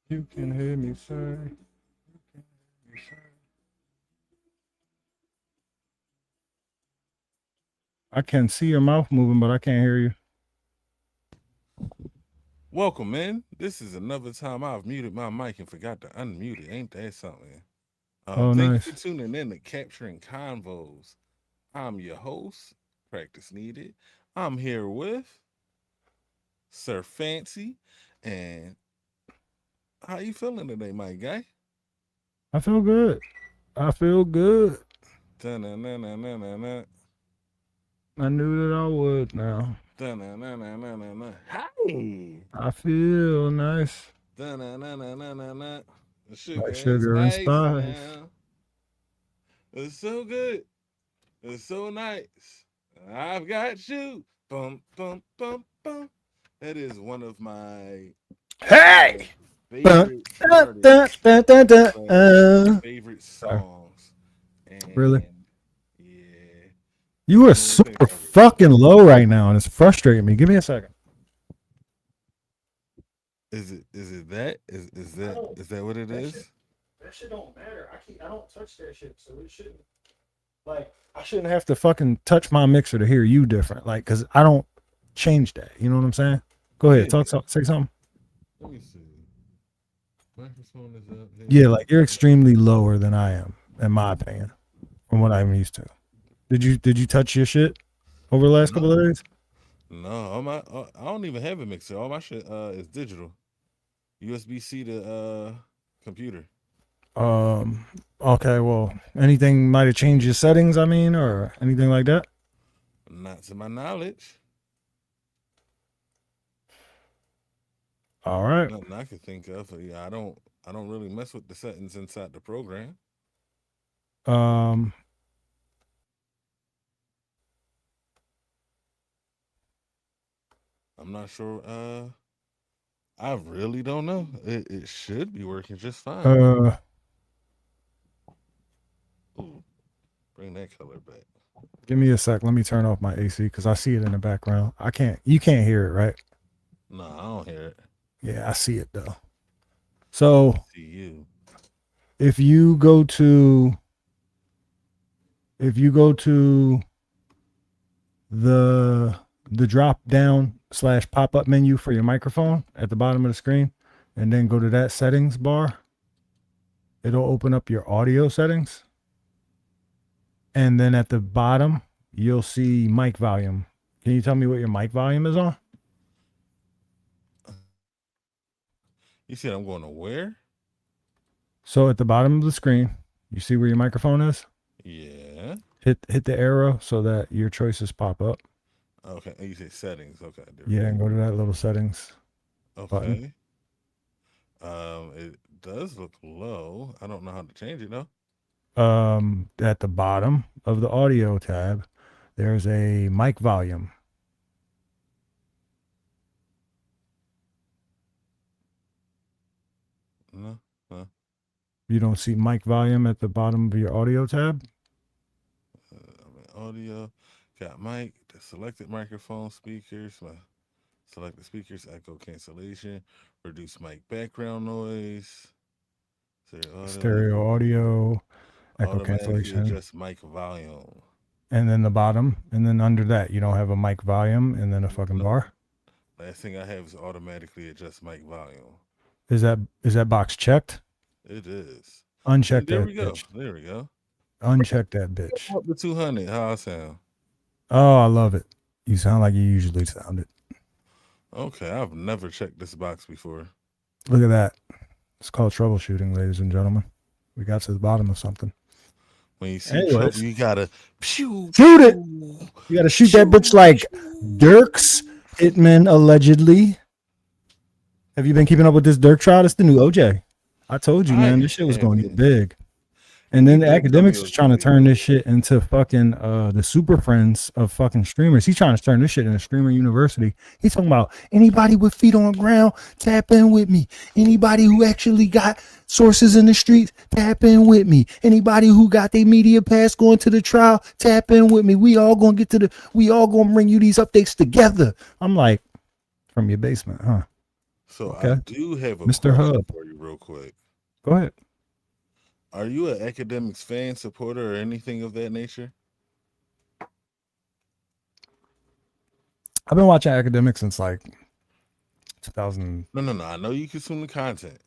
You can hear me, sir. You can hear me, sir. I can see your mouth moving, but I can't hear you. Welcome, man. This is another time I've muted my mic and forgot to unmute it. Ain't that something? Oh, Thank you for nice. tuning in to Capturing Convos. I'm your host, Practice Needed. I'm here with Sir Fancy. And how you feeling today, my guy? I feel good. I feel good. Da-na-na-na-na-na-na. I knew that I would now. Da-na-na-na-na-na-na. Hi. I feel nice. Da-na-na-na-na-na-na. The sugar Like and sugar and spice spice. now. It's so good. It's so nice. I've got you. Bum, bum, bum, bum. That is one of my Hey! Dun, favorite dun, dun, artists dun, dun, dun, / favorite Sorry. songs. Really? And yeah, You are tell me what you think super of it. fucking low right now, and it's frustrating me. Give me a second. Is it that? Is I that don't. is that what it That shit. is? That shit don't matter. I don't touch that shit, so it shouldn't. Like, I shouldn't have to fucking touch my mixer to hear you different. Like, cause I don't change that. You know what I'm saying? Go ahead. Yeah. Say something. Let me see. Microphone is up. Yeah, Headset. like you're extremely lower than I am, in my opinion, from what I'm used to. Did you touch your shit over the last No, couple of days? no. All my I don't even have a mixer. All my shit is digital. USB C to computer. Um. Okay. Well, anything might have changed your settings. I mean, or anything like that. Not to my knowledge. All right. Nothing I could think of. Yeah, I don't really mess with the settings inside the program. Um. I'm not sure. I really don't know. It should be working just fine. Uh. Ooh, bring that color back. Give me a sec. Let me turn off my AC because I see it in the background. I can't. You can't hear it, right? No, I don't hear it. Yeah, I see it though. So See you. if you go to if you go to the the drop down slash pop up menu for your microphone at the bottom of the screen, and then go to that settings bar, it'll open up your audio settings, and then at the bottom you'll see mic volume. Can you tell me what your mic volume is on? You said I'm going to where? So at the bottom of the screen, you see where your microphone is. Yeah. Hit the arrow so that your choices pop up. Okay. You say settings. Okay. There we Yeah, go. and go to that little settings button. Okay. It does look low. I don't know how to change it though. At the bottom of the audio tab, there's a mic volume. No. Huh. You don't see mic volume at the bottom of your audio tab? Audio. Got mic. The selected microphone speakers. Select the speakers. Echo cancellation. Reduce mic background noise. Stereo audio, echo Automatically cancellation. adjust mic volume. And then the bottom, and then under that, you don't have a mic volume and then a fucking No. bar. Last thing I have is automatically adjust mic volume. Is that box checked? It is. Uncheck There we that go. bitch. There we go. Uncheck that bitch. Up to 200. How I sound? Oh, I love it. You sound like you usually sounded. Okay, I've never checked this box before. Look at that. It's called troubleshooting, ladies and gentlemen. We got to the bottom of something. When you see trouble, Anyways, you gotta pew shoot it. pew You got to shoot that bitch pew like pew. Dirk's hitman allegedly. Have you been keeping up with this Dirk trial? It's the new OJ. I told you, man, I this shit was going to get haven't. big. And then You the did tell me it academics is was trying gonna to be turn this big. shit into fucking the super friends of fucking streamers. He's trying to turn this shit into streamer university. He's talking about anybody with feet on the ground, tap in with me. Anybody who actually got sources in the streets, tap in with me. Anybody who got their media pass going to the trial, tap in with me. We all gonna bring you these updates together. I'm like, from your basement, huh? So I Okay. do have a Mr. question Hub. for you, real quick. Go ahead. Are you an academics fan, supporter, or anything of that nature? I've been watching academics since like 2013 No. I know you consume the content.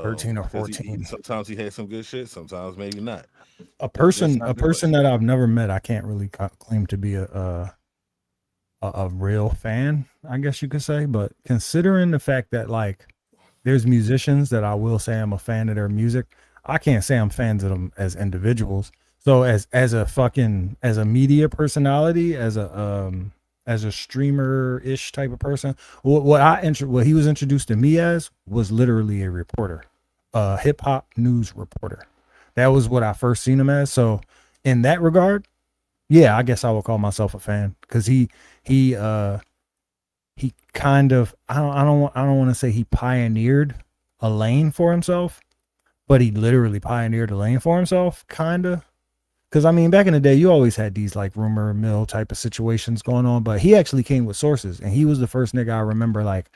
or Because he 14. sometimes he has some good shit, sometimes maybe not. A That's person, not a the person question. that I've never met, I can't really claim to be a real fan, I guess you could say. But considering the fact that like there's musicians that I will say I'm a fan of their music, I can't say I'm fans of them as individuals. So as a fucking as a media personality, as a streamer ish type of person, what he was introduced to me as was literally a reporter, a hip hop news reporter. That was what I first seen him as. So in that regard, yeah, I guess I would call myself a fan because he he kind of I don't want to say he pioneered a lane for himself, but he literally pioneered a lane for himself, kind of. Because I mean, back in the day, you always had these like rumor mill type of situations going on, but he actually came with sources, and he was the first nigga I remember like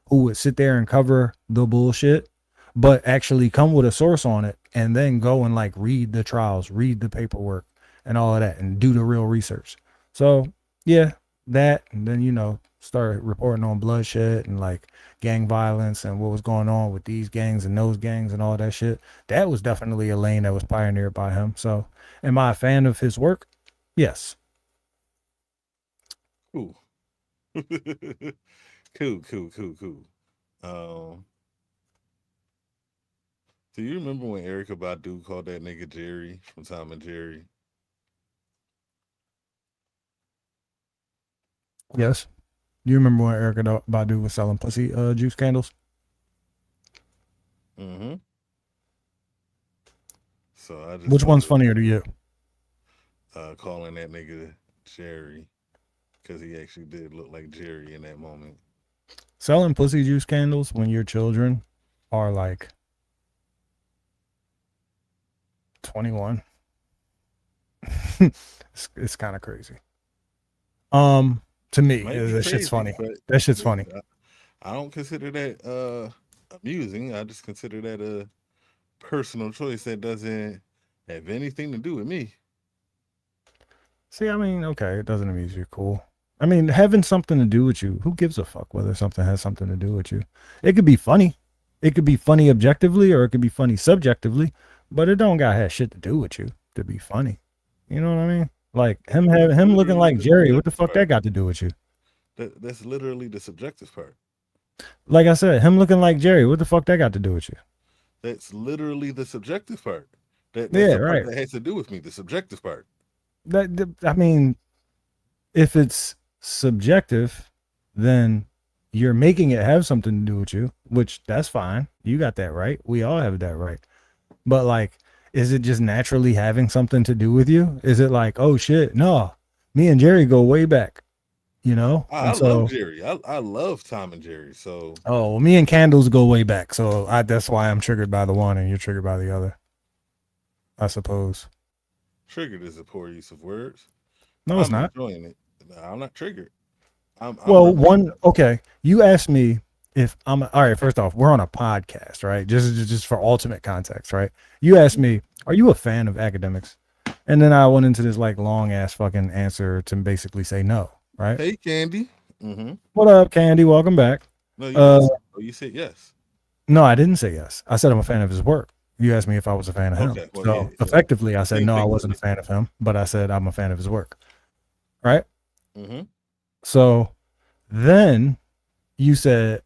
who would sit there and cover the bullshit, but actually come with a source on it, and then go and like read the trials, read the paperwork, and all of that, and do the real research. So yeah, that, and then start reporting on bloodshed and like gang violence and what was going on with these gangs and those gangs and all that shit. That was definitely a lane that was pioneered by him. So am I a fan of his work? Yes. Cool. Cool. Um, do you remember when Erica Badu called that nigga Jerry from Tom and Jerry? Yes. Do you remember when Erica Badu was selling pussy juice candles? Mm-hmm. So I just Which one's wanted funnier to you? calling that nigga Jerry because he actually did look like Jerry in that moment. Selling pussy juice candles when your children are like 21. It's kind of crazy. To me, Might be that shit's crazy, funny. but That shit's funny. I don't consider that amusing. I just consider that a personal choice that doesn't have anything to do with me. See, I mean, okay, it doesn't amuse you. Cool. I mean, having something to do with you, who gives a fuck whether something has something to do with you? It could be funny. It could be funny objectively or it could be funny subjectively, but it don't got have shit to do with you to be funny. You know what I mean? Like That's him looking literally like the Jerry, what the subjective fuck that part. got to do with you? That's literally the subjective part. Like I said, him looking like Jerry, what the fuck that got to do with you? That's literally the subjective part. That's Yeah, the part right. that has to do with me, the subjective part. I mean, if it's subjective, then you're making it have something to do with you, which that's fine. You got that right. We all have that right. But like, is it just naturally having something to do with you? Is it like, oh shit, no, me and Jerry go way back, you know? I And love so, Jerry. I love Tom and Jerry. So oh, well, me and Candles go way back. So that's why I'm triggered by the one and you're triggered by the other, I suppose. triggered is a poor use of words. No, it's I'm not. enjoying it. I'm not triggered. I'm Well, really okay. You asked me if I'm all right. First off, we're on a podcast, right? Just for ultimate context, right? You asked me, are you a fan of academics? And then I went into this like long ass fucking answer to basically say no, right? Hey Candy. Mm-hmm. What up, Candy? Welcome back. No, you didn't Uh, say no, you said yes. no, I didn't say yes. I said I'm a fan of his work. You asked me if I was a fan of him. Okay, well yeah, So effectively, I said same no, I thing. wasn't a fan of him, but I said I'm a fan of his work, right? Mm-hmm. So then you said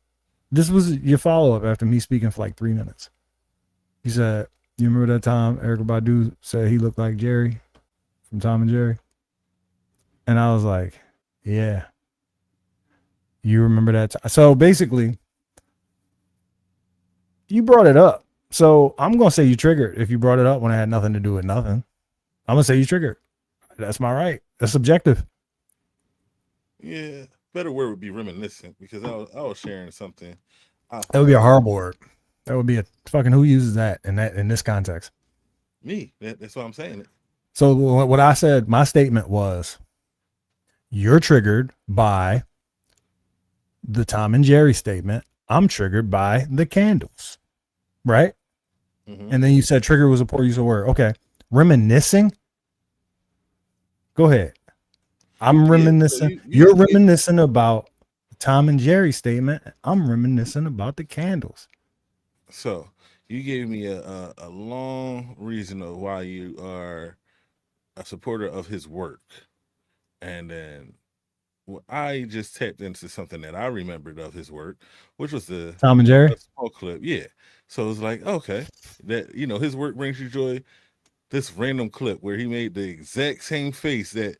this was your follow up after me speaking for like 3 minutes. You said, you remember that time Erica Badu said he looked like Jerry from Tom and Jerry? And I was like, yeah. You remember that? So basically, you brought it up. So I'm going to say you triggered if you brought it up when it had nothing to do with nothing. I'm going to say you triggered. That's my right. That's subjective. Yeah, better word would be reminiscent because I was sharing something. That would be a horrible word. That would be a fucking who uses that in this context. Me. That's why I'm saying it. So what I said, my statement was, you're triggered by the Tom and Jerry statement. I'm triggered by the candles, right? Mm-hmm. And then you said trigger was a poor use of word. Okay. Reminiscing. Go ahead. I'm Yeah. So reminiscing. you You're gave reminiscing about the Tom and Jerry statement. I'm reminiscing about the candles. so you gave me a long reason of why you are a supporter of his work, and then I just tapped into something that I remembered of his work, which was the Tom and Jerry. a small clip. Yeah. So it's like, okay, that his work brings you joy. This random clip where he made the exact same face that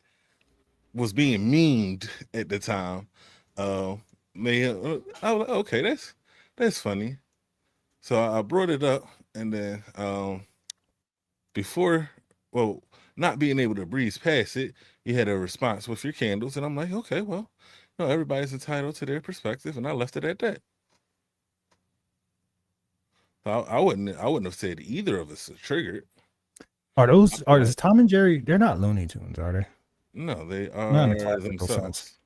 was being memed at the time. Uh, I was like, okay, that's funny. So I brought it up, and then before, well, not being able to breeze past it, you had a response with your candles, and I'm like, okay, well, no, everybody's entitled to their perspective, and I left it at that. I wouldn't have said either of us are triggered. I feel Is like Tom and Jerry? They're not Looney Tunes, are they? no, they Not in the are classical sense. themselves.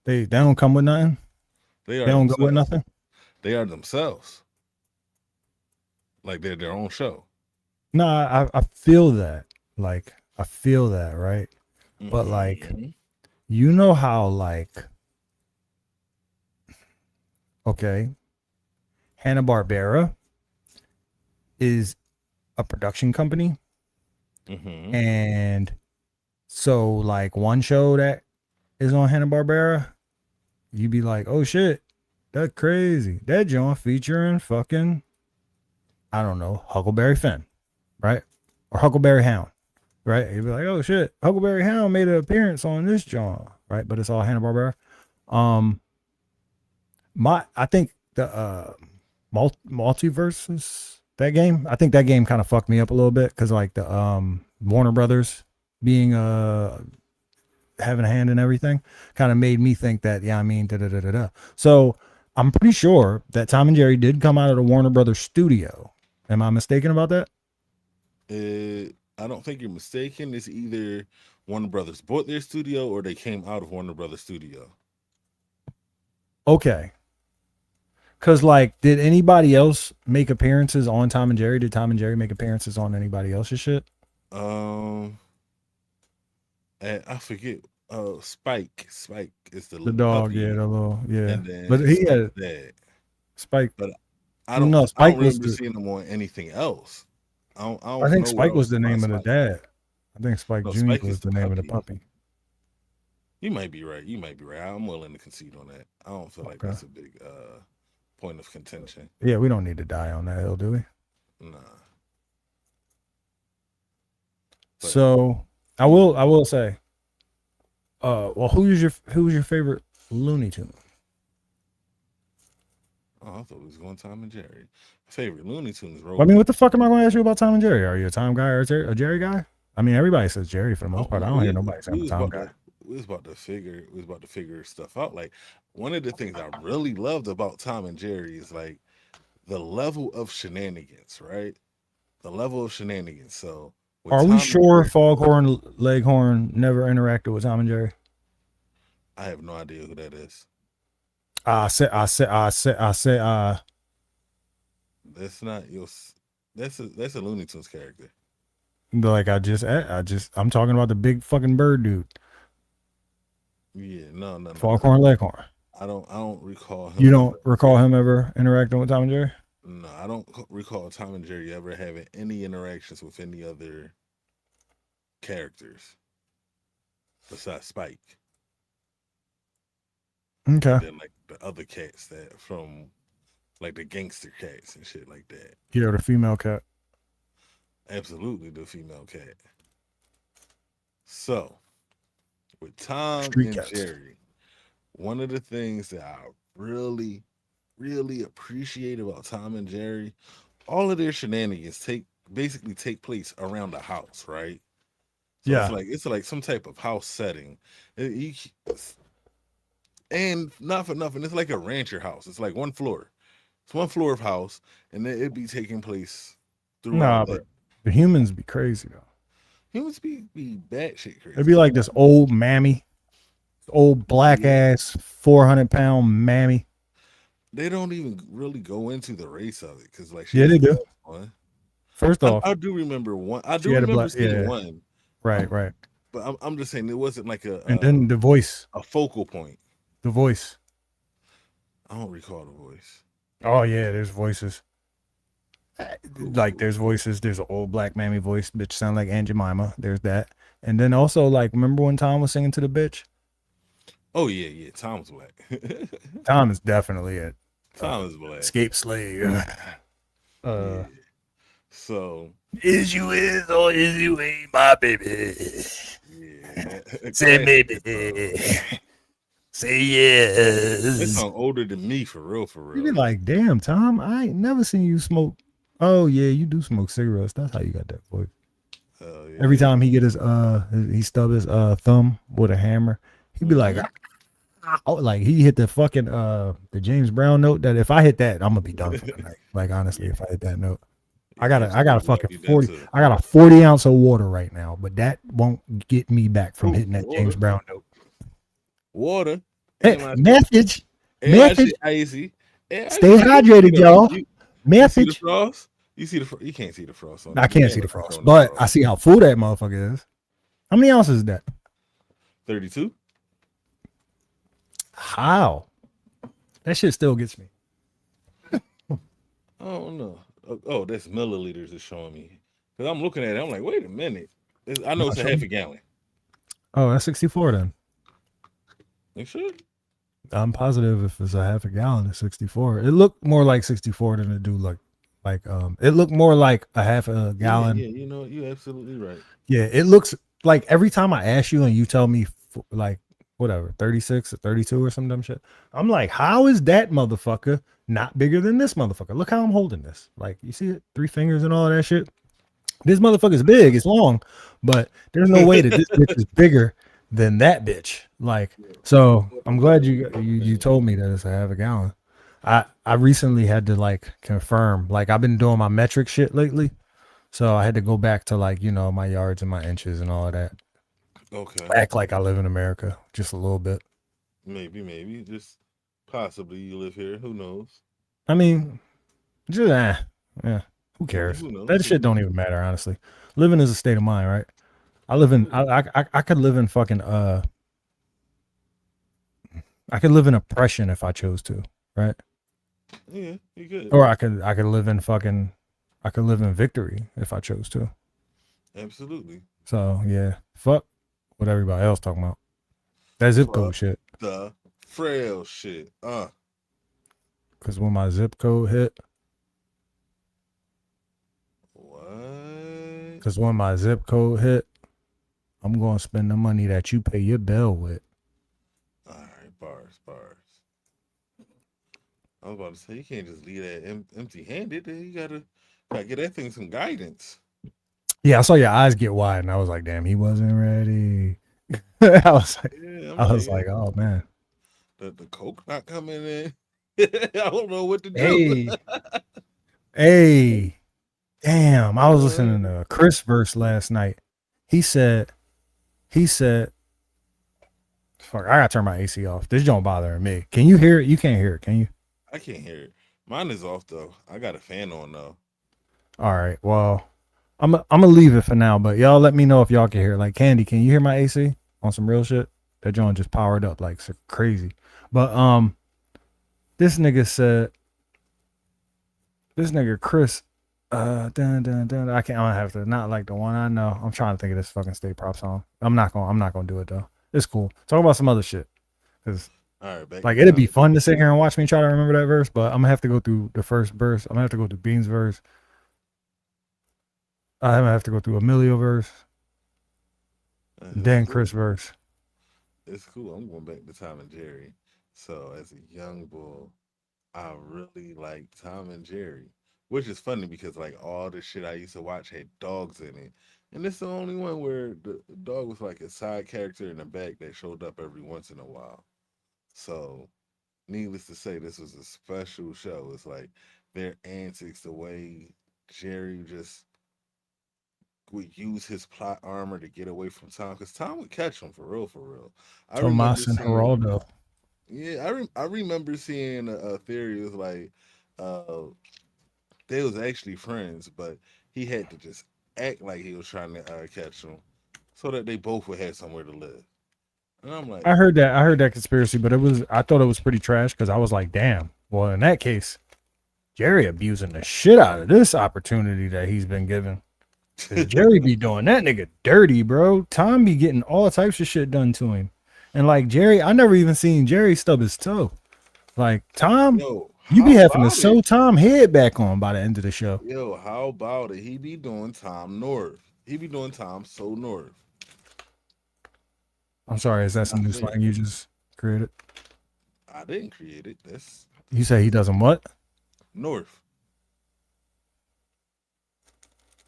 They don't come with nothing. They They are don't go with themselves. nothing. They are themselves. Like they're their own show. No, I feel that. Like I feel that, right? But like Mm-hmm. you know how like okay, Hanna-Barbera is a production company, Mm-hmm. and so like one show that is on Hanna-Barbera, you'd be like, "Oh shit, that's crazy." That joint featuring fucking I don't know, Huckleberry Finn, right? Or Huckleberry Hound, right? You'd be like, "Oh shit, Huckleberry Hound made an appearance on this joint," right? But it's all Hanna-Barbera. Um I think the multiverses that game. I think that game kind of fucked me up a little bit because like the Warner Brothers being having a hand in everything kind of made me think that yeah I mean da da da da da. So I'm pretty sure that Tom and Jerry did come out of the Warner Brothers studio. Am I mistaken about that? I don't think you're mistaken. It's either Warner Brothers bought their studio or they came out of Warner Brothers studio. Okay. Cause like, did anybody else make appearances on Tom and Jerry? Did Tom and Jerry make appearances on anybody else's shit? Um, and I forget. Spike. Spike is the The little dog, yeah, puppy, the little, yeah. and then But he Spike's had dad. Spike. But I don't. No, I don't Spike was remember the. seeing them on anything else. I I don't think know where Spike else was to the find name of the Spike. dad. I think Spike No, Junior Spike is was the the name of the puppy. puppy. You might be right. You might be right. I'm willing to concede on that. I don't feel like Okay. that's a big point of contention. Yeah, we don't need to die on that hill, do we? Nah. But So I yeah. will. I will say. Well, who's your favorite Looney Tune? Oh, I thought it was going Tom and Jerry. Favorite Looney Tunes Well, I mean, rolling. what the fuck am I going to ask you about Tom and Jerry? Are you a Tom guy or a Jerry guy? I mean, everybody says Jerry for the Oh most part. I no, don't hear nobody say I'm a Tom guy. we was about to figure stuff out. Like one of the things I really loved about Tom and Jerry is like the level of shenanigans, right? The level of shenanigans. So with Are we Tom and sure Jerry, Foghorn Leghorn never interacted with Tom and Jerry? I have no idea who that is. I said, That's not your. That's a Looney Tunes character. like I'm talking about the big fucking bird dude, Yeah, no. Foghorn Leghorn. I don't recall You him don't ever. recall him ever interacting with Tom and Jerry? No, I don't recall Tom and Jerry ever having any interactions with any other characters besides Spike, and Okay. then like the other cats that from like the gangster cats and shit like that. Yeah, the female cat. Absolutely, the female cat. So with Tom Street and cats. Jerry, one of the things that I really appreciate about Tom and Jerry, all of their shenanigans basically take place around the house, right? So Yeah. it's like some type of house setting. And not for nothing, it's like a rancher house. It's like one floor. It's one floor of house, and then it'd be taking place throughout Nah, like but the humans be crazy though. humans be batshit It'd be crazy. like this old mammy, old black Yeah. ass 400-pound mammy. they don't even really go into the race of it because like she Yeah, has they a do. black one. First off, I do remember one. I she do had a remember black. seeing Yeah, one, right, right. but I'm just saying it wasn't like And then the voice, a focal point. the voice. I don't recall the voice. Oh yeah, there's voices. Cool, Like cool. there's voices. There's an old black mammy voice, bitch sound like Aunt Jemima. There's that. And then also like, remember when Tom was singing to the bitch? Oh yeah, yeah. Tom's black. Tom is definitely it. Tom is black. Escape slave. Yeah. Uh, So is you is or is you ain't my baby? yeah, Say classic. maybe. That song. Say That yes. song older than me for real, for You be real. like, damn, Tom, I ain't never seen you smoke. Oh yeah, you do smoke cigarettes. That's how you got that voice. Hell Every yeah. time he get he stub his thumb with a hammer, he'd be like, Hmm. oh, like he hit the fucking the James Brown note that if I hit that, I'm gonna be done for the night. Like honestly, Yeah, if I hit that note. yeah, I got a absolutely. I fucking be done 40. too. I got a 40 ounce of water right now, but that won't get me back from Ooh, hitting that James water, Brown note. water, Hey, and my shit, message, and my message. shit icy. And I Stay see that shit hydrated, though. y'all. You see the Message. frost? You see you can't see the frost on I it. The can't see camera the not frost, showing the but I frost. see how full that motherfucker is. How many ounces is that? 32. How? That shit still gets me. I don't know. Oh, that's milliliters is showing me. Because I'm looking at it, I'm like, wait a minute. I know Not it's a sure. half a gallon. Oh, that's 64 then. You sure? I'm positive if it's a half a gallon, it's 64. It looked more like 64 than it do it looked more like a half a Yeah, gallon. yeah. You know, you're absolutely right. Yeah, it looks like every time I ask you and you tell me like whatever, 36 or 32 or some dumb shit. I'm like, how is that motherfucker not bigger than this motherfucker? Look how I'm holding this. Like, you see it? 3 fingers and all that shit. This motherfucker's big, it's long, but there's no way that this bitch is bigger than that bitch. Like, Yeah. so What I'm is that? glad What you is that you thing? told me that it's a half a gallon. I recently had to like confirm. Like I've been doing my metric shit lately. So I had to go back to like, my yards and my inches and all of that. Okay. Act like I live in America just a little bit. Maybe, maybe. Just possibly you live here. Who knows? I mean, just yeah. Who I mean, cares? who knows? That Who shit don't knows? even matter, honestly. Living is a state of mind, right? I live in Yeah, I could live in fucking I could live in oppression if I chose to, right? yeah, you good. Or I could live in fucking I could live in victory if I chose to. Absolutely. So yeah, fuck what everybody else talking about. That zip Fuck code shit. the frail shit. Cause when my zip code hit, What? cause when my zip code hit, I'm gonna spend the money that you pay your bill with. All right, bars, bars. I was about to say you can't just leave that empty-handed. You gotta get that thing some guidance. Yeah, I saw your eyes get wide, and I was like, "Damn, he wasn't ready." Yeah, I'm I like, was like, "Oh man." the coke not coming in. I don't know what to do. Hey, hey, damn! I was What? listening to Chris verse last night. He said, he said, "Fuck, I gotta turn my AC off. This don't bother me. Can you hear it? You can't hear it, can you?" I can't hear it. Mine is off though. I got a fan on though. All right. Well, I'm gonna leave it for now, but y'all let me know if y'all can hear it. Like Candy, can you hear my AC on some real shit? That joint just powered up like crazy. But this nigga said, this nigga Chris, dun, dun, dun, I can't. I'm gonna have to not like the one I know. I'm trying to think of this fucking State Prop song. I'm not gonna do it though. It's cool. Talk about some other shit, cause All right, back to like it'd be Tom and fun to Jerry. sit here and watch me try to remember that verse, but I'm gonna have to go through the first verse. I'm gonna have to go through Beans verse. I'm gonna have to go through Emilio verse, It's then cool. Chris verse. It's cool. I'm going back to Tom and Jerry. So as a young bull, I really like Tom and Jerry, which is funny because like all the shit I used to watch had dogs in it, and it's the only one where the dog was like a side character in the back that showed up every once in a while. So, needless to say, this was a special show. It's like their antics, the way Jerry just would use his plot armor to get away from Tom, because Tom would catch him for real, for real. I remember Tomas and seeing Geraldo. Yeah, I remember seeing a theory. It was like, uh, they was actually friends, but he had to just act like he was trying to catch them, so that they both would have somewhere to live. And I'm like, I heard that. I heard that conspiracy, but I thought it was pretty trash because I was like, damn. Well, in that case, Jerry abusing the shit out of this opportunity that he's been given. Cause Jerry be doing that nigga dirty, bro. Tom be getting all types of shit done to him. And like Jerry, I never even seen Jerry stub his toe. Like Tom, yo, you how be having to about it? sew Tom head back on by the end of the show. Yo, how about it? He be doing Tom North. He be doing Tom so North. I'm sorry, is that some Not new fair. slang you just created? I didn't create it. That's You say he doesn't what? North.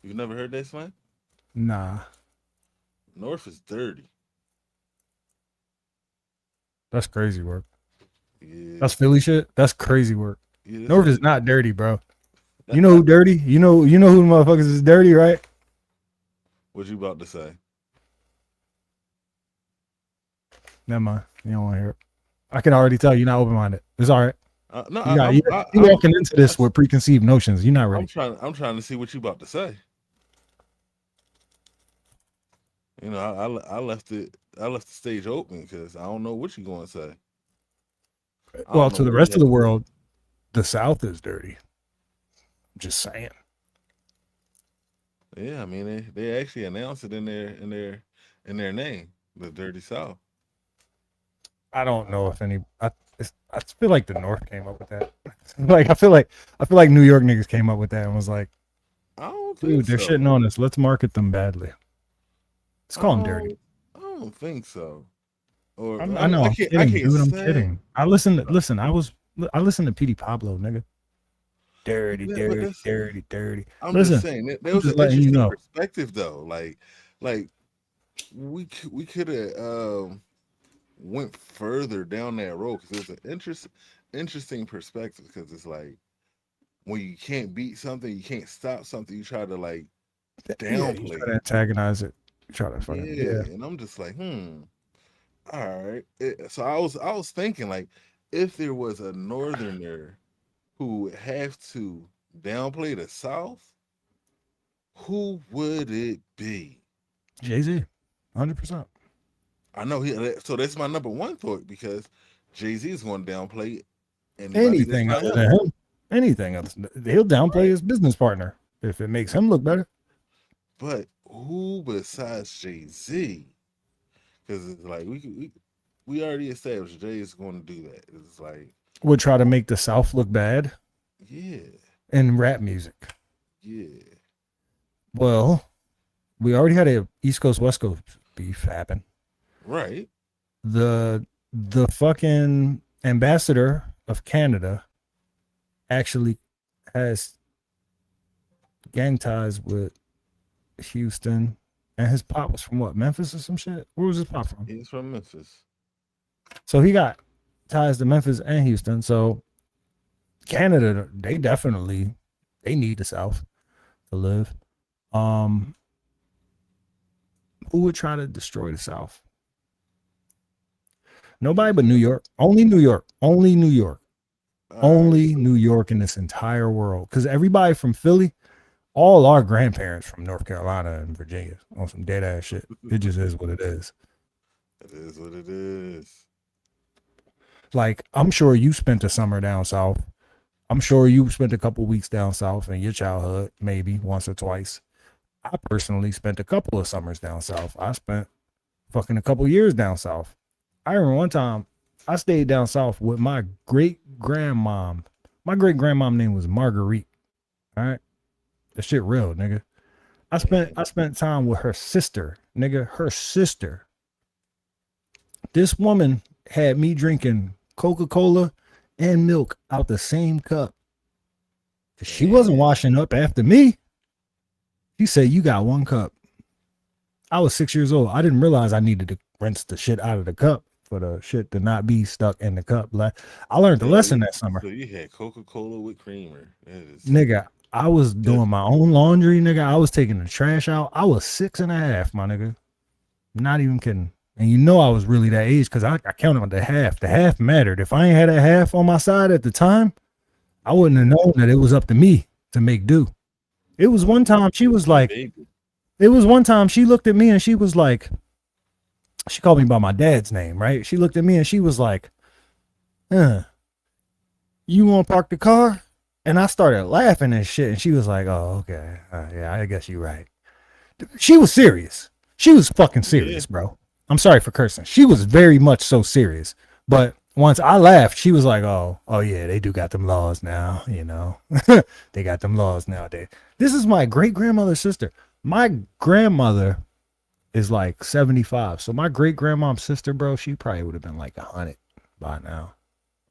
You never heard that slang? Nah, North is dirty. that's crazy work. Yeah, That's Philly shit. That's crazy work. yeah. That's North what is it not dirty, bro. is. You know who dirty? You know who the motherfuckers is dirty, right? What you about to say? Never mind. You don't want to hear it. I can already tell you're not open minded. It's all right. No, You got I, you I'm walking into this with preconceived notions. You're not ready. I'm trying to see what you about to say. You know, I left the stage open because I don't know what you going to say. I Well, don't know to the what you rest of have the to say. world, the South is dirty. I'm just saying. Yeah, I mean they actually announced it in their name, the Dirty South. I don't know if any. I feel like the North came up with that. Like I feel like New York niggas came up with that and was like, I don't think dude, they're so. shitting on us. Let's market them badly. Let's I call them dirty. don't I don't think so. Or I know. I'm I kidding, can't dude. I'm say. kidding. I listened. Listen. I listened to Petey Pablo, nigga. Dirty, Yeah, but dirty, that's dirty, dirty. I'm just Listen, saying that there I'm was an just letting you interesting know. perspective though. Like we could have went further down that road because it was an interesting perspective because it's like when you can't beat something, you can't stop something, you try to like Yeah, you downplay try to it. antagonize it. You try to fucking yeah. Yeah, and I'm just like, all right. So I was thinking like if there was a northerner who would have to downplay the South, who would it be? Jay-Z, 100%. I know he. So that's my number one thought because Jay Z is going to downplay anybody that's Anything not other him. than him. Anything else. He'll downplay Right. his business partner if it makes him look better. But who besides Jay Z? Because it's like we already established Jay is going to do that. It's like, Would try to make the South look bad yeah, in rap music. yeah, Well, we already had a East Coast West Coast beef happen. right. The fucking ambassador of Canada actually has gang ties with Houston, and his pop was from what, Memphis or some shit? Where was his pop from? He's from Memphis. So he got ties to Memphis and Houston. So Canada, they need the South to live. Um, who would try to destroy the South? Nobody but New York. Only New York. Only New York. All right. Only New York in this entire world. Because everybody from Philly, all our grandparents from North Carolina and Virginia on some dead ass shit. It just is what it is. It is what it is. Like, I'm sure you spent a summer down south. I'm sure you spent a couple weeks down south in your childhood, maybe once or twice. I personally spent a couple of summers down south. I spent fucking a couple years down south. I remember one time I stayed down south with my great grandmom. My great grandmom name was Marguerite. All right. That shit real, nigga. I spent time with her sister, nigga. Her sister. This woman had me drinking Coca-Cola and milk out the same cup. She wasn't Damn. washing up after me. She said, "You got one cup." I was 6 years old. I didn't realize I needed to rinse the shit out of the cup for the shit to not be stuck in the cup. Like, I learned the lesson that summer. So you had Coca-Cola with creamer. That is Nigga, I was doing my own laundry, nigga. I was taking the trash out. I was 6.5, my nigga. Not even kidding. And you know I was really that age because I counted on the half. The half mattered. If I ain't had a half on my side at the time, I wouldn't have known that it was up to me to make do. It was one time she was Hey, like, baby. it was one time she looked at me and she was like, she called me by my dad's name, right? She looked at me and she was like, you want to park the car? And I started laughing and shit. And she was like, oh, okay. Yeah, I guess you're right. She was serious. She was fucking Yeah. serious, bro. I'm sorry for cursing. She was very much so serious. But once I laughed, she was like, oh yeah, they do got them laws now, you know. They got them laws nowadays. This is my great grandmother's sister. My grandmother is like 75. So my great grandmom's sister, bro, she probably would have been like 100 by now.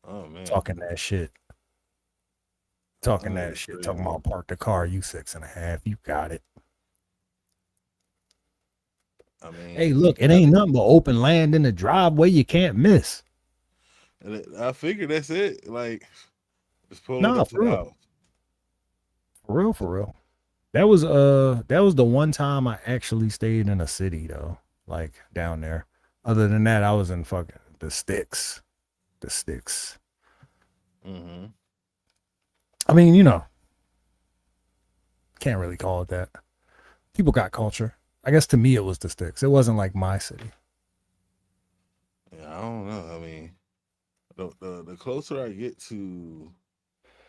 Oh man. Talking that shit. Talking Oh, that that's shit. Talking crazy. about park the car. You 6.5. You got it. I Hey, mean, look, it ain't nothing but open land in the driveway you can't miss. I figured that's it. Like, just pull it Nah, up to for the real. house. For real, for real. That was the one time I actually stayed in a city though. Like down there. Other than that, I was in fucking the sticks. The sticks. Mm-hmm. I mean, you know, can't really call it that. People got culture. I guess to me it was the sticks. It wasn't like my city. Yeah, I don't know. I mean, the closer I get to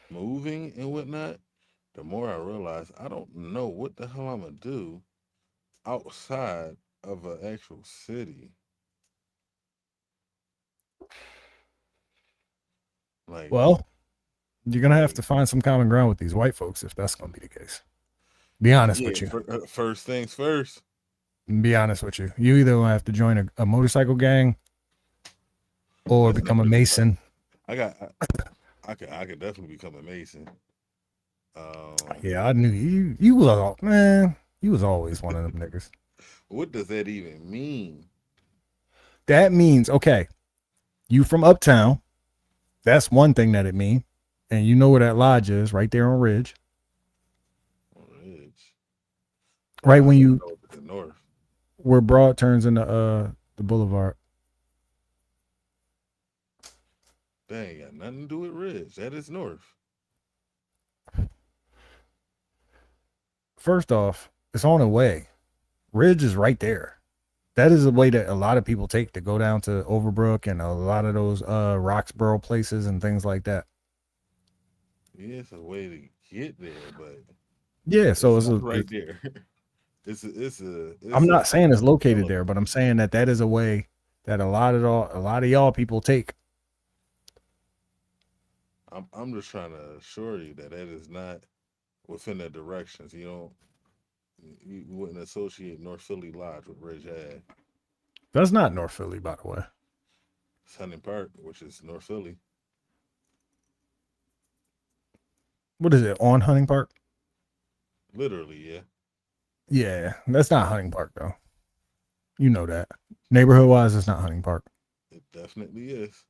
moving and whatnot, the more I realize I don't know what the hell I'm gonna do outside of an actual city. Like, Well, you're gonna have like, to find some common ground with these white folks if that's gonna be the case. Be honest yeah. with you. First things first. Be honest with you. You either gonna have to join a motorcycle gang or That's become a definitely like mason. I got. I could definitely become a mason. Um, Yeah, I knew you. You was all man. You was always one of them niggas. what does that even mean? That means okay. You from uptown. That's one thing that it means. And you know where that lodge is, right there on Ridge. Ridge. Right I when just you know the north. where Broad turns into the boulevard. That ain't got nothing to do with Ridge. That is north. First off, it's on the way. Ridge is right there. That is the way that a lot of people take to go down to Overbrook and a lot of those Roxborough places and things like that. Yeah, it's a way to get there, but Yeah, so it's not right there. I'm it's a not saying it's located there, development. but I'm saying that that is a way that a lot of y'all people take. I'm just trying to assure you that that is not within the directions. You wouldn't associate North Philly Lodge with Ridge Ave. That's not North Philly, by the way. It's Hunting Park, which is North Philly. What is it on Hunting Park? Literally, yeah. Yeah, that's not Hunting Park though. You know that. Neighborhood wise, it's not Hunting Park. It definitely is.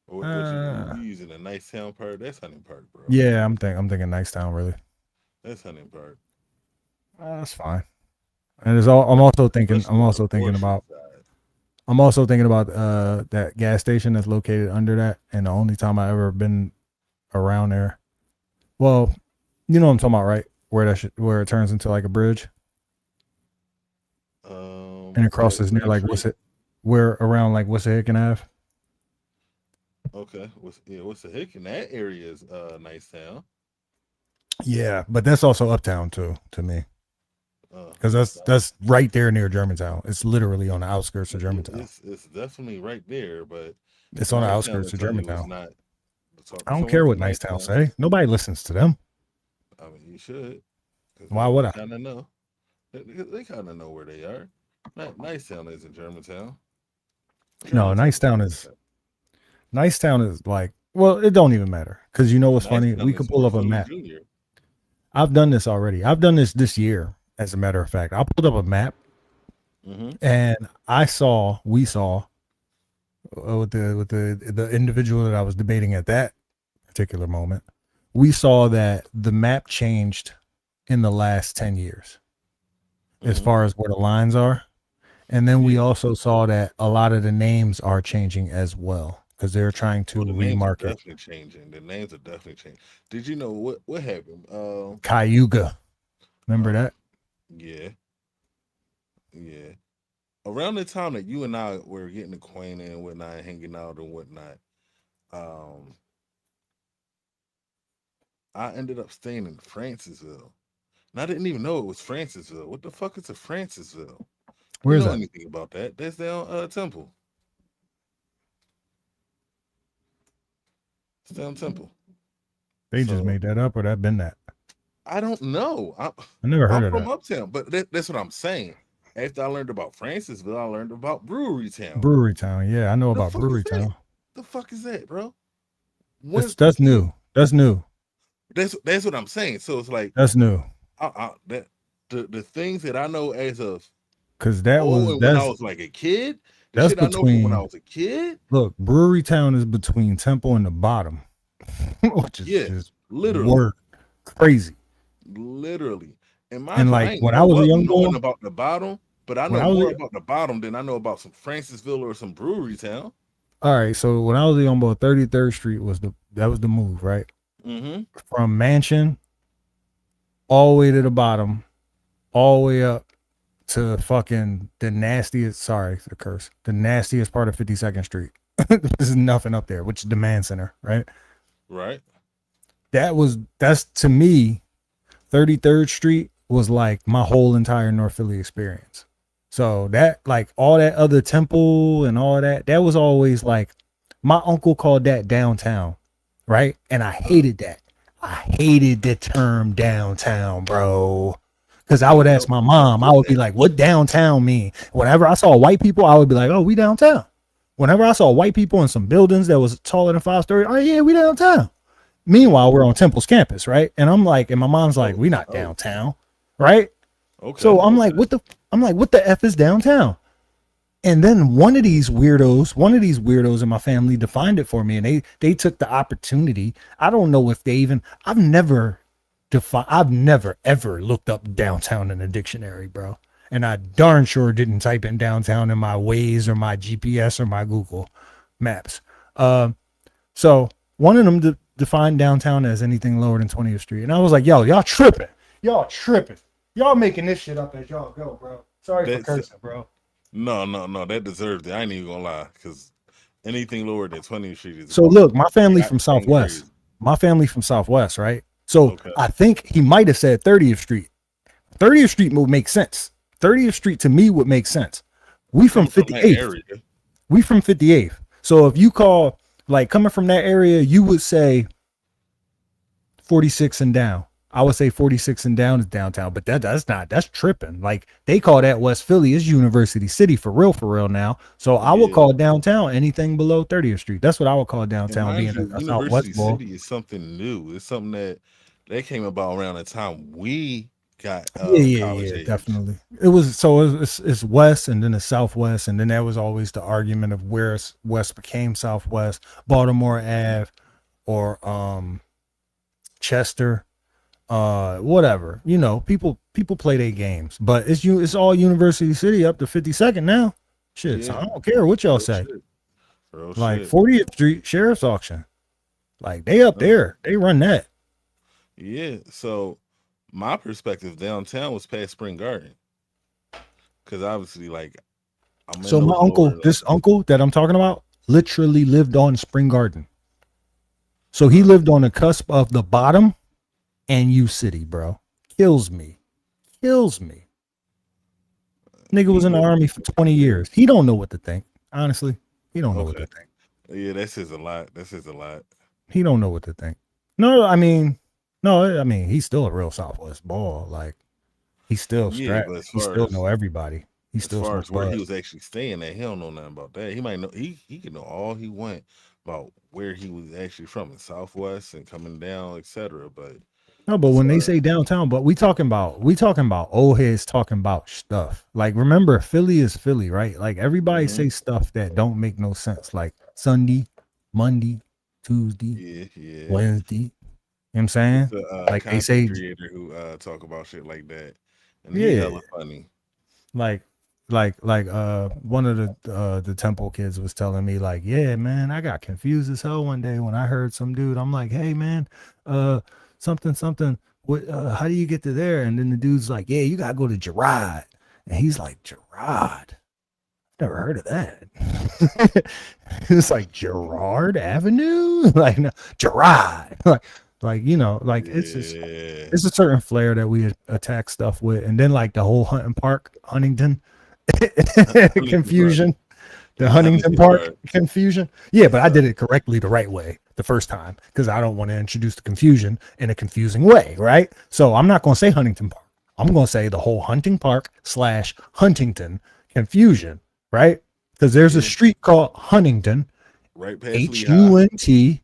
What Uh, you using a nice town part? That's Hunting Park, bro. yeah, I'm thinking Nicetown really. That's Hunting Park. That's fine. And it's all. Especially on the Forestry side. I'm also thinking about that gas station that's located under that. And the only time I ever been around there, well, you know what I'm talking about, right? Where it turns into like a bridge and it That crosses near Crab like Street. where around like Wissahickon Ave. Okay. What's the hick in that area is nice town. Yeah, but that's also uptown too to me Uh because no, that's right there near Germantown. It's literally on the outskirts of Germantown. it's definitely right there, but It's on the nice town outskirts will of tell you it's Germantown. not. I don't Someone care what from Nice nice Town town. say. Nobody listens to them. I mean, you should, because Why would they I? kind of know. They kind of know where they are. Nice town is in Germantown. No, Germantown is Nice Town is like, well, it don't even matter because you know what's Nice funny? town We could is pull North up a Philly map. Junior. I've done this already. I've done this year, as a matter of fact. I pulled up a map Mm-hmm. and we saw with the individual that I was debating at that particular moment, we saw that the map changed in the last 10 years as Mm-hmm. far as where the lines are. And then we Yeah. also saw that a lot of the names are changing as well because they're trying to Well, the names are remarket definitely changing. The names are definitely changing. Did you know what happened? Cayuga. Remember Uh, that? yeah, yeah. Around the time that you and I were getting acquainted and whatnot, hanging out and whatnot, um, I ended up staying in Francisville. And I didn't even know it was Francisville. What the fuck is a Francisville? You Where is know that? anything about that? That's down Temple. It's down Temple. They just So made that up or that been that? I don't know. I never heard I'm of from that. Uptown, but that's what I'm saying. After I learned about Francisville, I learned about Brewery Town. Brewery Town. Yeah, I know The about fuck is Brewery that? Town. The fuck is that, bro? When That's new. That's new. that's what I'm saying. So it's like That's new. that the things that I know as of Cause that oh, was and when I was like a kid, the that's shit I know from when I between was a kid, look, Brewery Town is between Temple and the bottom, which is yeah, just literally, word crazy. literally. And mind And you, I like ain't when I grow was a up young boy, knowing about the bottom, but I when know I was more a, about the bottom than I know about some Francisville or some Brewery Town. all right, so when I was a young boy, 33rd Street was the move, right? Mm-hmm. From Mansion all the way to the bottom, all the way up to fucking the nastiest, sorry, the curse, the nastiest part of 52nd Street. This is nothing up there, which is the Man Center, right? Right. That's to me 33rd Street was like my whole entire North Philly experience. So that like all that other Temple and all that was always like my uncle called that downtown, right? And I hated that. I hated the term downtown, bro. Cause I would ask my I mom, I get would be that. like, what downtown mean? Whenever I saw white people, I would be like, oh, we downtown. Whenever I saw white people in some buildings that was taller than 5 stories, oh yeah, we downtown. Meanwhile, we're on Temple's campus, right? And I'm like, and my mom's like, Oh, we not oh, downtown, right? So okay, I'm like, okay. what the F is downtown? And then one of these weirdos in my family defined it for me, and they took the opportunity. I don't know if they even. I've never ever looked up downtown in a dictionary, bro. And I darn sure didn't type in downtown in my Waze or my GPS or my Google Maps. So one of them defined downtown as anything lower than 20th Street, and I was like, yo, y'all tripping, y'all making this shit up as y'all go, bro. Sorry for That's cursing, bro. no, no, no. That deserves it. I ain't even gonna lie, because anything lower than 20th Street is So look, my family from goddamn Southwest. crazy. My family from Southwest, right? So Okay. I think he might have said 30th Street. 30th Street would make sense. 30th Street to me would make sense. We from Coming from that 58th. area. We from 58th. So if you call like coming from that area, you would say 46 and down. I would say 46 and down is downtown, but that's tripping. Like they call that West Philly is University City for real now. So I would Yeah. call downtown anything below 30th Street. That's what I would call And downtown mind being you, a Southwest University boy. City is something new. It's something that came about around the time we got Yeah, college age. definitely. It was so it's west and then it's southwest, and then that was always the argument of where west became southwest, Baltimore Ave or Chester, whatever. You know, people play their games, but it's all University City up to 52nd now. Shit, so Yeah. I don't care what y'all Real say. shit. Real Like shit. 40th Street Sheriff's Auction, like they up Uh, there, they run that. yeah. So my perspective downtown was past Spring Garden. Because obviously, like I'm in So my those lower this uncle that I'm talking about, literally lived on Spring Garden. So he lived on the cusp of the bottom and U City, bro. Kills me. Kills me. Nigga he was in the lived army for 20 years. He don't know what to think. Honestly, he don't know what okay. to think. Yeah, that says a lot. That says a lot. He don't know what to think. No, I mean, no, I mean, he's still a real Southwest ball. Like he's still Yeah, strapped. but He still know everybody. He as still far smoke as where he bud. was actually staying at, he don't know nothing about that. He might know he can know all he want about where he was actually from in Southwest and coming down, etc. But No, but as when they far say downtown, but we talking about old heads talking about stuff. Like remember, Philly is Philly, right? Like everybody hmm say stuff that don't make no sense. Like Sunday, Monday, Tuesday, yeah, yeah. Wednesday. You know what I'm It's saying? a Like they content say, creator who talk about shit like that. And he yeah. hella funny. Like one of the temple kids was telling me like, yeah, man, I got confused as hell one day when I heard some dude. I'm like, hey man, something something, what how do you get to there? And then the dude's like, yeah, you gotta go to Gerard. And he's like, Gerard, never heard of that. It's like Gerard Avenue, like no, Gerard, like you know, like it's just Yeah. it's a certain flair that we attack stuff with, and then like the whole Huntington confusion, the Huntington Park Park. confusion. Yeah, but I did it correctly the right way the first time because I don't want to introduce the confusion in a confusing way, right? So I'm not going to say Huntington Park. I'm going to say the whole Hunting Park / Huntington confusion, right? Because there's a street called Huntington, Right past Lehigh.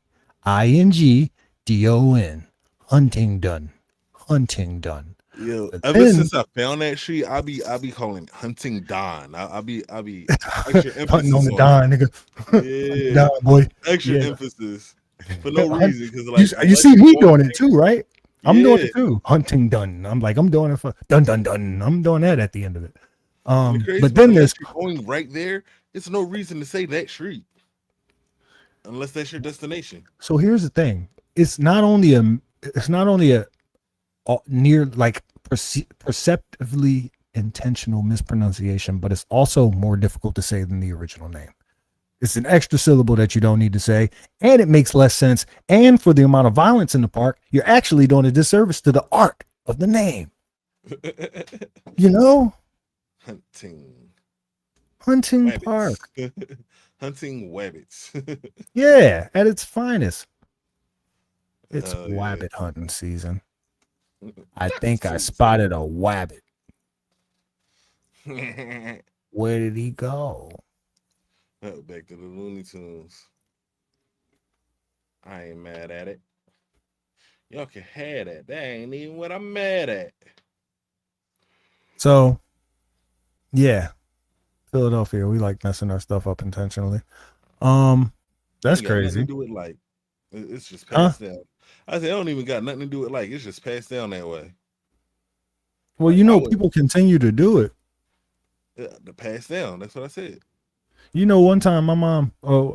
Huntingdon, Huntingdon. Yo, But ever then since I found that street, I be calling it Hunting Don. I be extra hunting on emphasis the on Don, nigga. it. Yeah, Don, boy. extra Yeah. emphasis for no Hunt- reason because like you unless see you're me going doing it too, right? I'm doing Yeah. it too. Hunting done. I'm like, I'm doing it for dun dun dun. I'm doing that at the end of it. The crazy But part, then unless there's you're going right there, it's no reason to say that street unless that's your destination. so here's the thing. It's not only a near like perceptively intentional mispronunciation, but it's also more difficult to say than the original name. It's an extra syllable that you don't need to say, and it makes less sense. And for the amount of violence in the park, you're actually doing a disservice to the art of the name. You know, Hunting Park. Wabbits. Hunting Wabbits. Yeah, at its finest. It's Oh, wabbit hunting season. I Wabbit think I season. spotted a wabbit. Where did he go? Back to the Looney Tunes. I ain't mad at it. Y'all can have that. That ain't even what I'm mad at. So, yeah, Philadelphia. We like messing our stuff up intentionally. That's Ain't got nothing crazy. to do with like it's just passed down. I said I don't even got nothing to do with like it's just passed down that way. Well, Like, you I know, would- people continue to do it. The pass down. That's what I said. You know, one time my mom,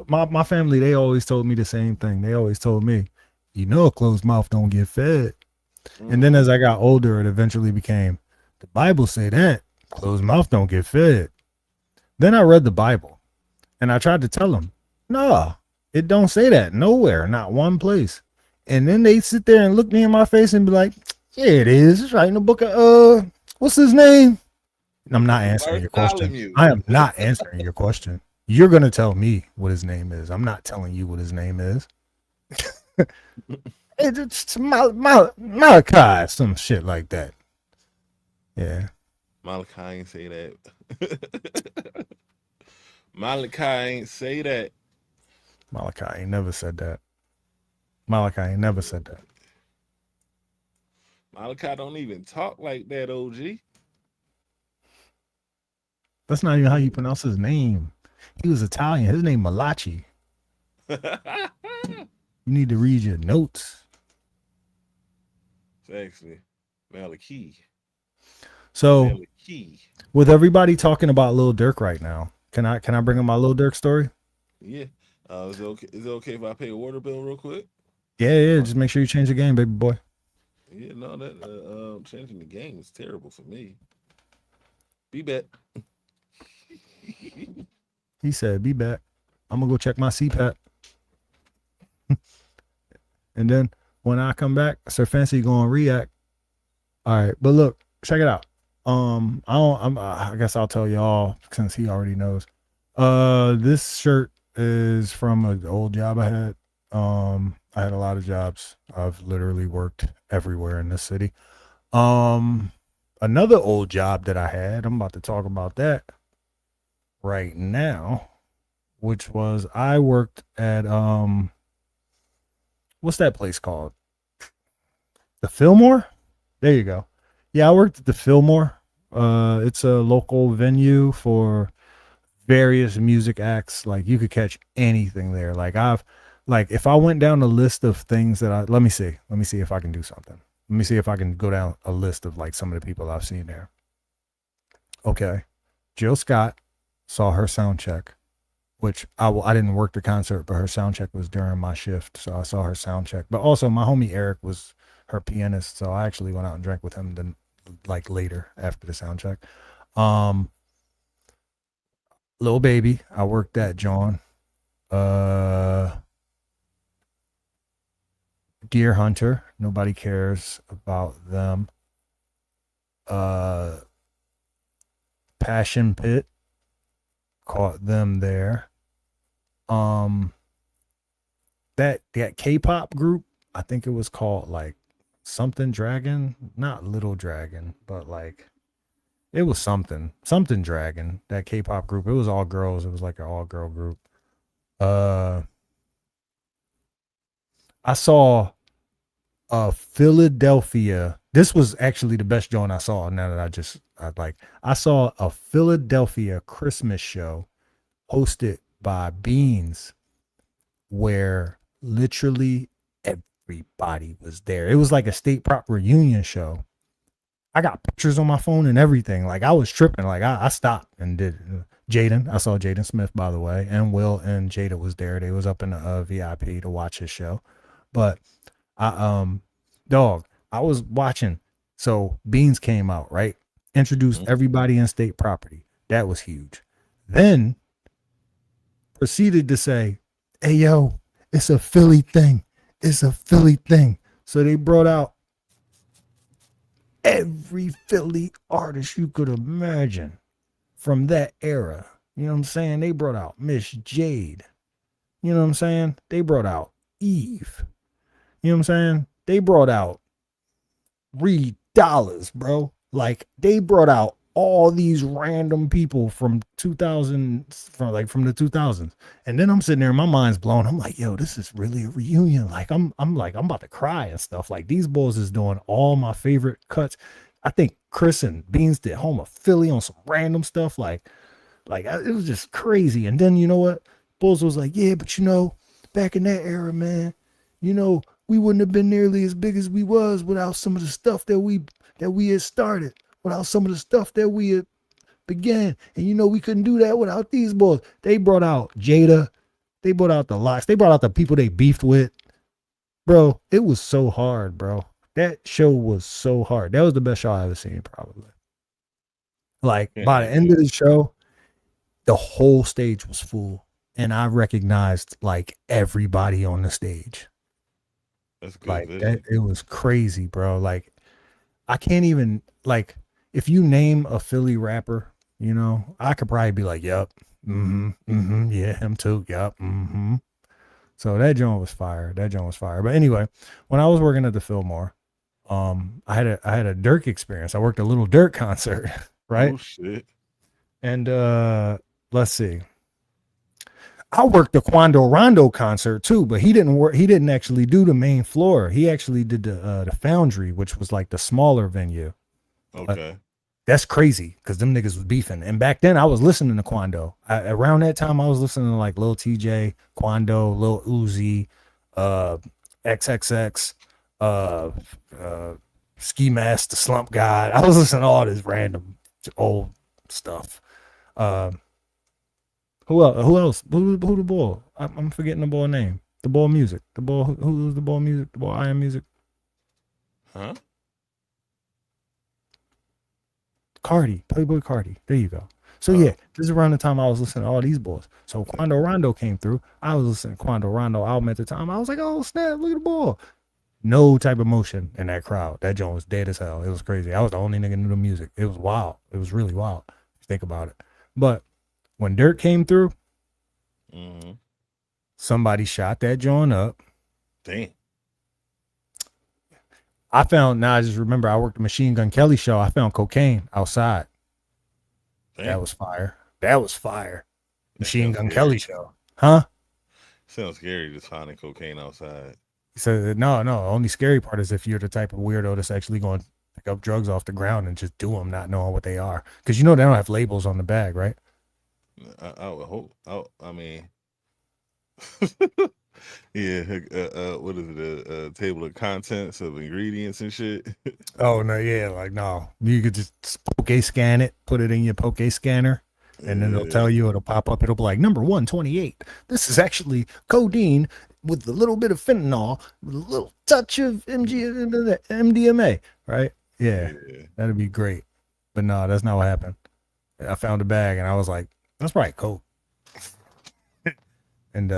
my family, they always told me the same thing. They always told me, you know, a closed mouth don't get fed. And then as I got older, it eventually became, the Bible say that closed mouth don't get fed. Then I read the Bible and I tried to tell them, no, it don't say that nowhere, not one place. And then they sit there and look me in my face and be like, yeah, it is. It's right in the book of, what's his name? I'm not answering your question. Bartholomew. I am not answering your question. You're going to tell me what his name is. I'm not telling you what his name is. It's Malachi, some shit like that. Yeah. Malachi ain't say that. Malachi ain't say that. Malachi ain't never said that. Malachi ain't never said that. Malachi don't even talk like that, OG. That's not even how you pronounce his name. He was Italian. His name Malachi. You need to read your notes. It's actually Malachi. So Malachi. with everybody talking about Lil Durk right now, can I bring up my Lil Durk story? Yeah. Is it okay if I pay a water bill real quick? Yeah. Just make sure you change the game, baby boy. Yeah, no, that changing the game was terrible for me. Be back. He said, be back. I'm going to go check my CPAP. And then when I come back, Sir Fancy going to react. All right. But look, check it out. I guess I'll tell y'all since he already knows. This shirt is from an old job I had. I had a lot of jobs. I've literally worked everywhere in this city. Another old job that I had, I'm about to talk about that right now, which was I worked at what's that place called? The Fillmore? There you go. Yeah, I worked at the Fillmore. It's a local venue for various music acts. Like you could catch anything there. Like if I went down a list of things that let me see if I can do something. Let me see if I can go down a list of like some of the people I've seen there. Okay. Jill Scott saw her sound check, which I didn't work the concert, but her sound check was during my shift, so I saw her sound check. But also, my homie Eric was her pianist, so I actually went out and drank with him then, like later after the sound check. Lil Baby, I worked at John. Deer Hunter, nobody cares about them. Passion Pit, caught them there. That K-pop group, I think it was called like something Dragon, not Little Dragon, but like it was something Dragon. That K-pop group, it was all girls. It was like an all girl group. I saw Philadelphia. This was actually the best joint I saw. Now that I saw a Philadelphia Christmas show hosted by Beans, where literally everybody was there. It was like a state prop reunion show. I got pictures on my phone and everything. Like I was tripping. Like I stopped and did. Jaden, I saw Jaden Smith, by the way, and Will and Jada was there. They was up in the VIP to watch his show. But I was watching. So Beans came out, right? Introduced everybody in state property. That was huge. Then proceeded to say, "Hey yo, it's a Philly thing. It's a Philly thing." So they brought out every Philly artist you could imagine from that era. You know what I'm saying? They brought out Miss Jade. You know what I'm saying? They brought out Eve. You know what I'm saying? They brought out Reed Dollars, bro. Like they brought out all these random people from 2000, from the 2000s. And then I'm sitting there, my mind's blown. I'm like, yo, this is really a reunion. Like I'm about to cry and stuff. Like these bulls is doing all my favorite cuts. I think Chris and Beans did Home of Philly on some random stuff. Like it was just crazy. And then you know what? Bulls was like, yeah, but you know, back in that era, man, you know, we wouldn't have been nearly as big as we was without some of the stuff that we had started, without some of the stuff that we had began. And you know, we couldn't do that without these boys. They brought out Jada. They brought out the Locks. They brought out the people they beefed with. Bro, it was so hard, bro. That show was so hard. That was the best show I ever seen, probably. Like by the end of the show, the whole stage was full. And I recognized like everybody on the stage. That's good. Like that, it was crazy, bro. Like I can't even, like, if you name a Philly rapper, you know, I could probably be like, yep, yeah, him too, yep, So that joint was fire. But anyway, when I was working at the Fillmore, I had a Dirk experience. I worked a little Dirk concert, right? Oh shit. And let's see. I worked the Quando Rondo concert too, but he didn't actually do the main floor. He actually did the Foundry, which was like the smaller venue. Okay. That's crazy because them niggas was beefing. And back then I was listening to Quando. Around that time I was listening to like Lil TJ, Quando, Lil Uzi, XXX, Ski Mask, the Slump God. I was listening to all this random old stuff. Who else? Who the boy? I'm forgetting the boy name. The boy music. The boy who's the boy music? The boy I Am Music. Huh? Cardi, Playboy Cardi. There you go. So yeah, this is around the time I was listening to all these boys. So Quando Rondo came through. I was listening to Quando Rondo album at the time. I was like, oh snap, look at the ball. No type of motion in that crowd. That joint was dead as hell. It was crazy. I was the only nigga knew the music. It was wild. It was really wild. Think about it. But when Dirk came through, somebody shot that joint up. Damn. I just remember I worked the Machine Gun Kelly show. I found cocaine outside. Damn. That was fire. Machine Gun Kelly show. Huh? Sounds scary just finding cocaine outside. So no, only scary part is if you're the type of weirdo that's actually going to pick up drugs off the ground and just do them not knowing what they are. Because you know they don't have labels on the bag, right? I would hope. I mean, yeah. What is it? A table of contents of ingredients and shit. Oh no, yeah, like no. You could just Poke scan it, put it in your Poke scanner, And then Yeah. it'll pop up, it'll be like number 128. This is actually codeine with a little bit of fentanyl, with a little touch of MDMA, right? Yeah, Yeah. that'd be great. But no, that's not what happened. I found a bag and I was like, that's probably coke. And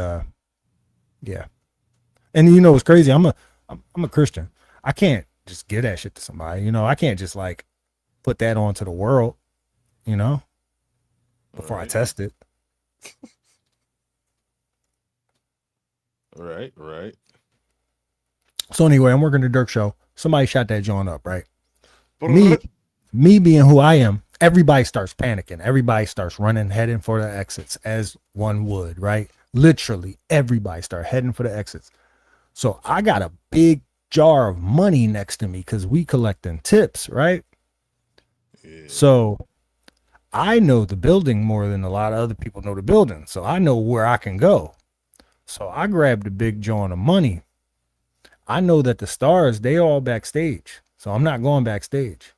yeah. And you know what's crazy? I'm a Christian. I can't just give that shit to somebody. I can't just like put that onto the world, you know, before I Right. test it. Right. Right. So anyway, I'm working the Dirk show. Somebody shot that joint up, right? Me, But me being who I am, everybody starts panicking. Everybody starts running, heading for the exits as one would, right? Literally, everybody start heading for the exits. So I got a big jar of money next to me because we collecting tips, right? yeah. So I know the building more than a lot of other people know the building. So I know where I can go. So I grabbed a big joint of money. I know that the stars, they all backstage. So I'm not going backstage.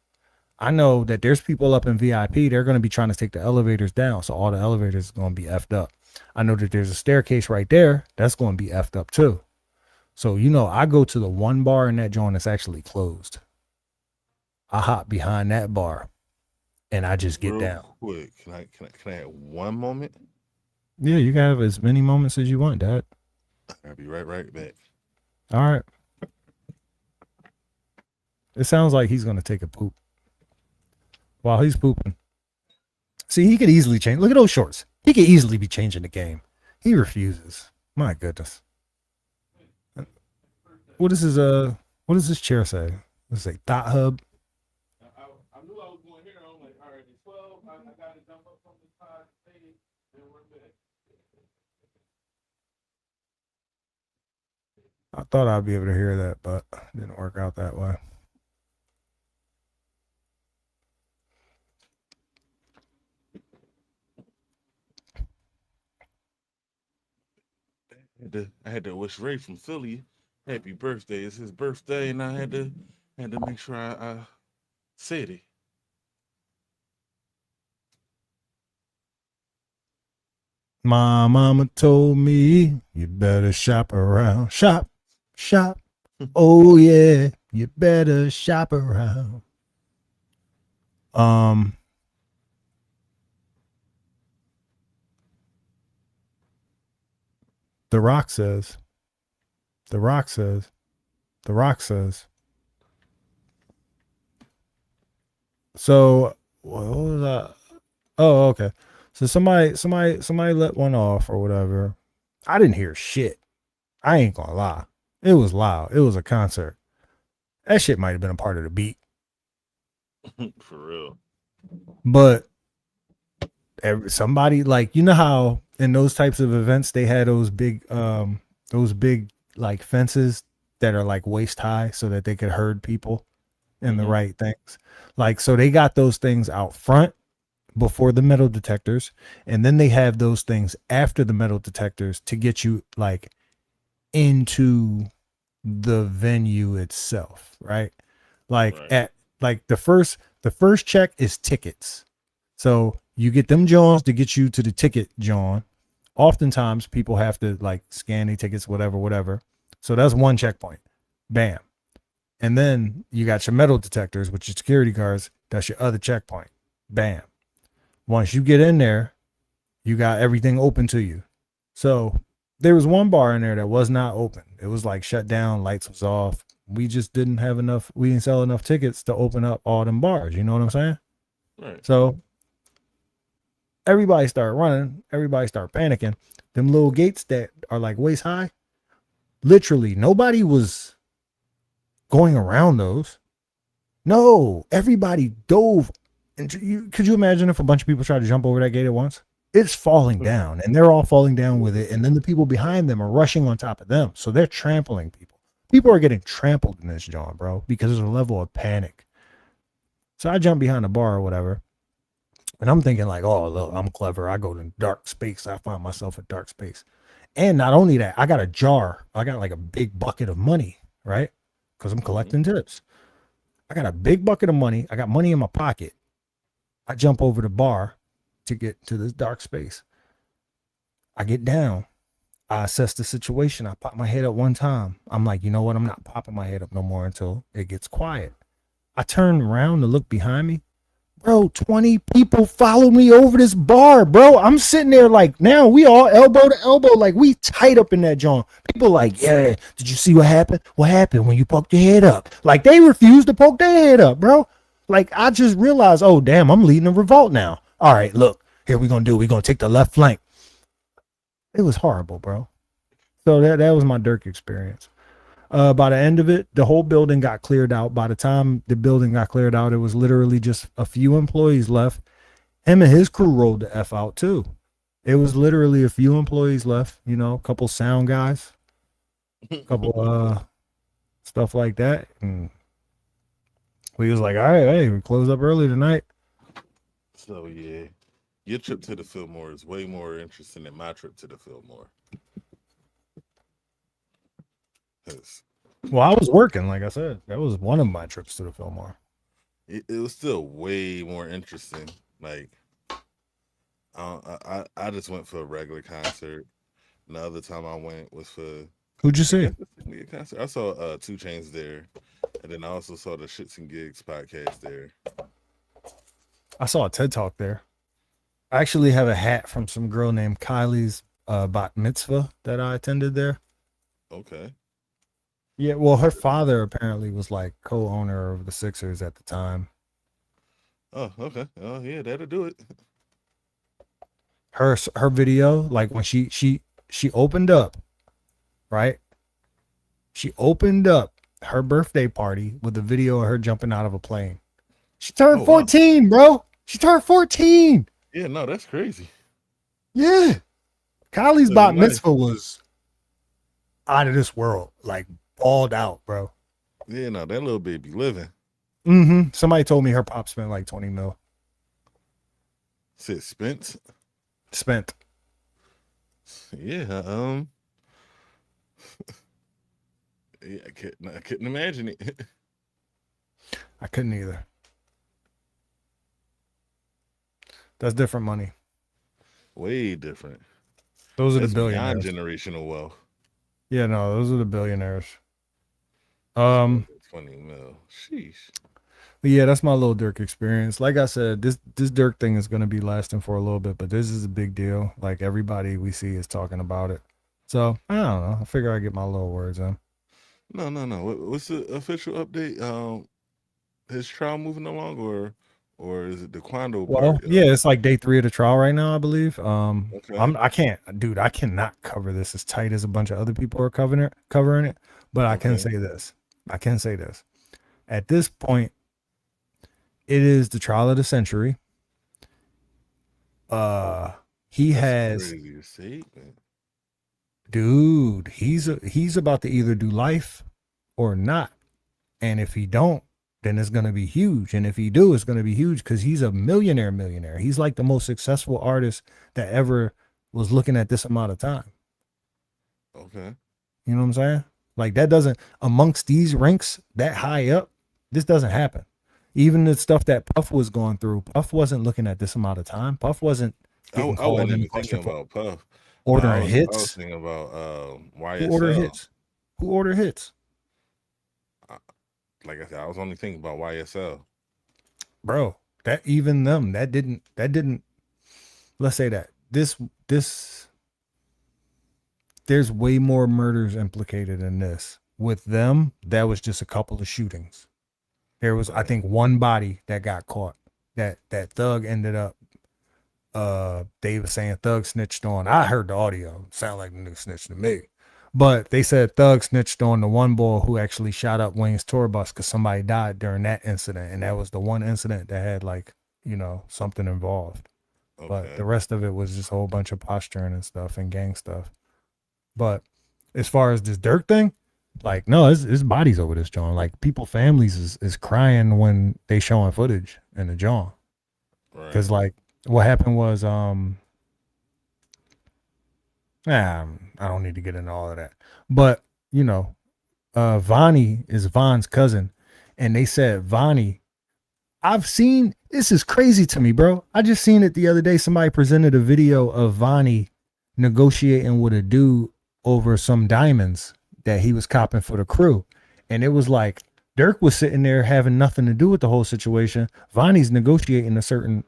I know that there's people up in VIP. They're going to be trying to take the elevators down. So all the elevators are going to be effed up. I know that there's a staircase right there. That's going to be effed up too. So, I go to the one bar in that joint that's actually closed. I hop behind that bar and I just get Real down. quick, can I have one moment? Yeah, you can have as many moments as you want, Dad. I'll be right back. All right. It sounds like he's going to take a poop. While he's pooping. See, he could easily change. Look at those shorts. He could easily be changing the game. He refuses. My goodness. What is his what does this chair say? Does it say Thought Hub? I knew I was going here. I'm like, all right, it's 12. I got to jump up from the side stage, and we're back. I thought I'd be able to hear that, but it didn't work out that way. I had to wish Ray from Philly happy birthday. It's his birthday, and I had to make sure I said it. My mama told me you better shop around. Shop, shop. Oh yeah, you better shop around. Um, The Rock says. The Rock says. The Rock says. So what was that? Oh, okay. So somebody let one off or whatever. I didn't hear shit. I ain't gonna lie. It was loud. It was a concert. That shit might have been a part of the beat. For real. But somebody, like, how in those types of events they had those big like fences that are like waist high so that they could herd people in the right things. Like, so they got those things out front before the metal detectors, and then they have those things after the metal detectors to get you like into the venue itself, right? Like Right. at like the first check is tickets. So you get them Johns to get you to the ticket John. Oftentimes people have to like scan the tickets, whatever. So that's one checkpoint. Bam. And then you got your metal detectors, which is security guards. That's your other checkpoint. Bam. Once you get in there, you got everything open to you. So there was one bar in there that was not open. It was like shut down, lights was off. We just didn't have enough. We didn't sell enough tickets to open up all them bars. You know what I'm saying? Right. So everybody started running. Everybody started panicking. Them little gates that are like waist high, literally nobody was going around those. No, everybody dove. Could you imagine if a bunch of people tried to jump over that gate at once? It's falling down, and they're all falling down with it. And then the people behind them are rushing on top of them. So they're trampling people. People are getting trampled in this joint, bro, because there's a level of panic. So I jump behind the bar or whatever. And I'm thinking like, oh, look, I'm clever. I go to dark space. I find myself in dark space. And not only that, I got a jar. I got like a big bucket of money, right? Because I'm collecting tips. I got a big bucket of money. I got money in my pocket. I jump over the bar. to get to this dark space. I get down. I assess the situation. I pop my head up one time. I'm like, you know what? I'm not popping my head up no more until it gets quiet. I turn around to look behind me. Bro, 20 people follow me over this bar, bro. I'm sitting there like, now we all elbow to elbow, like we tight up in that joint. People like, yeah, did you see what happened? What happened when you poked your head up? Like they refuse to poke their head up, bro. Like I just realized, oh damn, I'm leading a revolt now. All right, look, here we gonna do. We gonna take the left flank. It was horrible, bro. So that was my Dirk experience. By the end of it, the whole building got cleared out. By the time the building got cleared out, it was literally just a few employees left. Him and his crew rolled the F out too. It was literally a few employees left, you know, a couple sound guys, a couple stuff like that. And we was like, all right, hey, we close up early tonight. So yeah, your trip to the Fillmore is way more interesting than my trip to the Fillmore. Well, I was working, like I said. That was one of my trips to the Fillmore. It was still way more interesting. Like, I just went for a regular concert. And the other time I went was for Who'd you see? a concert. I saw 2 Chainz there, and then I also saw the Shits and Gigs podcast there. I saw a TED Talk there. I actually have a hat from some girl named Kylie's bat mitzvah that I attended there. Okay. Yeah, well, her father apparently was like co-owner of the Sixers at the time. Oh, okay. Oh, yeah, that'll do it. Her video, like when she opened up, right? She opened up her birthday party with a video of her jumping out of a plane. She turned 14, wow. Bro. She turned 14. Yeah, no, that's crazy. Yeah. Kylie's bat mitzvah was out of this world, like balled out, bro. Yeah, no, that little baby living. Mm-hmm. Somebody told me her pop spent like 20 mil. Said spent? Spent. Yeah, yeah, I couldn't imagine it. I couldn't either. That's different money. Way different. Those are the billionaires. Generational wealth. Yeah, no, those are the billionaires. 20 mil. Sheesh. But yeah, that's my little Dirk experience. Like I said, this Dirk thing is gonna be lasting for a little bit, but this is a big deal. Like everybody we see is talking about it. So I don't know. I figure I get my little words in. No. What's the official update? His trial moving along, or is it the Quando part? Yeah, it's like day 3 of the trial right now, I believe. Okay. I cannot cover this as tight as a bunch of other people are covering it. But I can say this. At this point, it is the trial of the century. He has, dude, he's about to either do life or not. And if he don't, then it's going to be huge. And if he do, it's going to be huge because he's a millionaire. He's like the most successful artist that ever was looking at this amount of time. Okay. You know what I'm saying? Like that doesn't, amongst these ranks that high up, this doesn't happen. Even the stuff that Puff was going through, Puff wasn't looking at this amount of time. Puff wasn't getting called in the question for Puff. Ordering hits. I was thinking about YSL. Who ordered hits? Like I said, I was only thinking about YSL. Bro, that didn't, let's say that. There's way more murders implicated in this. With them, that was just a couple of shootings. There was, I think, one body that got caught. That Thug ended up, they were saying Thug snitched on. I heard the audio. Sound like the nigga snitched to me. But they said Thug snitched on the one boy who actually shot up Wayne's tour bus because somebody died during that incident. And that was the one incident that had, like, you know, something involved. Okay. But the rest of it was just a whole bunch of posturing and stuff and gang stuff. But as far as this Dirk thing, like, no, it's bodies over this John. Like, people, families is crying when they showing footage in the John. Because, like, what happened was, I don't need to get into all of that. But, you know, Vonnie is Von's cousin. And they said Vonnie, I've seen, this is crazy to me, bro. I just seen it the other day. Somebody presented a video of Vonnie negotiating with a dude over some diamonds that he was copping for the crew. And it was like Dirk was sitting there having nothing to do with the whole situation. Vonnie's negotiating a certain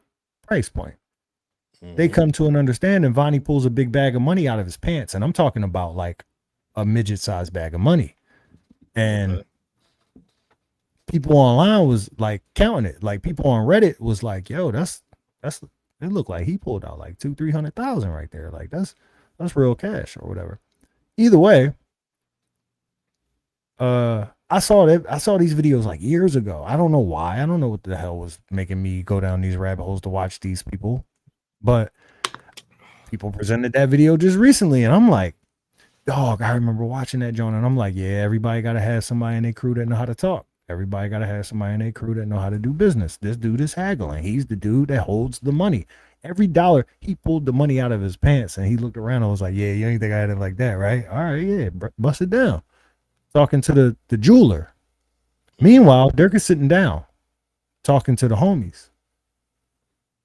price point. They come to an understanding. Vonnie pulls a big bag of money out of his pants. And I'm talking about like a midget sized bag of money. And people online was like counting it. Like people on Reddit was like, yo, that's it looked like he pulled out like 200,000-300,000 right there. Like that's real cash or whatever. Either way, I saw these videos like years ago. I don't know why. I don't know what the hell was making me go down these rabbit holes to watch these people. But people presented that video just recently, and I'm like, dog, I remember watching that, John, and I'm like, yeah, everybody got to have somebody in their crew that know how to talk. Everybody got to have somebody in their crew that know how to do business. This dude is haggling. He's the dude that holds the money. Every dollar, he pulled the money out of his pants, and he looked around and was like, yeah, you ain't think I had it like that, right? All right, yeah, bust it down. Talking to the jeweler. Meanwhile, Dirk is sitting down, talking to the homies.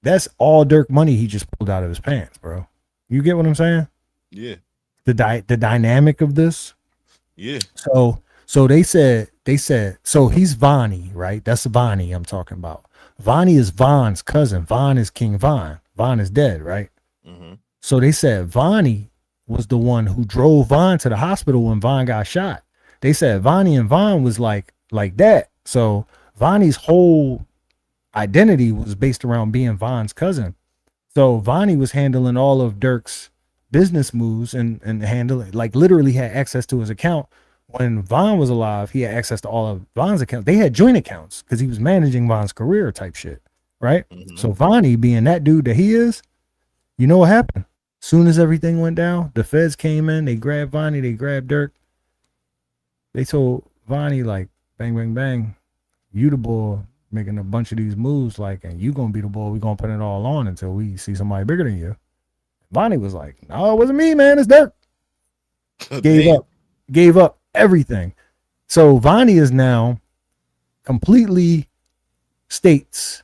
That's all Dirk money he just pulled out of his pants, bro. You get what I'm saying? Yeah. The dynamic of this. Yeah. So they said, so he's Vonnie, right? That's Vonnie I'm talking about. Vonnie is Von's cousin. Von is King Von. Von is dead, right? Mm-hmm. So they said Vonnie was the one who drove Von to the hospital when Von got shot. They said Vonnie and Von was like that. So Vonnie's whole identity was based around being Von's cousin. So Vonnie was handling all of Dirk's business moves and handling, like literally had access to his account. When Von was alive, he had access to all of Von's accounts. They had joint accounts because he was managing Von's career type shit, right? Mm-hmm. So Vonnie, being that dude that he is, you know what happened? Soon as everything went down, the feds came in, they grabbed Vonnie, they grabbed Dirk. They told Vonnie, like, bang, bang, bang, you the boy making a bunch of these moves, like, and you gonna be the boy, we gonna put it all on until we see somebody bigger than you. Vonnie was like, no, it wasn't me, man, it's Dirk. Gave up everything. So Vonnie is now completely states,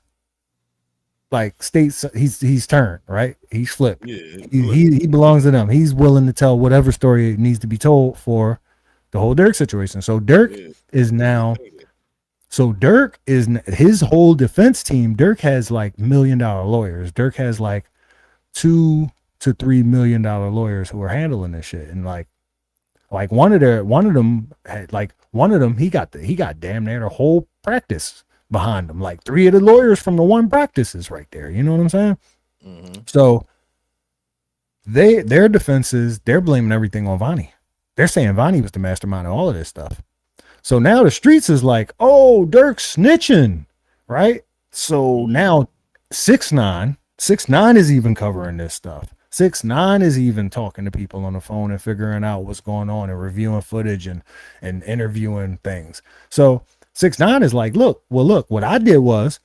he's turned, right? He's flipped. Yeah, he belongs to them. He's willing to tell whatever story needs to be told for the whole Dirk situation. So Dirk is now, his whole defense team. Dirk has like $1 million lawyers. Dirk has like $2 to $3 million lawyers who are handling this shit. And like one of them, he got damn near the whole practice behind him. Like 3 of the lawyers from the one practice is right there. You know what I'm saying? Mm-hmm. So their defenses, they're blaming everything on Vonnie. They're saying Vonnie was the mastermind of all of this stuff. So now the streets is like, oh, Dirk's snitching, right? So now 6ix9ine is even covering this stuff. 6ix9ine is even talking to people on the phone and figuring out what's going on and reviewing footage and interviewing things. So 6ix9ine is like, look, what I did was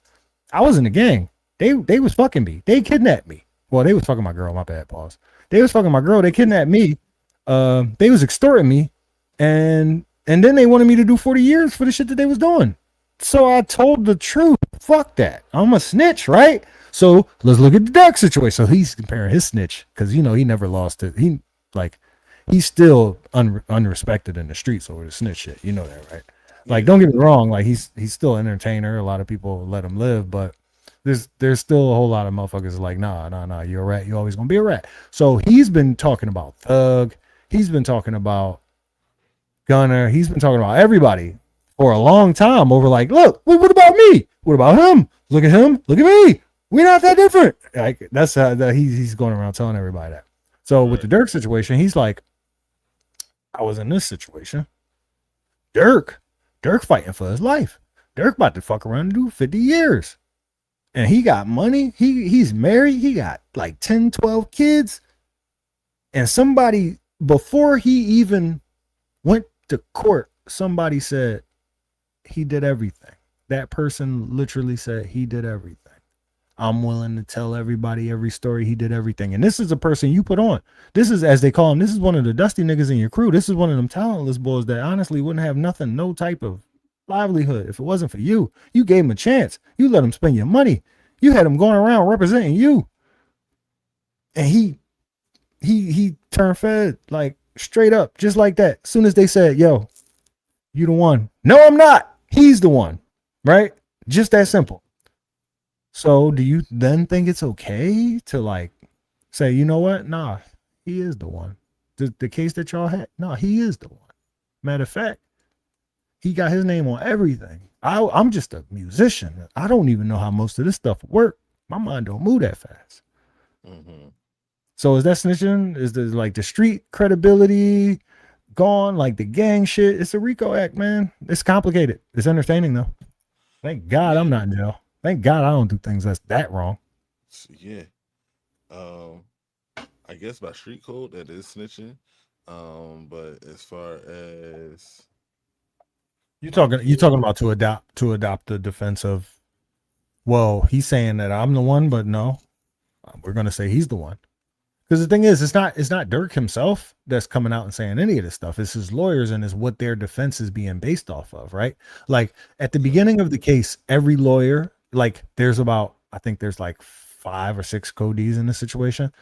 I was in the gang. They was fucking me. They kidnapped me. Well, they was fucking my girl. My bad, pause. They was fucking my girl. They kidnapped me. They was extorting me, and then they wanted me to do 40 years for the shit that they was doing. So I told the truth. Fuck that. I'm a snitch, right? So let's look at the Dirk situation. So he's comparing his snitch because he never lost it. He's still unrespected in the streets over the snitch shit. You know that, right? Like, don't get me wrong. Like he's still an entertainer. A lot of people let him live, but there's still a whole lot of motherfuckers like, nah. You're a rat. You're always gonna be a rat. So he's been talking about Thug. He's been talking about Gunner. He's been talking about everybody for a long time over like, look, what about me? What about him? Look at him. Look at me. We're not that different. Like that's how he's going around telling everybody that. So with the Dirk situation, he's like, I was in this situation. Dirk fighting for his life. Dirk about to fuck around and do 50 years. And he got money. He's married. He got like 10, 12 kids. And somebody, before he even went to court, somebody said he did everything. That person literally said he did everything. I'm willing to tell everybody every story. He did everything. And this is a person you put on. This is, as they call him, this is one of the dusty niggas in your crew. This is one of them talentless boys that honestly wouldn't have nothing, no type of livelihood. If it wasn't for you, you gave him a chance. You let him spend your money. You had him going around representing you, and he turned fed like straight up, just like that. As soon as they said, "Yo, you the one," no, I'm not. He's the one, right? Just that simple. So, do you then think it's okay to like say, you know what? Nah, he is the one. The case that y'all had, nah, he is the one. Matter of fact, he got his name on everything. I'm just a musician. I don't even know how most of this stuff work. My mind don't move that fast. Mm-hmm. So is that snitching? Is the like the street credibility gone? Like the gang shit? It's a RICO act, man. It's complicated. It's entertaining though. Thank God I'm Yeah. not in jail. Thank God I don't do things that's that wrong. Yeah. Um, I guess by street code that is snitching. But as far as like You court, talking about to adopt the defense of, well, he's saying that I'm the one, but no, we're gonna say he's the one. Because the thing is, it's not Dirk himself that's coming out and saying any of this stuff. It's his lawyers and is what their defense is being based off of, right? Like at the okay. beginning of the case, every lawyer, like there's about I think there's like 5 or 6 codees in this situation.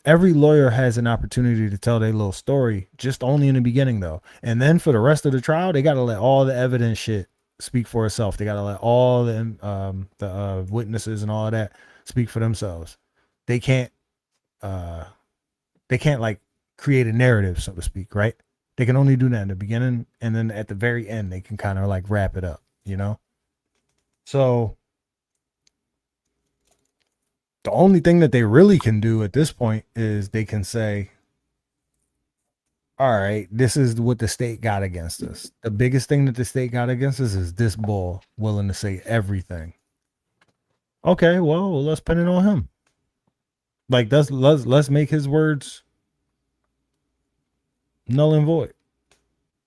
Every lawyer has an opportunity to tell their little story, just only in the beginning though. And then for the rest of the trial, they gotta let all the evidence shit speak for itself. They gotta let all the witnesses and all of that speak for themselves. They can't uh they can't like create a narrative, so to speak, right? They can only do that in the beginning, and then at the very end they can kind of like wrap it up, you know? So the only thing that they really can do at this point is they can say, all right, this is what the state got against us. The biggest thing that the state got against us is this bull willing to say everything. Okay, well, let's pin it on him. Like let's make his words null and void.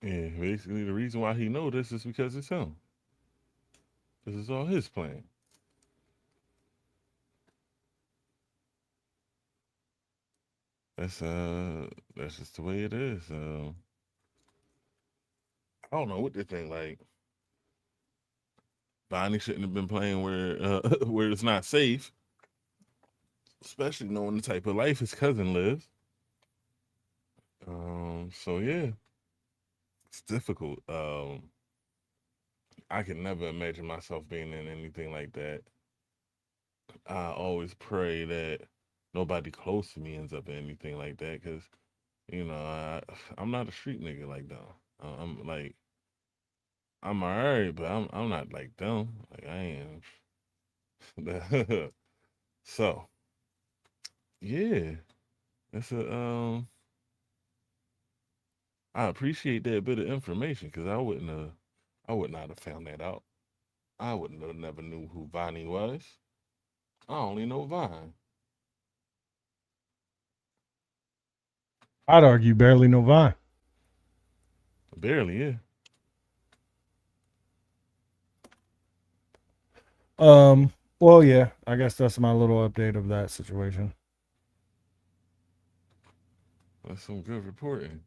Yeah, basically the reason why he know this is because it's him. This is all his plan. That's that's just the way it is. I don't know what they think. Like Bonnie shouldn't have been playing where where it's not safe, especially knowing the type of life his cousin lives. So yeah, it's difficult. I can never imagine myself being in anything like that. I always pray that nobody close to me ends up in anything like that, because I'm not a street nigga like them. I'm like I'm alright, but I'm not like them. Like I am. So yeah, that's a I appreciate that bit of information because I would not have found that out. I would have never knew who Vonnie was. I only know Vine. I'd argue barely no Vine. Barely, yeah. Well, yeah, I guess that's my little update of that situation. That's some good reporting,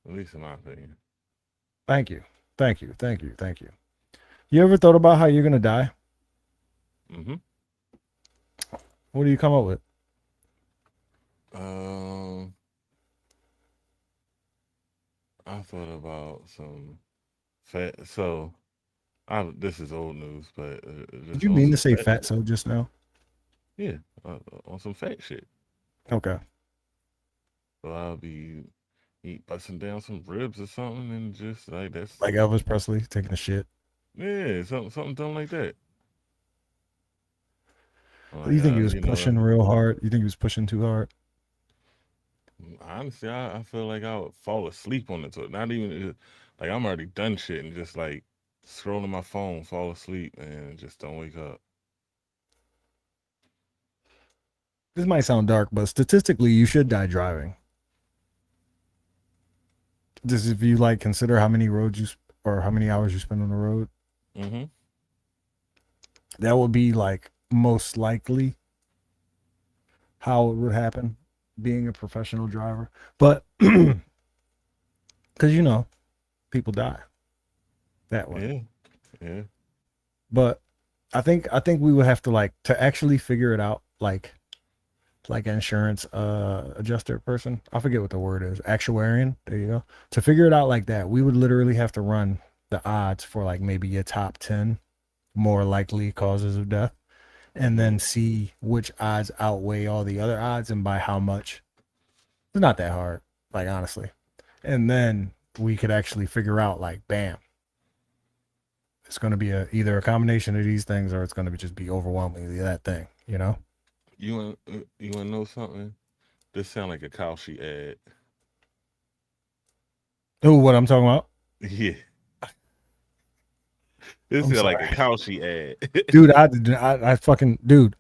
at least in my opinion. Thank you. Thank you. Thank you. Thank you. You ever thought about how you're gonna die? Mm-hmm. What do you come up with? Um, I thought about some fat. So, this is old news, but Did just you on mean to some say fat. fatso just now? Yeah, on some fat shit. Okay. So I'll be eat busting down some ribs or something, and just like that's Like Elvis Presley taking a shit. yeah, something dumb like that. Like You think he was pushing real hard? You think he was pushing too hard? honestly, I feel like I would fall asleep on it. So not even like I'm already done shit and just like scrolling my phone, fall asleep, and just don't wake up. This might sound dark, but statistically, you should die driving. Just if you like consider how many roads or how many hours you spend on the road, Mm-hmm. that would be like most likely how it would happen being a professional driver. But because people die that way. Yeah. Yeah. But I think we would have to like to actually figure it out like insurance adjuster person. I forget what the word is. Actuarian. There you go. To figure it out like that, we would literally have to run the odds for like maybe your top 10 more likely causes of death and Mm-hmm. then see which odds outweigh all the other odds and by how much. It's not that hard, like honestly. And then we could actually figure out like bam, it's going to be either a combination of these things or it's going to just be overwhelmingly that thing, you know? You want to know something? This sound like a Kalshi ad. Oh, what I'm talking about? Yeah. This I'm sound like sorry. a Kalshi ad. Dude, I fucking dude,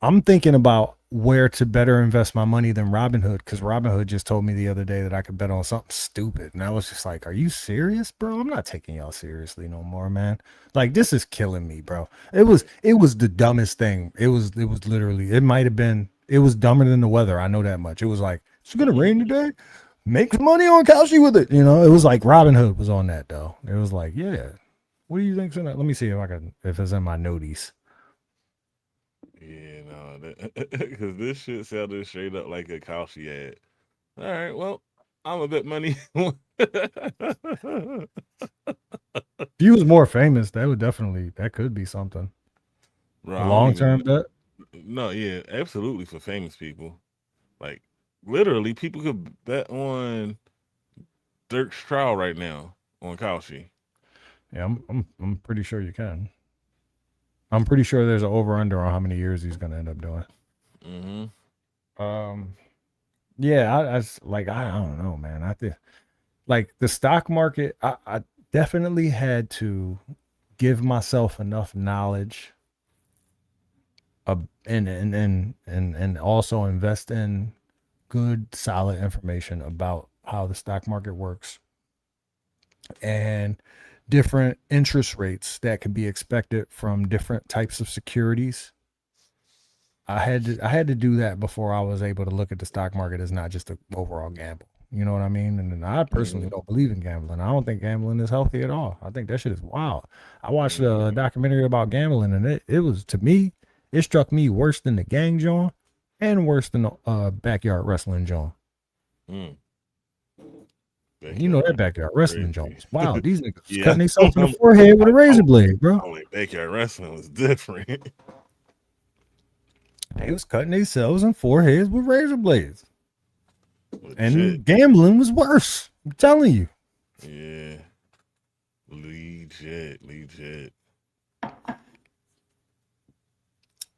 I'm thinking about where to better invest my money than Robinhood because Robinhood just told me the other day that I could bet on something stupid, and I was just like, "Are you serious, bro? I'm not taking y'all seriously no more, man. Like this is killing me, bro. It was the dumbest thing. It was literally it might have been it was dumber than the weather. I know that much. It was like it's gonna rain today. Make some money on Kalshi with it. You know, it was like Robinhood was on that though. It was like, yeah. What do you think's in that? Let me see if it's in my noties. Yeah, no, because this shit sounded straight up like a Kalshi ad. All right, well, I'm a bet money. If he was more famous, that could be something. Bro, A I don't long term even. bet. No, yeah, absolutely for famous people. Like, literally, people could bet on Dirk's trial right now on Kalshi. Yeah, I'm pretty sure you can. I'm pretty sure there's an over under on how many years he's gonna end up doing. Mm-hmm. Um, yeah, I don't know, man. I think like the stock market, I definitely had to give myself enough knowledge and also invest in good solid information about how the stock market works and different interest rates that could be expected from different types of securities. I had to do that before I was able to look at the stock market as not just an overall gamble. You know what I mean? And then I personally Mm-hmm. don't believe in gambling. I don't think gambling is healthy at all. I think that shit is wild. I watched a Mm-hmm. documentary about gambling, and it was to me, it struck me worse than the gang joint and worse than the backyard wrestling joint. Mm. You know Backyard that wrestling backyard was wrestling joint crazy. was wild. These niggas was Yeah, cutting themselves in the I'm, forehead with a razor I'm, blade, bro. I'm like backyard wrestling was different. They was cutting themselves in foreheads with razor blades. Legit. And gambling was worse. I'm telling you. Yeah. Legit. Legit.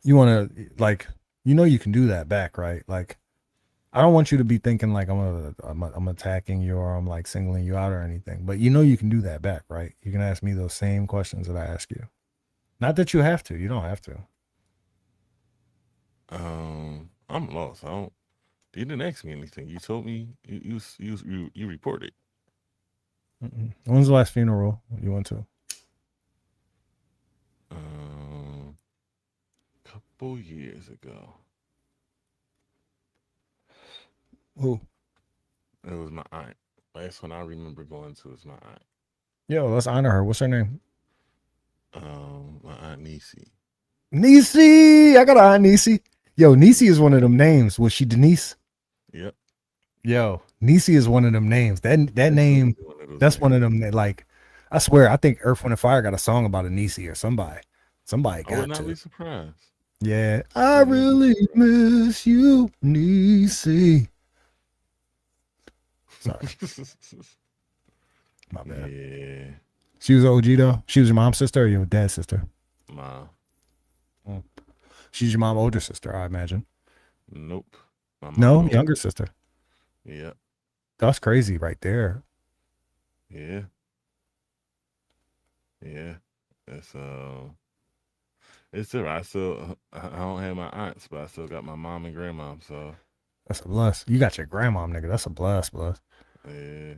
You want to like, you can do that back, right? Like, I don't want you to be thinking like I'm attacking you or I'm like singling you out or anything. But you can do that back, right? You can ask me those same questions that I ask you. Not that you have to. You don't have to. I'm lost. I don't. You didn't ask me anything. You told me you reported. Mm-mm. When's the last funeral you went to? Um, couple years ago. Who? It was my aunt. Last one I remember going to was my aunt. Yo, let's honor her. What's her name? My aunt Nisi. Nisi. I got an aunt Nisi. Yo, Nisi is one of them names. Was she Denise? Yep, Yo, Nisi is one of them names. That name, absolutely one of those that's one of names. them that like, I swear, I think Earth, Wind, and Fire got a song about a Nisi or somebody. Somebody I would got not be to. surprised. Yeah, I I would not be really miss you, Nisi. Sorry, surprised. my bad. Yeah, She was OG though. She was your mom's sister or your dad's sister? my Mm. She's your mom older sister, I imagine. nope. My mom No, older. younger sister. Yeah, That's crazy right there. yeah, yeah. That's it's still I don't have my aunts, but I still got my mom and grandma. So That's a bless. You got your grandmom, nigga. That's a bless. yeah.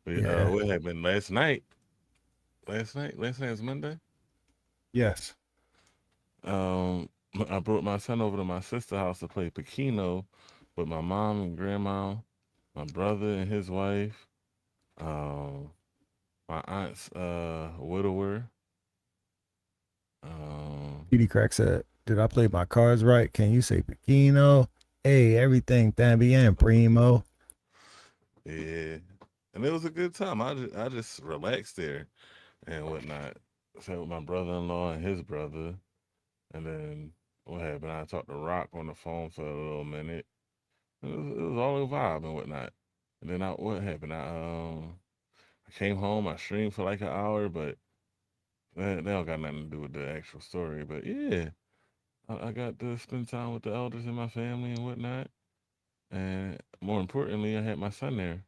Yeah. What happened last night? Last night was Monday. Yes. Um, I brought my son over to my sister's house to play Pacino with my mom and grandma, my brother and his wife. Um, my aunt's widower. Um, Petey Crack said, "Did I play my cards right? Can you say Pequeno? Hey, everything tan bien, primo." yeah, and it was a good time. I just relaxed there and whatnot. Sat with my brother-in-law and his brother, and then what happened? I talked to Rock on the phone for a little minute. It was all a vibe and whatnot. And then what happened? I came home. I streamed for like an hour, but that don't got nothing to do with the actual story. But yeah, I got to spend time with the elders in my family and whatnot. And more importantly, I had my son there.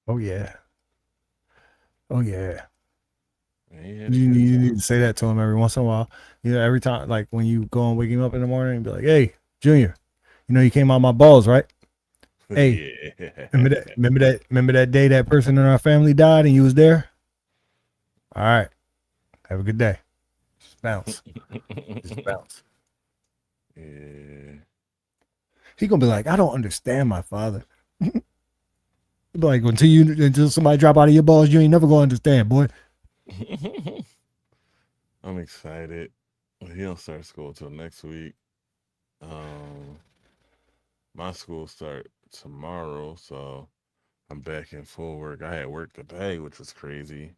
Oh yeah, oh yeah. And he had a You good need, you need time. to say that to him every once in a while. You know, every time, like when you go and wake him up in the morning, and be like, "Hey, Junior, you know you came out my balls, right? Hey, Yeah. remember that day that person in our family died and you was there? All right, have a good day. Just bounce, just bounce." Yeah. He gonna be like, "I don't understand my father." He'll be like, until somebody drop out of your balls, you ain't never gonna understand, boy. I'm excited. He don't start school till next week. Um, my school start tomorrow, so I'm back in full work. I had work today, which was crazy.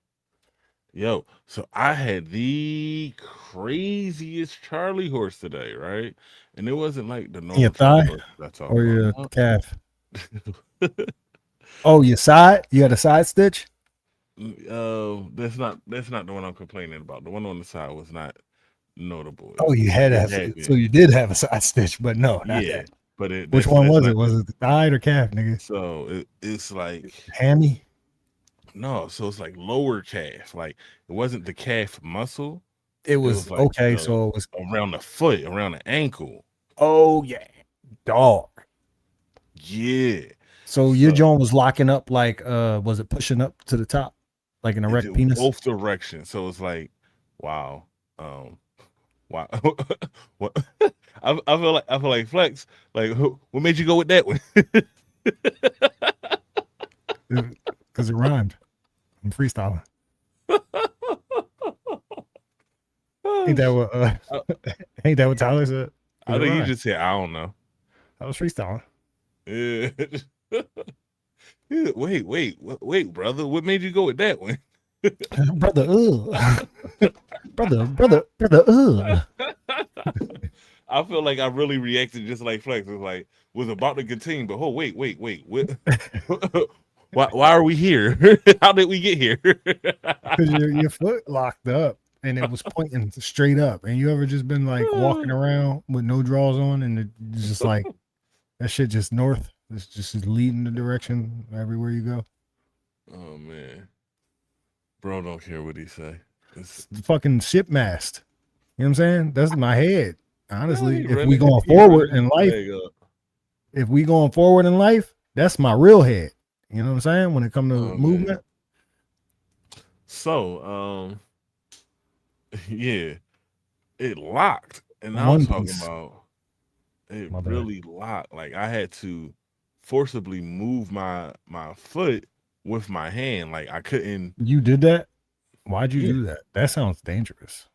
Yo, so I had the craziest Charlie horse today, right? And it wasn't like the In your normal Charlie thigh horse that I talk or about. your No. calf? Oh, your side? You had a side stitch? That's not the one I'm complaining about. The one on the side was not notable. Oh, you I had did a, have so it. you did have a side stitch, but no, not Yeah, that. but it Which that's one that's was it? not Was it the thigh or calf, nigga? so it's like Hammy? no, so it's like lower calf. Like it wasn't the calf muscle. It It was was like okay. the So it was, around the foot, around the ankle. oh yeah, dog. Yeah. So your So joint was locking up like, was it pushing up to the top like an it erect did penis? both directions. So it's like, wow. Wow. What I feel like Flex, like what made you go with that one? Because it rhymed. I'm freestyling. Ain't that Gosh. what? I, Ain't that what Tyler said? Because I it think you rhymed. just said I don't know. I was freestyling. Yeah. Yeah, wait, brother. What made you go with that one? Brother, brother, I feel like I really reacted just like Flex. It was like was about to continue, but oh wait. What, why are we here? How did we get here? because your foot locked up and it was pointing straight up. And you ever just been like walking around with no drawers on and it's just like that shit just north? It's just leading the direction everywhere you go. Oh man. Bro don't care what he say. It's the fucking ship mast. You know what I'm saying? That's my head. Honestly, He if we running going he forward running his in life, flag up. that's my real head. You know what I'm saying? When it comes to Oh man. movement, So yeah, it locked. And I'm one talking piece. about it My bad. really locked. Like I had to forcibly move my foot with my hand. Like I couldn't. You did that? Why'd you Yeah, do that? That sounds dangerous.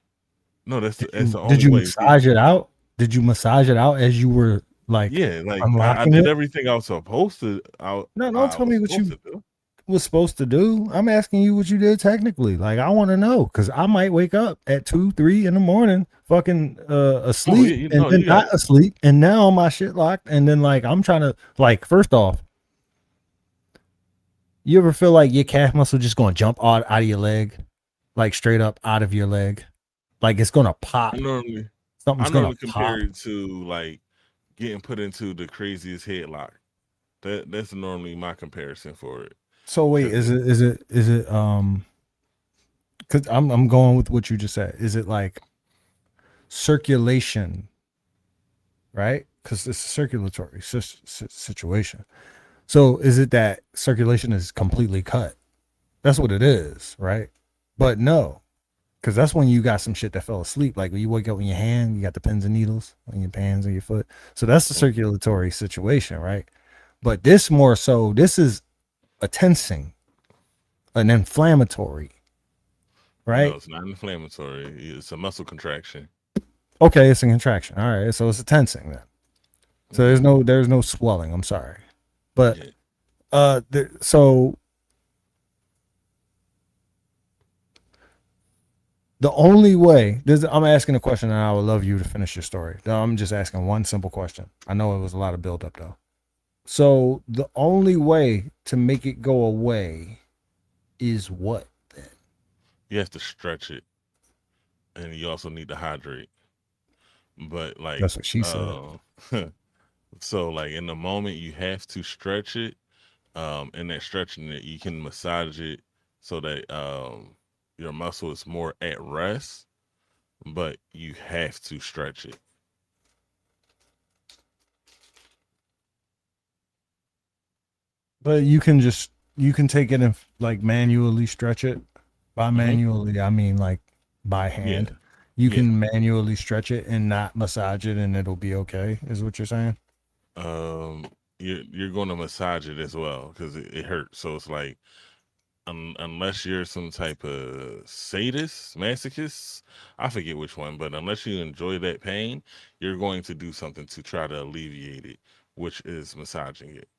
no, that's Did that's you the did only you way. See, massage it out? Did you massage it out as you were like yeah, like I unlocking did it? everything I was supposed to. I No, don't I tell was me what supposed you to do. was supposed to do. I'm asking you what you did technically. Like I want to know because I might wake up at 2, 3 in the morning, fucking Oh yeah, asleep, you and know then you got. not asleep, and now my shit locked, and then like I'm trying to like first off, you ever feel like your calf muscle just gonna jump out of your leg, like straight up out of your leg, like it's gonna I pop. normally I Something's gonna normally compare pop. it to like getting put into the craziest headlock. That's normally my comparison for it. So wait, Cause is it because I'm going with what you just said. Is it like circulation, right? Because it's a circulatory situation. So is it that circulation is completely cut? That's what it is, right? But no, because that's when you got some shit that fell asleep. Like when you wake up in your hand, you got the pins and needles on your hands and your foot. So that's the circulatory situation, right? But this more so, this is a tensing. an inflammatory, No, right? it's not inflammatory. It's a muscle contraction. Okay, it's a contraction. All right, so it's a tensing then. So Hmm. there's no swelling. I'm sorry, but Yeah. so the only way I'm asking a question, and I would love you to finish your story. I'm just asking one simple question. I know it was a lot of buildup though. So the only way to make it go away is what then? You have to stretch it, and you also need to hydrate. But like, That's what she said. uh, so like in the moment, you have to stretch it. In that stretching it, you can massage it so that your muscle is more at rest. But you have to stretch it. But you can take it and like manually stretch it. By Hmm. manually, I mean like by hand. Yeah, You yeah. can manually stretch it and not massage it, and it'll be okay. Is what you're saying? Um, you're going to massage it as well because it hurts. So it's like unless you're some type of sadist, masochist, I forget which one, but unless you enjoy that pain, you're going to do something to try to alleviate it, which is massaging it.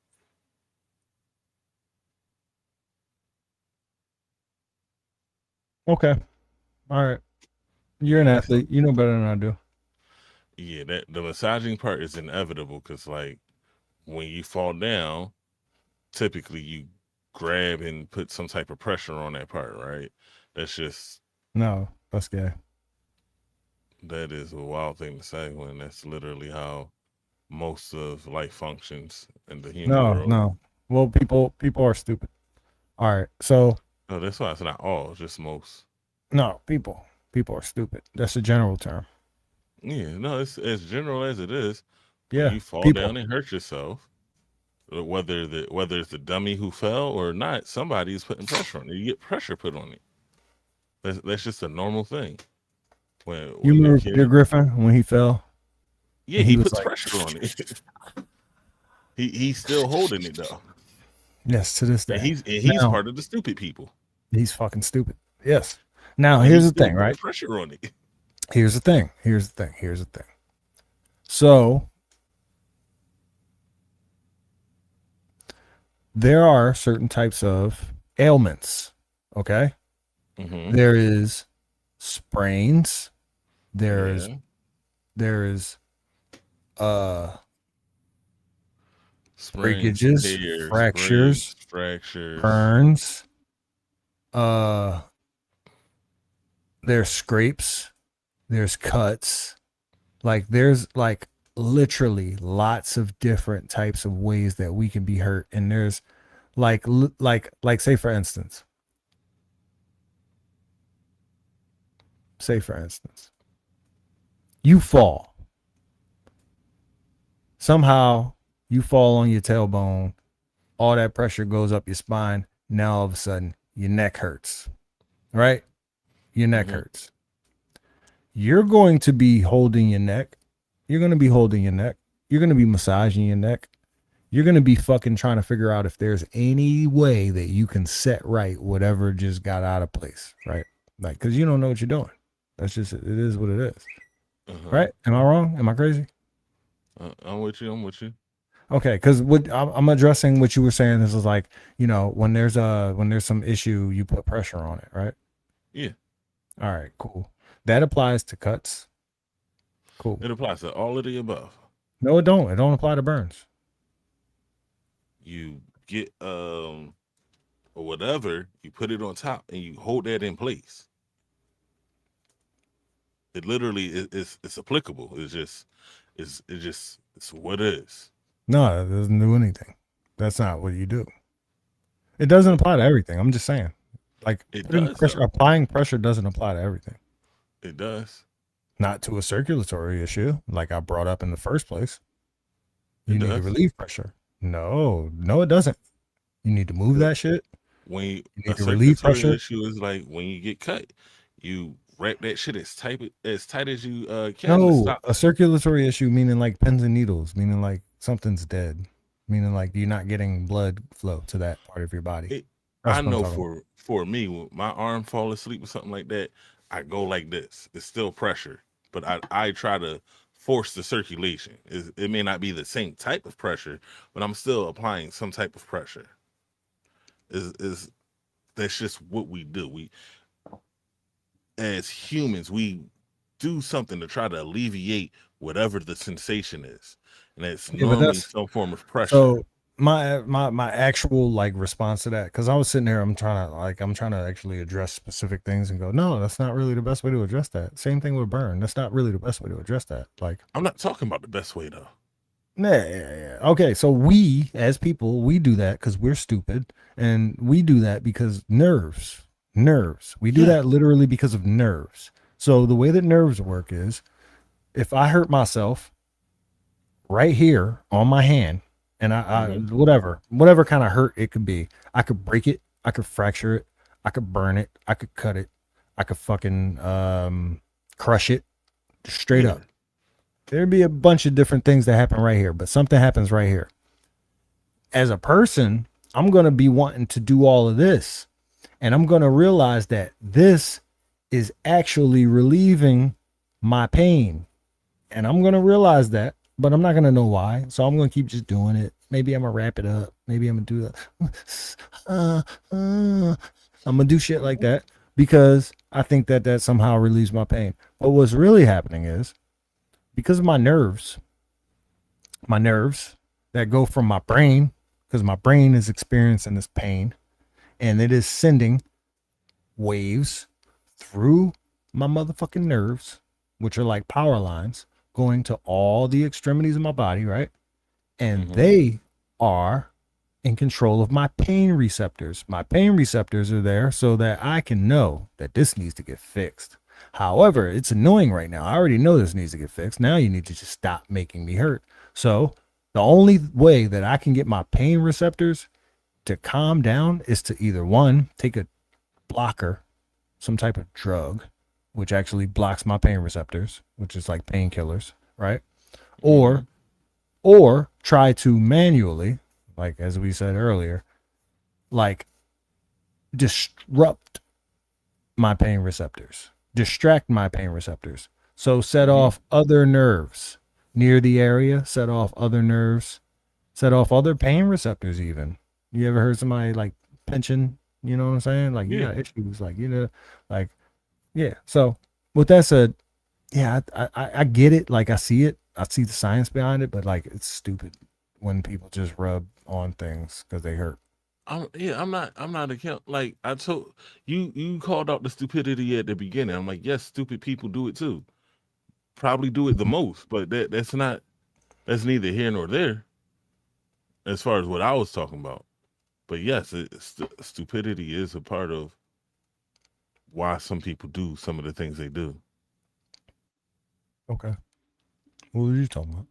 Okay. All right. You're an Yeah. So athlete. You know better than I do. yeah, that the massaging part is inevitable because like when you fall down, typically you grab and put some type of pressure on that part, right? That's just No, that's gay. that is a wild thing to say when that's literally how most of life functions in the human No, world. no. Well, people are stupid. All right. So No, that's why it's not all, just most. no, people are stupid. That's a general term. Yeah, no, it's as general as it is. When Yeah, you fall down people. and hurt yourself, whether it's the dummy who fell or not, somebody is putting pressure on it. You get pressure put on it. That's just a normal thing. You When you're a remember Peter kid, Griffin when he fell yeah, and he he was puts like, pressure on it. He's still holding it though, yes, to this day. and he's Now part of the stupid people, he's fucking stupid. Yes. Now but here's he's the still thing, putting right? pressure on it. Here's the thing. Here's the thing. Here's the thing. So there are certain types of ailments. Okay. Hmm. There is sprains. There's Yeah, there is uh sprains, breakages, tears, fractures, breaks, fractures. burns, uh there's scrapes, there's cuts. Like there's like literally lots of different types of ways that we can be hurt. And there's like say for instance, you fall. Somehow you fall on your tailbone, all that pressure goes up your spine. Now all of a sudden your neck hurts, right? Your neck Hmm. hurts. You're going to be holding your neck. You're going to be holding your neck. You're going to be massaging your neck. You're going to be fucking trying to figure out if there's any way that you can set right whatever just got out of place, right? Like, because you don't know what you're doing. That's just, it is what it is, Uh-huh. right? Am I wrong? Am I crazy? I'm with you. I'm with you. Okay, because what I'm addressing what you were saying. This is like, when there's some issue, you put pressure on it, right? Yeah, All right, cool. That applies to cuts. Cool. it applies to all of the above. No, it don't. It don't apply to burns. You get or whatever, you put it on top and you hold that in place. It literally it's applicable. It's what it is. No, it doesn't do anything. That's not what you do. It doesn't Well, apply to everything. I'm just saying. Like it putting does pressure, though. applying pressure doesn't apply to everything. It does. Not to a circulatory issue, like I brought up in the first place. It You need to does. relieve pressure. No, no, it doesn't. You need to move The that shit. when You a need to relieve circulatory pressure. issue is like when you get cut, you wrap that shit as tight as you can to No, stop. a circulatory issue meaning like pins and needles, meaning like something's dead, meaning like you're not getting blood flow to that part of your body, It That's I what I'm know talking about. for me, when my arm fall asleep or something like that, I go like this. It's still pressure, but I try to force the circulation. It may not be the same type of pressure, but I'm still applying some type of pressure. Is That's just what we do. We as humans, we do something to try to alleviate whatever the sensation is, and it's Yeah, but normally that's some form of pressure. so my actual like response to that, because I was sitting there, I'm trying to actually address specific things and go, no, that's not really the best way to address that. Same thing with burn. That's not really the best way to address that. Like, I'm not talking about the best way though. nah, yeah. Okay, so we as people, we do that because we're stupid, and we do that because nerves. We do Yeah. that literally because of nerves. So the way that nerves work is, if I hurt myself right here on my hand, and I Hmm. whatever kind of hurt it could be, I could break it, I could fracture it, I could burn it, I could cut it, I could fucking crush it, straight Yeah. up. There'd be a bunch of different things that happen right here, but something happens right here. As a person, I'm going to be wanting to do all of this, and I'm going to realize that this is actually relieving my pain, and I'm going to realize that, but I'm not going to know why. So I'm going to keep just doing it. Maybe I'm going to wrap it up. Maybe I'm going to do that. I'm going to do shit like that because I think that that somehow relieves my pain. But what's really happening is, because of my nerves that go from my brain, because my brain is experiencing this pain and it is sending waves through my motherfucking nerves, which are like power lines going to all the extremities of my body, right? And Hmm. they are in control of my pain receptors. My pain receptors are there so that I can know that this needs to get fixed. However, it's annoying right now. I already know this needs to get fixed. Now you need to just stop making me hurt. So, the only way that I can get my pain receptors to calm down is to either one, take a blocker, some type of drug, which actually blocks my pain receptors, which is like painkillers, right? Hmm. Or or try to manually, like as we said earlier, like disrupt my pain receptors, distract my pain receptors. So set Hmm. off other nerves near the area, set off other nerves, set off other pain receptors even. You ever heard somebody like pinching, you know what I'm saying? Like you Yeah. got issues, like like yeah. So with that said, yeah, I get it. Like I see it. I see the science behind it, but like it's stupid when people just rub on things because they hurt. I'm not account like I told you. You called out the stupidity at the beginning. I'm like, yes, stupid people do it too. Probably do it the most, but that's neither here nor there as far as what I was talking about. But yes, stupidity is a part of why some people do some of the things they do. Okay. What were you talking about?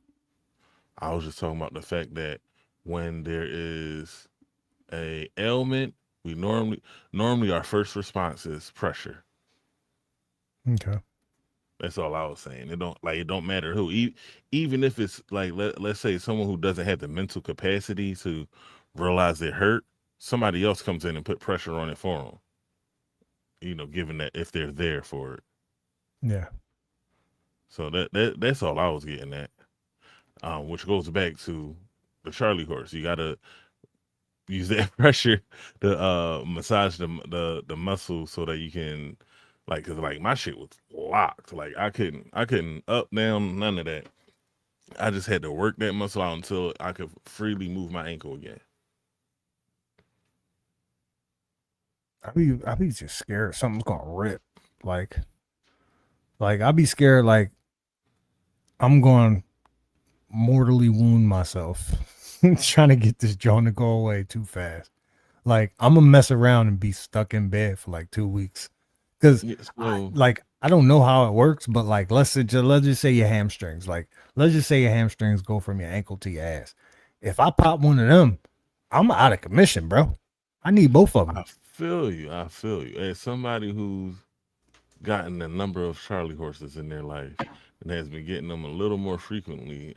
I was just talking about the fact that when there is a ailment, we normally our first response is pressure. Okay. That's all I was saying. It don't matter who. Even if it's like let's say someone who doesn't have the mental capacity to realize they're hurt, somebody else comes in and put pressure on it for them. Given that if they're there for it. Yeah. So that's all I was getting at. Which goes back to the Charlie horse. You gotta use that pressure to massage the muscle so that you can cause like my shit was locked. Like I couldn't up down none of that. I just had to work that muscle out until I could freely move my ankle again. I be just scared something's gonna rip. Like I be scared like I'm going to mortally wound myself trying to get this joint to go away too fast. Like I'm gonna mess around and be stuck in bed for like 2 weeks because Yeah, so I don't know how it works, but like let's just say your hamstrings, like let's just say your hamstrings go from your ankle to your ass. If I pop one of them, I'm out of commission, bro. I need both of them. I feel you. I feel you. As somebody who's gotten a number of Charlie horses in their life and has been getting them a little more frequently,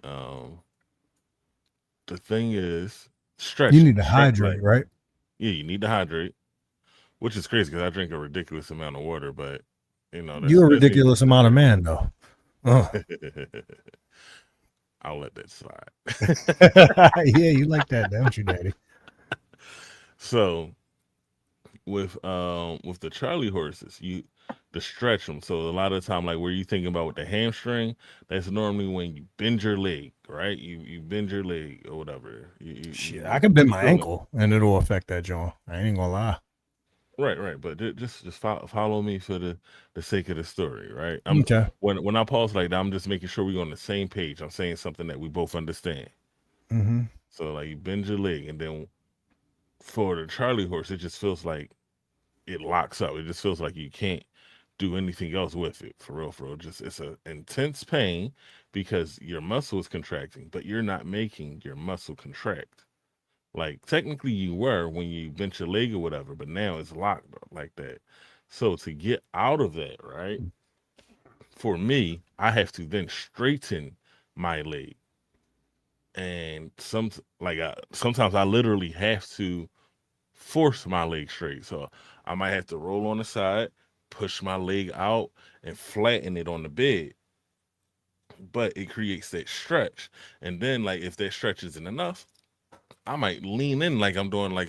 the thing is You stretching. need to Stretch like hydrate, right? yeah, you need to hydrate. which is crazy because I drink a ridiculous amount of water. But You're a that's neither ridiculous here amount of nor man, though. Oh. there. I'll let that slide. Yeah, you like that, don't you, Daddy? So with the Charlie horses, you to stretch them. So a lot of the time, like where you thinking about with the hamstring, that's normally when you bend your leg, right? You bend your leg or whatever. Shit, I can bend You my feel it. ankle and it'll affect that joint. I ain't gonna lie. Right, right. But just follow me for the sake of the story, right? Okay. When I pause like that, I'm just making sure we're on the same page. I'm saying something that we both understand. Mm-hmm. So like you bend your leg, and then for the Charlie horse, it just feels like it locks up. It just feels like you can't do anything else with it. For real, for real. Just it's a intense pain because your muscle is contracting, but you're not making your muscle contract. Like technically you were when you bent your leg or whatever, but now it's locked up like that. So to get out of that, right? For me, I have to then straighten my leg, and sometimes I literally have to force my leg straight. So I might have to roll on the side, push my leg out, and flatten it on the bed. But it creates that stretch. And then like if that stretch isn't enough, I might lean in like I'm doing like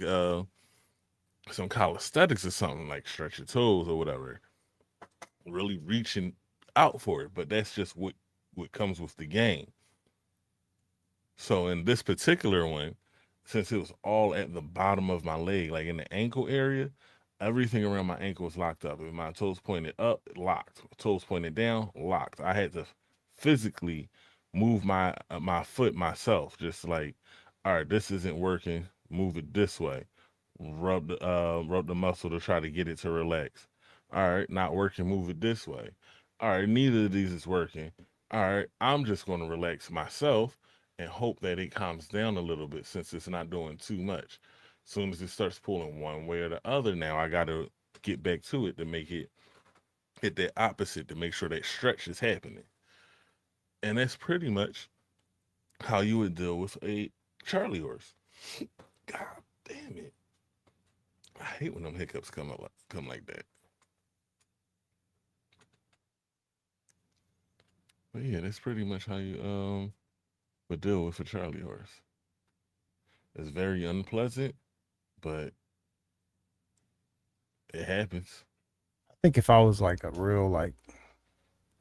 some calisthenics or something, like stretch your toes or whatever. Really reaching out for it. But that's just what comes with the game. So in this particular one, since it was all at the bottom of my leg, like in the ankle area, everything around my ankle was locked up. If my toes pointed up, locked. Toes pointed down, locked. I had to physically move my foot myself, just like, all right, this isn't working. Move it this way. Rub the muscle to try to get it to relax. All right, not working. Move it this way. All right, neither of these is working. All right, I'm just going to relax myself and hope that it calms down a little bit since it's not doing too much. As soon as it starts pulling one way or the other, now I got to get back to it to make it hit that opposite to make sure that stretch is happening. And that's pretty much how you would deal with a Charlie horse. God damn it. I hate when them hiccups come like that. But yeah, that's pretty much how you would deal with a Charlie horse. It's very unpleasant, but it happens. I think if I was like a real like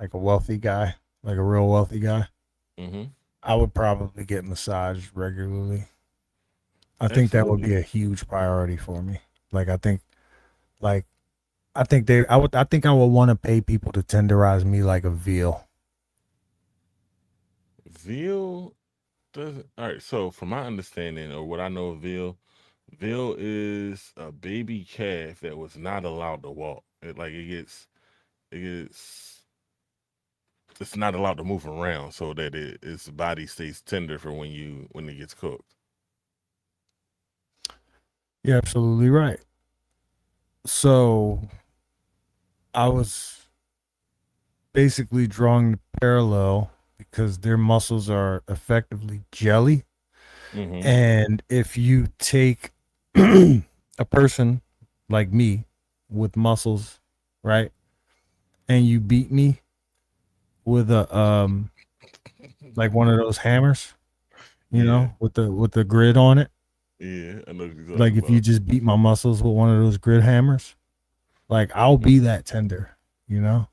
a wealthy guy, like a real wealthy guy, Hmm. I would probably get massaged regularly. I think that would Absolutely. be a huge priority for me. Like like I think I think I would want to pay people to tenderize me like a veal. Veal doesn't. All right. So, from my understanding or what I know of veal is a baby calf that was not allowed to walk. It gets, it's not allowed to move around so that its body stays tender for when it gets cooked. You're absolutely right. So I was basically drawing the parallel because their muscles are effectively jelly. Mm-hmm. And if you take a person like me with muscles, right, and you beat me with a like one of those hammers, Yeah. with the grid on it, Yeah. I know what you're like talking if you about. just beat my muscles with one of those grid hammers, like I'll Mm-hmm. be that tender, you know?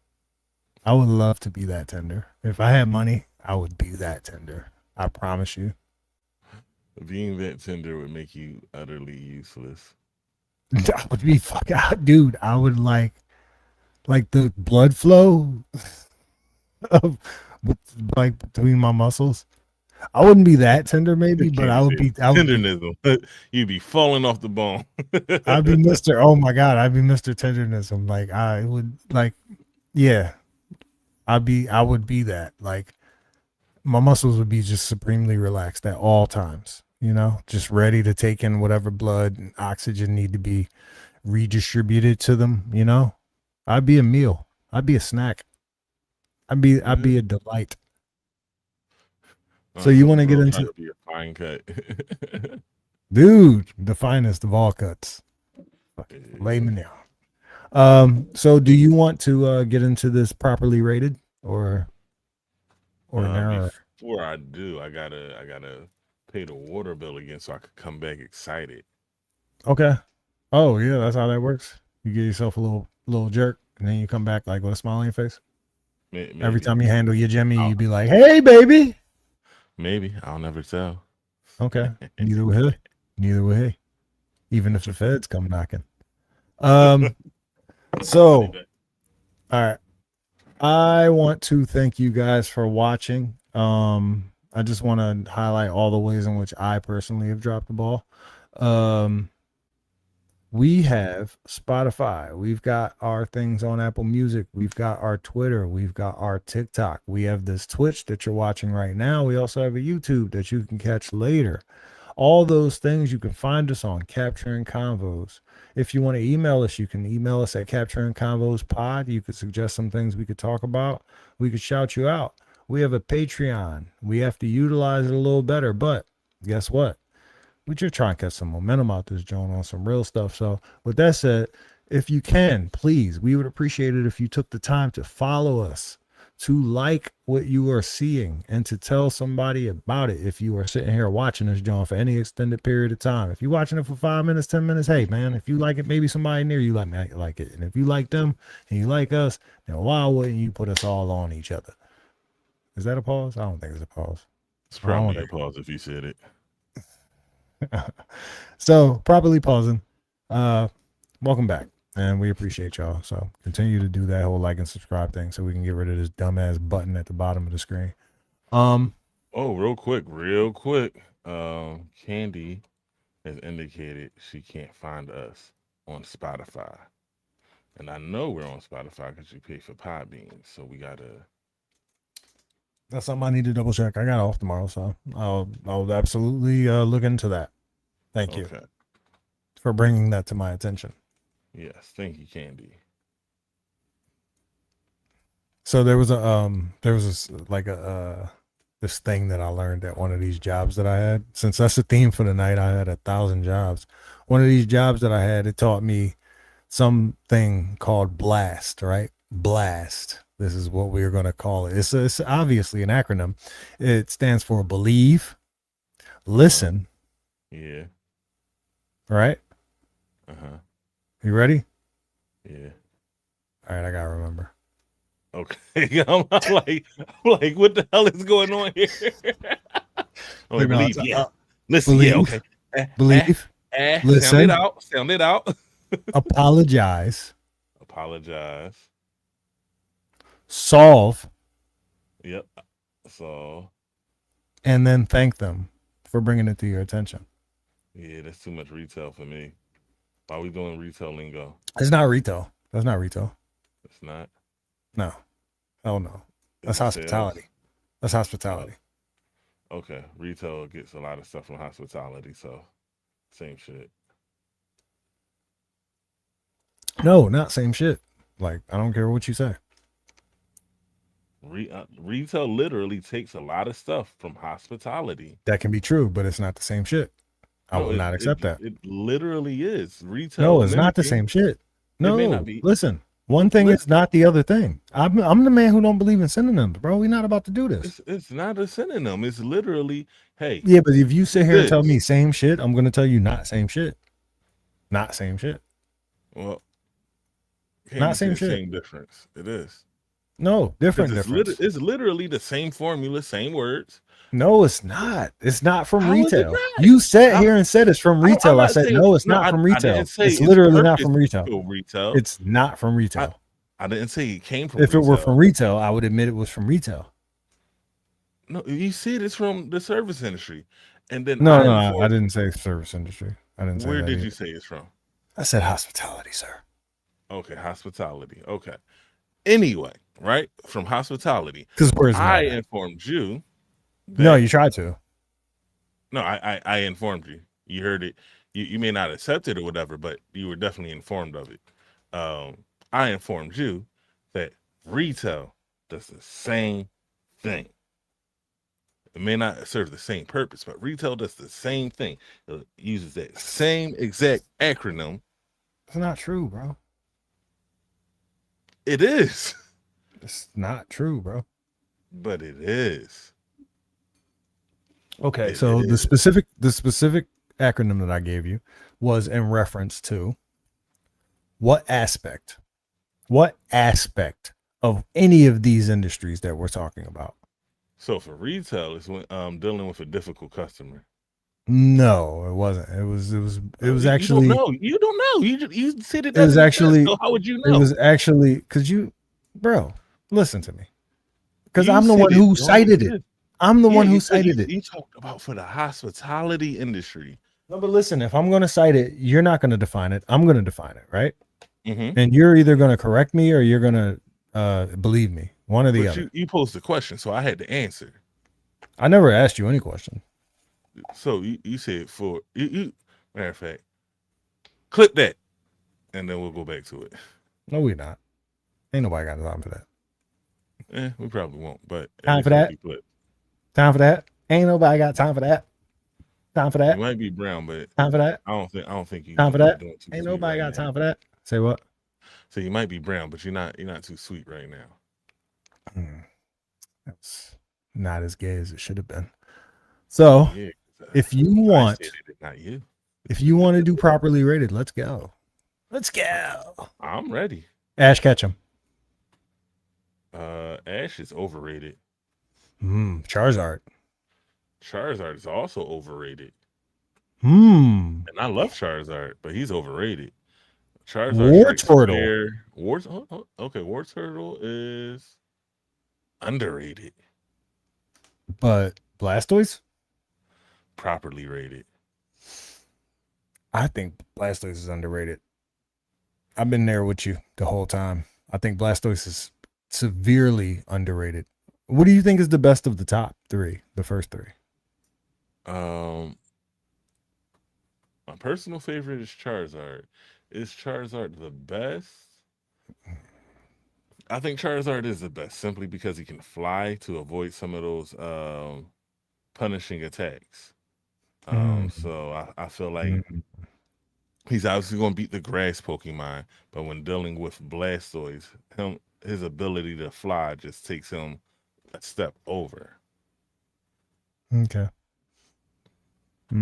I would love to be that tender. If I had money, I would be that tender. I promise you. Being that tender would make you utterly useless. I would be fuck out, dude. I would like the blood flow of like between my muscles. I wouldn't be that tender, maybe, but Candy said I would be tendernism. You'd be falling off the bone. I'd be Mr. Oh my God, I'd be Mr. Tenderness. I'm like, I would like, yeah, I would be that. Like, my muscles would be just supremely relaxed at all times, just ready to take in whatever blood and oxygen need to be redistributed to them. I'd be a meal. I'd be a snack. I'd be a delight. So you So want to get bro trying into, to be a fine cut. dude, the finest of all cuts. Lame in there. So do you want to get into this properly rated or narrow? Before I do, I gotta pay the water bill again so I could come back excited. Okay. Oh yeah, that's how that works. You give yourself a little jerk, and then you come back like with a smile on your face. Every Maybe, time you handle your Jimmy, I'll, you be like, "Hey, baby." maybe I'll never tell. Okay. Neither will he. Neither will he. Even if the feds come knocking. Um. Funny So, that. all right. I want to thank you guys for watching. I just want to highlight all the ways in which I personally have dropped the ball. Um, we have Spotify. We've got our things on Apple Music. We've got our Twitter. We've got our TikTok. We have this Twitch that you're watching right now. We also have a YouTube that you can catch later. All those things you can find us on Capturing Convos. If you want to email us, you can email us at Capturing Convos Pod. You could suggest some things we could talk about. We could shout you out. We have a Patreon. We have to utilize it a little better, but guess what? We just try and catch some momentum out this joint on some real stuff. So, with that said, if you can, please, we would appreciate it if you took the time to follow us, to like what you are seeing, and to tell somebody about it if you are sitting here watching this joint for any extended period of time. If you're watching it for 5 minutes, 10 minutes, hey, man, if you like it, maybe somebody near you like it. And if you like them and you like us, then why wouldn't you put us all on each other? Is that a pause? I don't think it's a pause. It's I don't probably a think. pause if you said it. So properly pausing. Welcome back, and we appreciate y'all. So continue to do that whole like and subscribe thing, so we can get rid of this dumbass button at the bottom of the screen. Oh, real quick. Candy has indicated she can't find us on Spotify, and I know we're on Spotify because you pay for Podbean, so we gotta. That's something I need to double check. I got off tomorrow, so I'll absolutely look into that. Thank you Okay. for bringing that to my attention. Yes, thank you, Candy. So there was this thing that I learned at one of these jobs that I had. Since that's the theme for the night, I had 1,000 jobs. One of these jobs that I had, it taught me something called BLAST, right? BLAST. This is what we're going to call it. It's obviously an acronym. It stands for believe, listen, Yeah. right? Uh-huh. You ready? Yeah. All right, I got to remember. Okay. I'm like, what the hell is going on here? I'm like, believe, yeah. Listen, believe, yeah, okay. Believe, Sound it listen, out. Sound it out. apologize, Apologize. solve, Yep. So, and then thank them for bringing it to your attention. yeah, that's too much retail for me. Why are we doing retail lingo? It's not retail. That's not retail. It's not. No. Hell no. Is That's it sales? hospitality. That's hospitality. Okay. Retail gets a lot of stuff from hospitality, so same shit. No, not same shit. Like, I don't care what you say. Retail literally takes a lot of stuff from hospitality. That can be true, but it's not the same shit. I No, will not accept that. it literally is. Retail No, is it's not the mimicking. same shit. It may not No, be. listen. One thing is not the other thing. I'm the man who don't believe in synonyms, bro. We're not about to do this. It's not a synonym. It's literally, hey, Yeah, but if you sit here and tell me this. same shit, I'm gonna tell you not same shit. Not same shit. Well, Not Candy same said shit. same difference. It is. No, different It's, difference. it's literally the same formula, same words. No, it's not. It's not from How is it retail. not? You sat How, here and said it's from I'm retail. I not said saying no, it's no. not from I didn't retail. say It's it's literally not purpose from retail. to retail. It's not from retail. I didn't say it came from If it retail. were from retail, I would admit it was from retail. No, you see, it's from the service industry, and then No, I didn't say service industry. I didn't say where that did either. you say it's from? I said hospitality, sir. Okay, hospitality. Okay. Anyway, right from hospitality, Because where's I that? informed you. No, you tried to. No, I informed you. You heard it. You may not accept it or whatever, but you were definitely informed of it. I informed you that retail does the same thing. It may not serve the same purpose, but retail does the same thing. It uses that same exact acronym It's not true, bro. It is, It's not true, bro. but it is. Okay, It so the is. specific acronym that I gave you was in reference to what aspect, what aspect of any of these industries that we're talking about. So for retail, it's when dealing with a difficult customer. No, it wasn't. It was You don't actually know. You don't know. You said it it was doesn't exist. actually So how would you it know? was actually because you, bro, listen to me. Because You I'm the said one it who don't cited it. exist. I'm the Yeah, one who because cited it. you talked about for the hospitality industry. No, but listen, if I'm going to cite it, you're not going to define it. I'm going to define it, right? Mm-hmm. And you're either going to correct me or you're going to believe me, one or the But other. you posed the question, so I had to answer. I never asked you any question. So you said for you matter of fact, clip that, and then we'll go back to it. No, we're not. Ain't nobody got time for that. We probably won't, but at Time for least it'll that. be clipped. Time for that. Ain't nobody got time for that. Time for You that. might be brown, but Time for that. I don't think Time for you're that. doing too Ain't sweet nobody right got now. time for that. Say what? So you might be brown, but you're not too sweet right now. That's not as gay as it should have been. So Yeah, if you I said want, it, not you. if you want to do properly rated, let's go. Let's go. I'm ready. Ash Ketchum. Ash is overrated. Charizard. Charizard is also overrated. Hmm. And I love Charizard, but he's overrated. Charizard War strikes Turtle. fear. Okay, War Turtle is underrated. But Blastoise? Properly rated. I think Blastoise is underrated. I've been there with you the whole time. I think Blastoise is severely underrated. What do you think is the best of the top three, the first three? My personal favorite is Charizard. Is Charizard the best? I think Charizard is the best simply because he can fly to avoid some of those punishing attacks. So I feel like he's obviously going to beat the grass Pokemon, but when dealing with Blastoise, his ability to fly just takes him a step over. Okay. I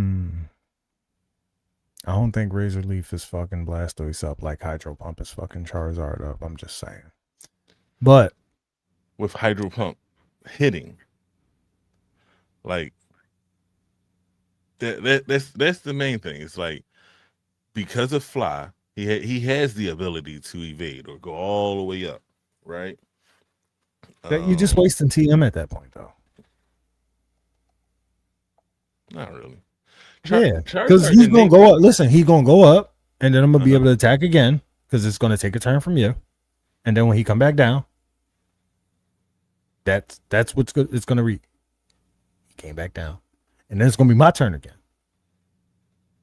don't think Razor Leaf is fucking Blastoise up like Hydro Pump is fucking Charizard up. I'm just saying. But with Hydro Pump hitting, like that's the main thing. It's like because of Fly, he has the ability to evade or go all the way up, right? you're just wasting TM at that point, though. Not really. Yeah, because he's gonna go up. Listen, he's gonna go up, and then I'm gonna be able to attack again because it's gonna take a turn from you, and then when he come back down, that's what's good. It's gonna read. He came back down, and then it's gonna be my turn again.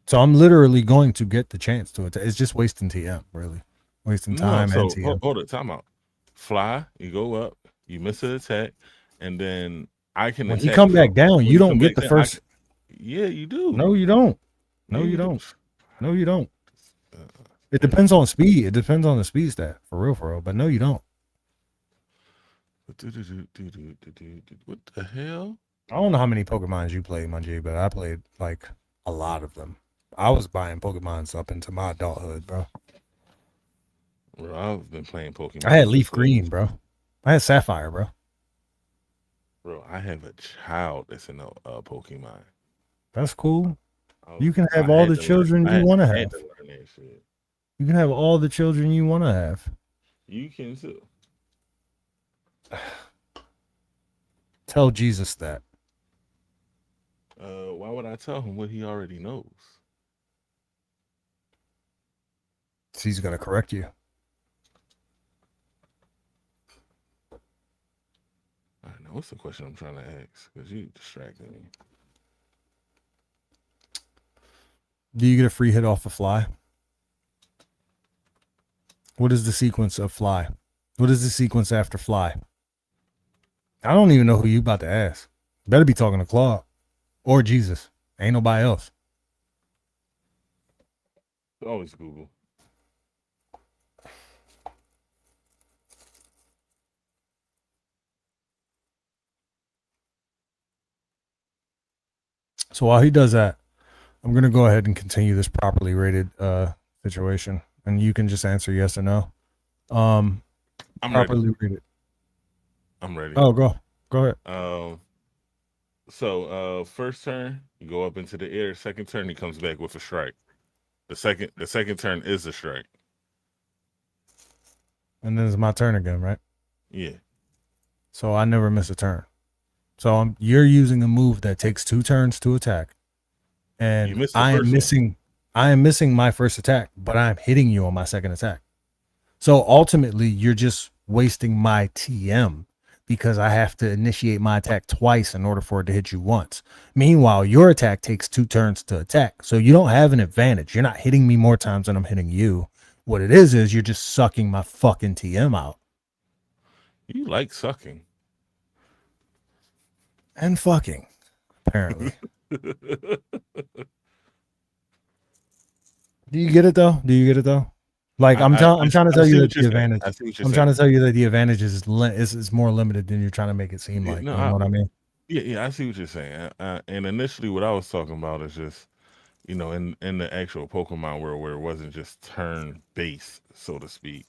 So I'm literally going to get the chance to attack. It's just wasting TM, really, wasting time and TM. Hold it, time out. Fly, you go up, you miss an attack, and then I can. When he come back down, you don't get the first. Yeah, you do. No, you don't. No, you don't. No, you don't. It depends on speed. It depends on the speed stat, for real. But no, you don't. What the hell? I don't know how many Pokemons you played, Manji, but I played like a lot of them. I was buying Pokemons up into my adulthood, bro. Bro, I've been playing Pokemon. I had Leaf Green, bro. I had Sapphire, bro. Bro, I have a child that's in a Pokemon. That's cool. You can have all the children you want to have. You can have all the children you want to have. You can too. Tell Jesus that. Why would I tell him what he already knows? He's gonna correct you. I know what's the question I'm trying to ask because you distracted me. Do you get a free hit off a Fly? What is the sequence of Fly? What is the sequence after Fly? I don't even know who you about to ask. Better be talking to Claude or Jesus. Ain't nobody else. Always Google. So while he does that, I'm gonna go ahead and continue this properly rated situation, and you can just answer yes or no. Um, I'm ready. properly rated. I'm ready. Oh, go ahead. Um, so first turn, you go up into the air. Second turn, he comes back with a strike. The second turn is a strike. And then it's my turn again, right? Yeah. So I never miss a turn. So you're using a move that takes 2 turns to attack, You and missed the first one. I am missing my first attack, but I'm hitting you on my second attack. So ultimately, you're just wasting my TM because I have to initiate my attack twice in order for it to hit you once. Meanwhile, your attack takes 2 turns to attack. So you don't have an advantage. You're not hitting me more times than I'm hitting you. What it is you're just sucking my fucking TM out. You like sucking. And fucking, apparently. Do you get it though? Like I'm trying to I tell see you what that you're the saying. advantage. I see what you're I'm trying saying. to tell you that the advantage is more limited than you're trying to make it seem Yeah, like. no, You know what I mean? yeah, I see what you're saying. And initially, what I was talking about is just, in the actual Pokemon world where it wasn't just turn based, so to speak.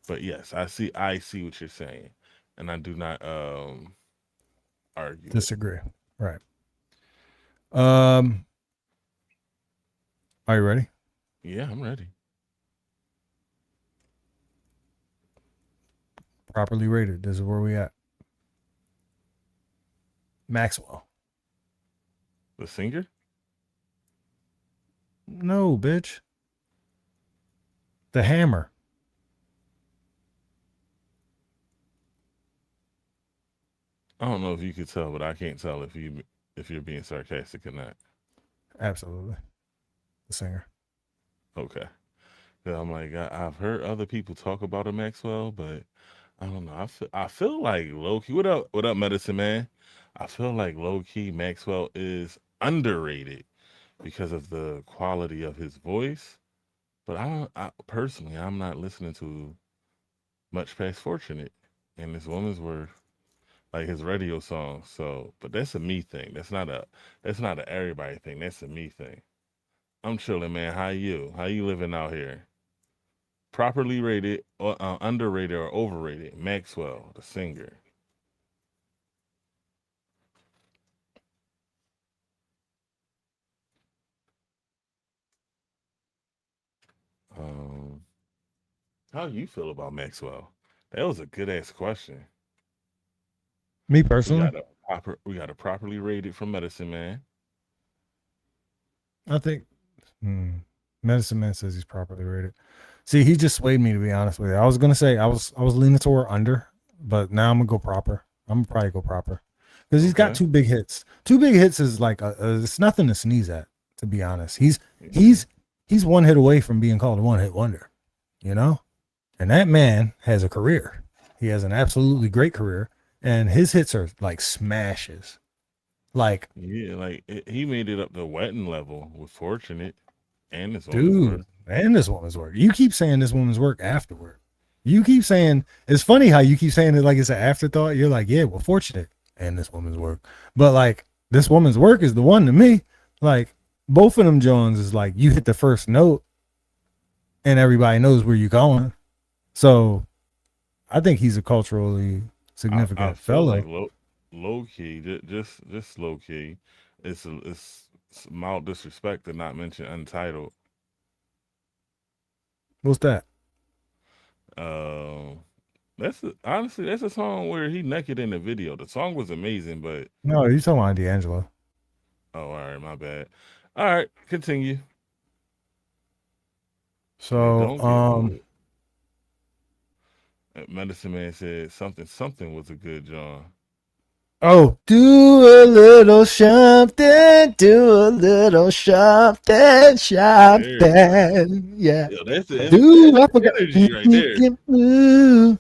But yes, I see what you're saying, and I do not argue it. Disagree. Right. Um. Are you ready? Yeah, I'm ready. Properly rated. This is where we at. Maxwell. The singer? No, bitch. The hammer. I don't know if you could tell, but I can't tell if you're being sarcastic or not. Absolutely. The singer. Okay. 'Cause I'm like, I've heard other people talk about a Maxwell, but I don't know. I feel like low key. What up, medicine man? I feel like low key Maxwell is underrated because of the quality of his voice. But personally, I'm not listening to much past Fortunate and this woman's worth, like his radio songs. So, but that's a me thing. That's not a everybody thing. That's a me thing. I'm chilling, man. How you? How you living out here? Properly rated, or underrated, or overrated? Maxwell, the singer. Um, how you feel about Maxwell? That was a good ass question. Me We personally, got we got a properly rated from Medicine Man. I think Medicine Man says he's properly rated. See, he just swayed me to be honest with you. I was gonna say I was leaning toward under, but now I'm gonna go proper. I'm gonna probably go proper because he's got Okay. 2 big hits. 2 big hits is like it's nothing to sneeze at. To be honest, he's Yeah. he's he's 1 hit away from being called a 1 hit wonder. You know, and that man has a career. He has an absolutely great career, and his hits are like smashes. Like, Yeah, like he made it up to wetting level with Fortunate and this woman's dude, worth. and this woman's work. You keep saying this woman's work afterward. You keep saying it's funny how you keep saying it like it's an afterthought. You're like, yeah, well, fortunate, and this woman's work, but like this woman's work is the one to me. Like both of them Jones is like you hit the first note, and everybody knows where you're going. So I think he's a culturally I significant feel like fellow. low key, just low key. It's mild disrespect to not mention Untitled. What's that? Um, honestly that's a song where he naked in the video. The song was amazing, but No, he's talking about D'Angelo. oh, all right, my bad. All right, continue. Man, So, don't get old. Medicine Man said something was a good John. oh, do a little something, do a little something, There you go. something. Yeah. Yo, that's Do I the forgot? energy right We there. can move.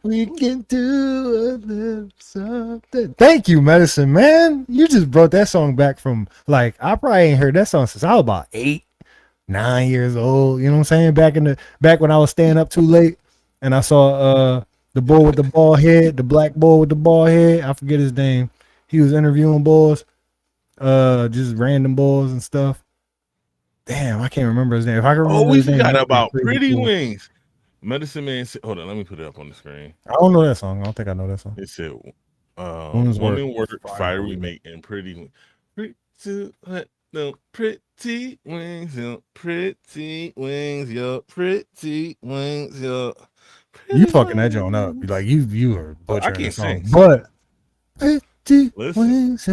We can do a little something. Thank you, Medicine Man. You just brought that song back from like I probably ain't heard that song since I was about 8, 9 years old. You know what I'm saying? Back when I was staying up too late and I saw the boy with the bald head, the black boy with the bald head. I forget his name. He was interviewing boys. just random bulls and stuff. Damn, I can't remember his name. If I can Oh, remember we his name, forgot that'd be about crazy Pretty cool. Wings. Medicine Man said, hold on, let me put it up on the screen. I don't know that song. I don't think I know that song. It said, Woman's Work, Woman Work, Fire Fiery Wheel. Mate, and Pretty Wings. No pretty wings, yo, pretty wings, yo, pretty wings, yo, You pretty fucking that joint up. wings. Like you are Oh, I butchering the can't sing. song. But pretty Listen, wings.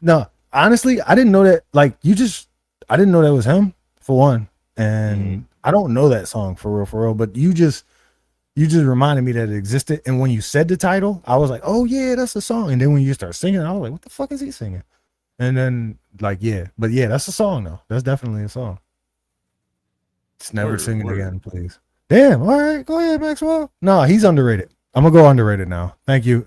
No, honestly, I didn't know that. Like I didn't know that was him for one, and I don't know that song for real. But you just reminded me that it existed. And when you said the title, I was like, oh yeah, that's a song. And then when you start singing, I was like, what the fuck is he singing? And then like but yeah, that's a song though. That's definitely a song. Just never sing it again, please. Damn. All right, go ahead, Maxwell. No, he's underrated. I'm gonna go underrated now. Thank you,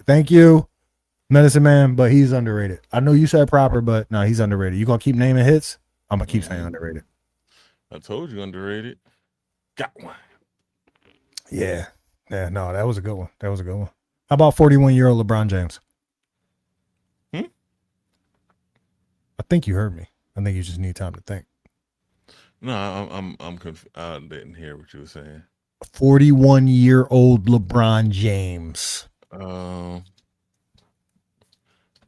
Medicine Man. But he's underrated. I know you said proper, but no, he's underrated. You gonna keep naming hits? I'm gonna keep saying underrated. I told you underrated. Got one. Yeah. No, that was a good one. How about 41-year-old LeBron James? I think you heard me. I think you just need time to think. No, I'm confused. I didn't hear what you were saying. 41-year-old LeBron James.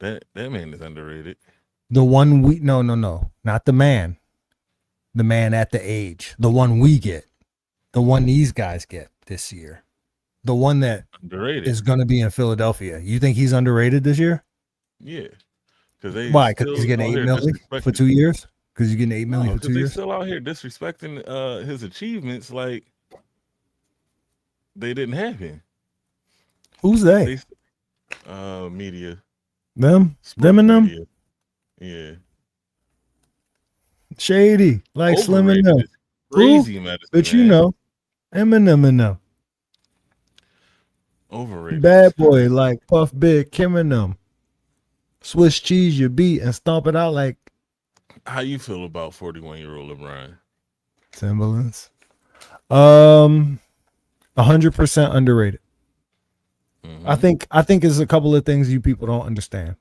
That man is underrated. The one no, not the man. The man at the age. The one we get. The one these guys get this year. The one that underrated is going to be in Philadelphia. You think he's underrated this year? Yeah. Why? Because he's getting $8 million for 2 years. Because he's getting $8 million for 2 years. Still out here disrespecting his achievements like they didn't happen. Who's they? Media. Them and them. Media. Yeah. Shady, like Slim and them. Crazy medicine. But you know, Eminem and them. Overrated. Bad boy like Puff Big, Kim and them. Swiss cheese your beat and stomp it out like. How you feel about 41-year-old LeBron? Timberlands. 100% underrated. I think there's a couple of things you people don't understand.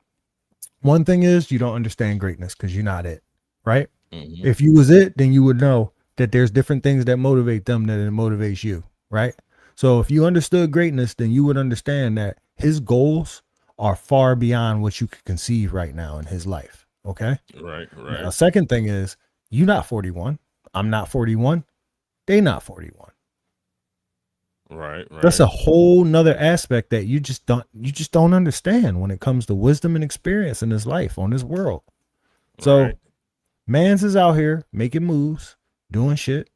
One thing is you don't understand greatness because you're not it, right? If you was it, then you would know that there's different things that motivate them than it motivates you, right? So if you understood greatness, then you would understand that his goals are far beyond what you could conceive right now in his life. Okay. Right. Now, second thing is you're not 41. I'm not 41. They not 41. Right. That's a whole nother aspect that you just don't understand when it comes to wisdom and experience in this life, on this world. So mans is out here making moves, doing shit,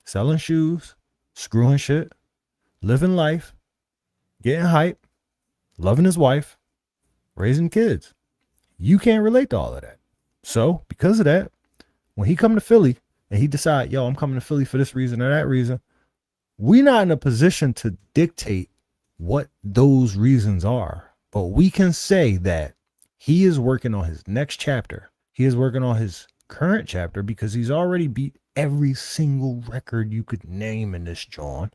selling shoes, screwing shit, living life, getting hype, loving his wife, raising kids. You can't relate to all of that. So because of that, when he come to Philly and he decide, yo, I'm coming to Philly for this reason or that reason, we're not in a position to dictate what those reasons are. But we can say that he is working on his next chapter. He is working on his current chapter because he's already beat every single record you could name in this John.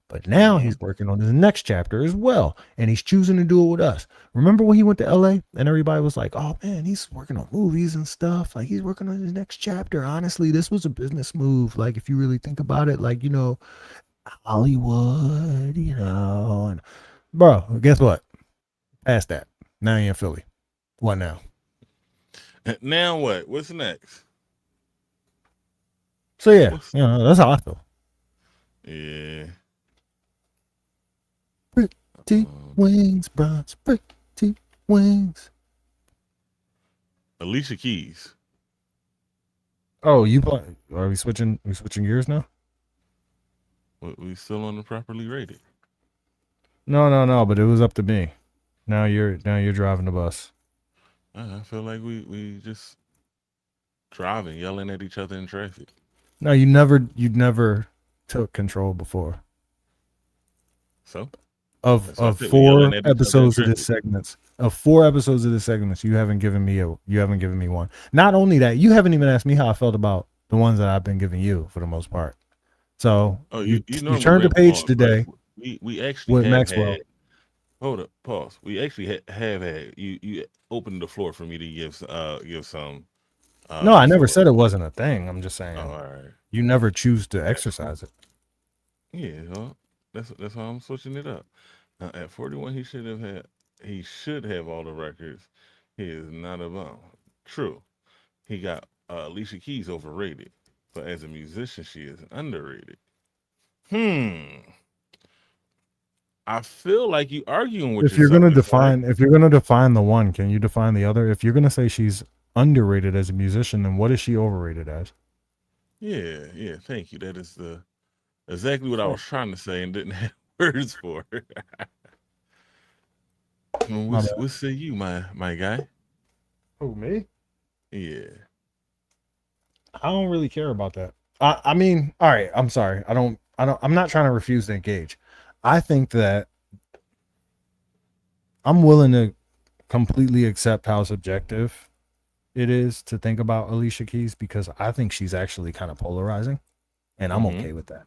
But now he's working on his next chapter as well. And he's choosing to do it with us. Remember when he went to LA and everybody was like, oh man, he's working on movies and stuff. Like he's working on his next chapter. Honestly, this was a business move. Like if you really think about it, like, you know, Hollywood, you know, and bro, guess what? Past that. Now you're in Philly. What now? Now what? What's next? So yeah, you know, that's how I feel. Yeah. Pretty wings, bronze, pretty wings. Alicia Keys. Oh, are we switching? We switching gears now? We still on the properly rated. No. But it was up to me. Now you're driving the bus. I feel like we just driving, yelling at each other in traffic. No, you never took control before. So of 4 episodes of this segments. Of 4 episodes of this segments, you haven't given me one. Not only that, you haven't even asked me how I felt about the ones that I've been giving you for the most part. So you turned the page today. We actually with Maxwell. Hold up, pause. We actually have had you opened the floor for me to give some No, I never before. said it wasn't a thing. I'm just Oh, saying all right. you never choose to exercise it. Yeah, well, that's why I'm switching it up. At 41, he should have all the records. He is not a bum. True, he got Alicia Keys overrated, but as a musician, she is underrated. Hmm. I feel like you arguing with yourself there, Sar. If you're gonna define the one, can you define the other? If you're gonna say she's underrated as a musician, then what is she overrated as? Yeah, yeah. Thank you. That is the exactly what I Fuck. was trying to say and didn't have words for. Well, My bad. what say you, my guy? Who, me? Yeah. I don't really care about that. I mean, all right. I'm sorry. I'm not trying to refuse to engage. I think that I'm willing to completely accept how subjective it is to think about Alicia Keys because I think she's actually kind of polarizing, and I'm Mm-hmm. okay with that.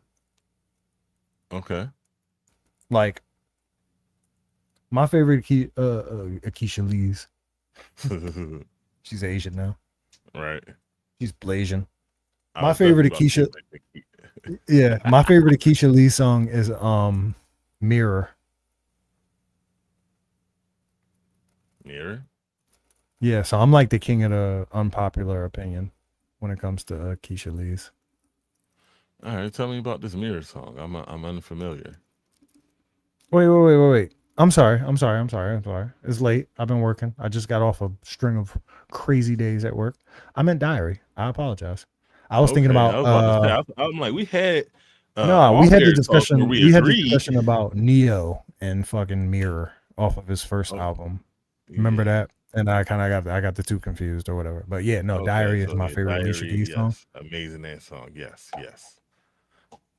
Okay. Like my favorite Akeisha Lee's. She's Asian now. Right. She's Blasian. I My was definitely favorite about to Akeisha, say yeah, my favorite Akeisha Lee song is Mirror. Mirror. Yeah, so I'm like the king of the unpopular opinion when it comes to Keisha Lee's. All right, tell me about this Mirror song. I'm unfamiliar. Wait. I'm sorry. It's late. I've been working. I just got off a string of crazy days at work. I meant Diary. I apologize. I was thinking Okay, I about was about to say. I'm like, we had no, off air talk where we we had the agreed. discussion about Neo and fucking Mirror off of his first Oh, album. Remember yeah. that? And I kind of got the two confused or whatever. But yeah, no, Okay, Diary is so my yeah, favorite Alicia Diary. Keys song. Yes, amazing that song. Yes, yes.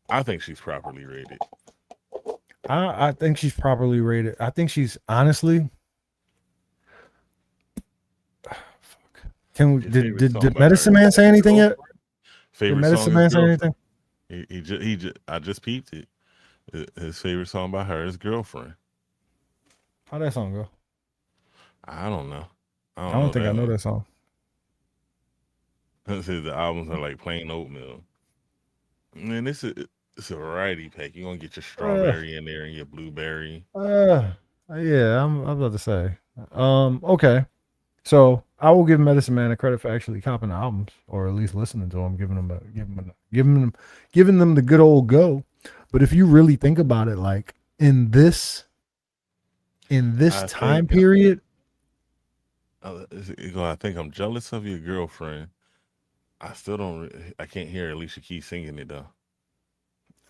I think she's properly rated. I think she's properly rated. I think she's honestly. Fuck. Can we, Your favorite song did by her Medicine Man say anything yet? girlfriend. Did Favorite Medicine song is Man say girlfriend. anything? He just I just peeped it. His favorite song by her is girlfriend. How that song go? I don't know. I I don't don't know think I that know one. that song. It says the albums are like plain oatmeal. Man, it's a variety pack. You're gonna get your Uh, strawberry in there and your blueberry. uh, yeah, I'm about to say. Okay. So I will give Medicine Man a credit for actually copping the albums, or at least listening to them, giving them the good old go. But if you really think about it, like in this I time think period, I think I'm jealous of your girlfriend. I still don't. I can't hear Alicia Keys singing it though.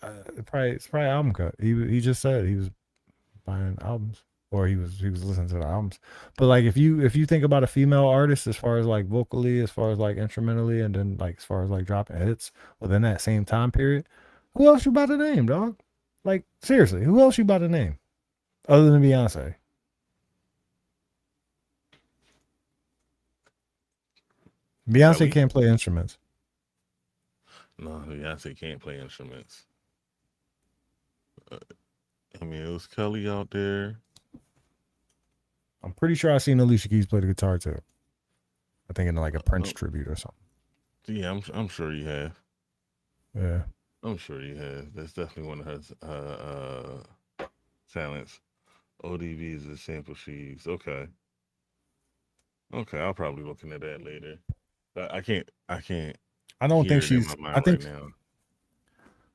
it's probably album cut. He just said he was buying albums, or he was listening to the albums. But like if you think about a female artist as far as like vocally, as far as like instrumentally, and then like as far as like dropping hits within that same time period, who else you about to name, dog? Like seriously, who else you about to name other than Beyonce? Beyonce Kelly? can't play instruments. No, Beyonce can't play instruments. Uh, I mean, it was Kelly out there. I'm pretty sure I seen Alicia Keys play the guitar too. I think in like a Prince Oh, tribute or something. yeah, I'm sure you have. Yeah. I'm sure you have. That's definitely one of her talents. ODB is the sample she used. Okay, okay. I'll probably look into that later. But I can't I don't hear think it in she's my I mind right think now.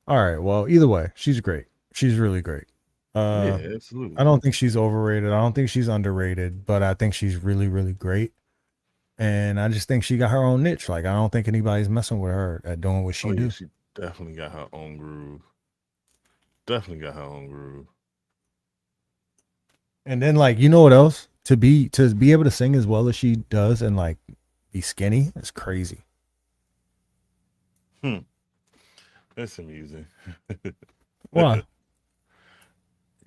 all right, well, either way, she's great. She's really great. Yeah, I absolutely. don't think she's overrated. I don't think she's underrated, but I think she's really, really great. And I just think she got her own niche. Like I don't think anybody's messing with her at doing what Oh she yeah, do. she definitely got her own groove. Definitely got her own groove. And then like you know what else? To be able to sing as well as she does and like be skinny is crazy. Hmm. That's amusing. Why?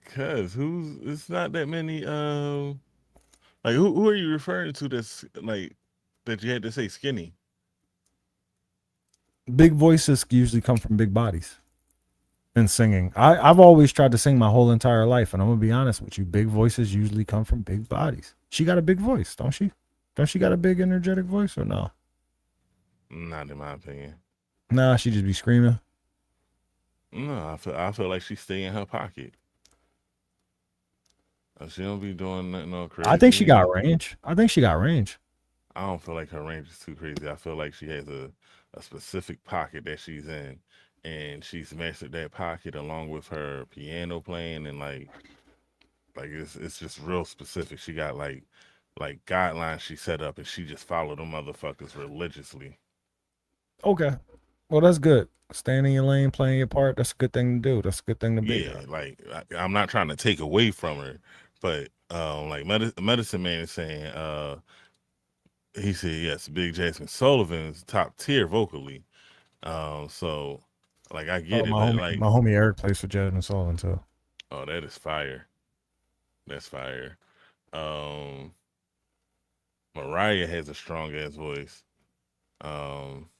Cause who's it's not that many like who are you referring to that's like that you had to say skinny? Big voices usually come from big bodies. in singing. I've always tried to sing my whole entire life, and I'm gonna be honest with you. Big voices usually come from big bodies. She got a big voice, don't she? Don't she got a big energetic voice or no? Not in my opinion. Nah, she just be screaming. No, I feel like she stay in her pocket. She don't be doing nothing all I think she crazy. got range. I think she got range. I don't feel like her range is too crazy. I feel like she has a specific pocket that she's in, and she's mastered that pocket along with her piano playing and like it's just real specific. She got like guidelines she set up, and she just followed them motherfuckers religiously. Okay. Well, that's good. Staying in your lane, playing your part, that's a good thing to do. That's a good thing to be. Yeah, like I'm not trying to take away from her, but like medicine man is saying, he said yes, Big Jasmine Sullivan's top tier vocally. So like I Oh, get it, but like, my homie Eric plays for Jasmine Sullivan too. oh, that is fire. That's fire. Um, Mariah has a strong ass voice. Um,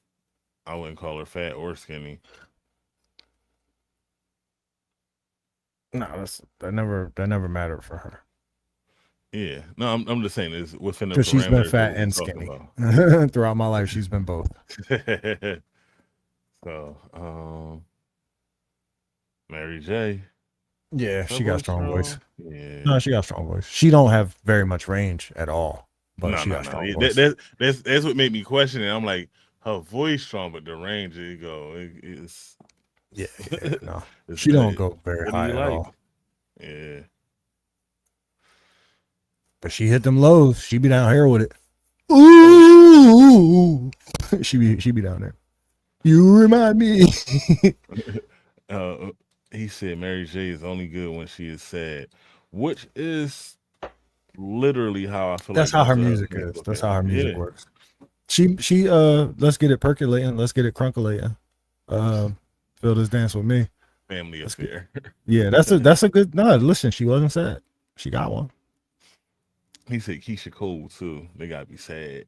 I wouldn't call her fat or skinny. No, that never mattered for her Yeah, no, I'm just saying is within the because she's been parameters of fat what we're and talking skinny about. throughout my life. She's been both. So, Mary J, Yeah, is her she got voice strong voice. strong? Yeah. No, she got strong voice. She don't have very much range at all, but No, she no, got no. strong Yeah, voice. that's what made me question it. I'm like, her voice strong, but the range, you go, it's Yeah, yeah, no, it's she don't good. go very What do high you at like? all. Yeah. But she hit them lows. She be down here with it. Oh, Ooh, she be down there. You remind me. uh, he said Mary J is only good when she is sad, which is literally how I feel That's like how her most of her music songs is. look That's at. how her music Yeah, works. She let's get it percolating. Let's get it crunkulating. Feel this dance with me. family Let's get affair. yeah. That's a good. No, listen, she wasn't sad. She got one. He said Keisha Cole too. They gotta be sad.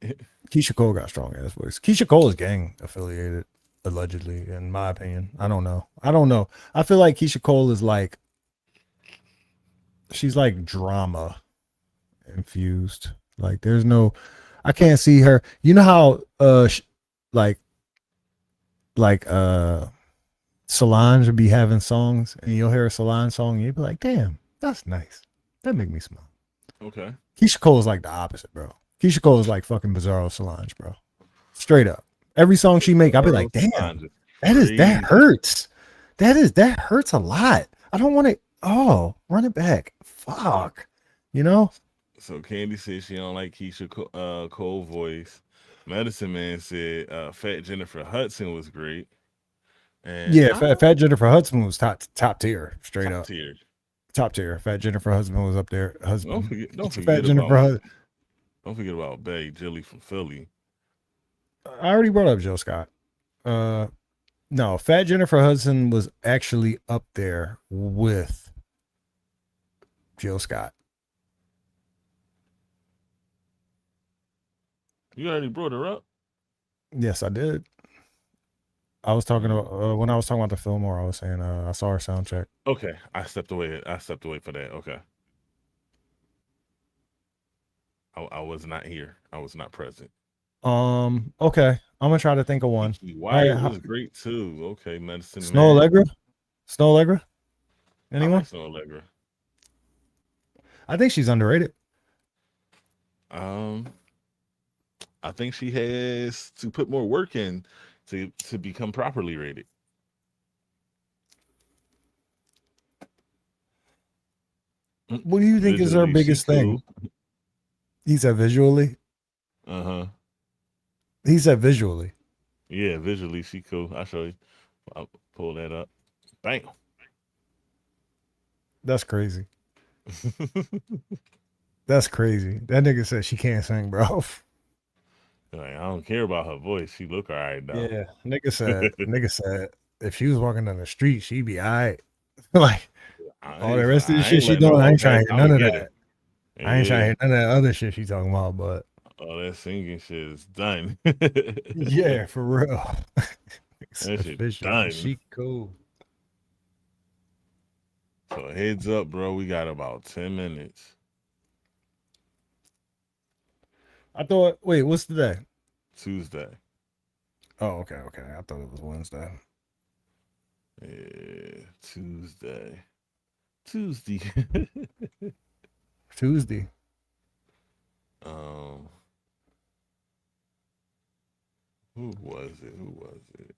Keisha Cole got strong ass voice. Keisha Cole is gang affiliated, allegedly, in my opinion. I don't know. I don't know. I feel like Keisha Cole is like she's like drama infused. Like there's no, I can't see her. You know how like like Solange would be having songs, and you'll hear a Solange song, and you'll be like, damn, that's nice. That make me smile. Okay. Keisha Cole is like the opposite, bro. Keisha Cole is like fucking Bizarro Solange, bro. Straight up. Every song she make, I'll be Earl like, damn, Sponge is that crazy. hurts. That hurts a lot. I don't want to. Oh, run it back. Fuck. You know? So Candy said she don't like Cole voice. Medicine Man said Fat Jennifer Hudson was great, and Yeah, I Fat Jennifer Hudson was top tier, straight top up. tier. Top tier. Fat Jennifer Hudson was up there. Don't Husband. forget, don't Fat forget Jennifer about Hudson. don't forget about Bay Jilly from Philly. I already brought up Joe Scott. Uh, no, Fat Jennifer Hudson was actually up there with Jill Scott. You already brought her up. Yes, I did. I was talking Mm. about when I was talking about the film, or I was saying I saw her sound check. Okay, I stepped away. I stepped away for that. Okay, I was not here. I was not present. Okay, I'm gonna try to think of one. Kiki All right, Wyatt was great too. Okay, Medicine Snow Man. Allegra. Snow Allegra. I Anyone? like Snow Allegra. I think she's underrated. Um, I think she has to put more work in to become properly rated. What do you think is her Visually, she biggest cool. thing? He said visually. Uh huh. He said visually. Yeah, visually, she cool. I'll show you. I'll pull that up. Bam. That's crazy. That's crazy. That nigga said she can't sing, bro. Like, I don't care about her voice. She look all right though. Yeah, nigga said if she was walking down the street, she'd be all right. Like all the rest of the I shit ain't she letting her doing, I walk ain't trying past. to hear I'm none gonna of get her. that. I ain't trying to Yeah. hear none of that other shit she talking about. But All that singing shit is done. yeah, for real. That shit Officially, done. she cool. So heads up, bro. We got about 10 minutes. I thought. Wait, what's today? Tuesday. Oh, okay, okay. I thought it was Wednesday. Yeah, Tuesday. Tuesday. Tuesday. um, who was it? Who was it?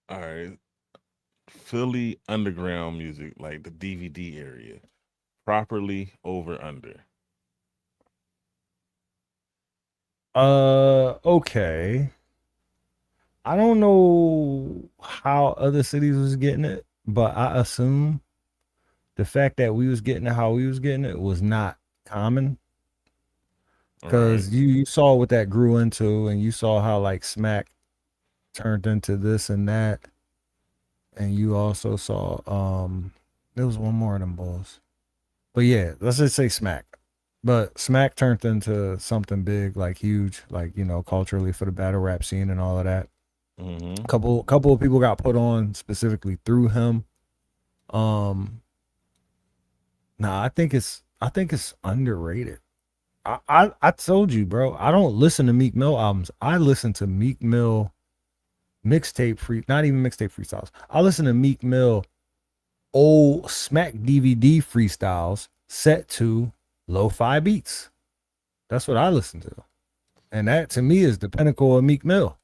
All right, Philly underground music, like the DVD area, properly over under. Okay. I don't know how other cities was getting it, but I assume the fact that we was getting it how we was getting it was not common All right. because you saw what that grew into, and you saw how like smack turned into this and that, and you also saw there was one more of them balls. But yeah, let's just say smack. But smack turned into something big, like huge, like culturally for the battle rap scene and all of that. Mm-hmm. Couple of people got put on specifically through him. Um, nah, I think it's underrated. I told you, bro. I don't listen to Meek Mill albums. I listen to Meek Mill mixtape free, not even mixtape freestyles. I listen to Meek Mill old Smack DVD freestyles set to lo-fi beats. That's what I listen to. And that to me is the pinnacle of Meek Mill.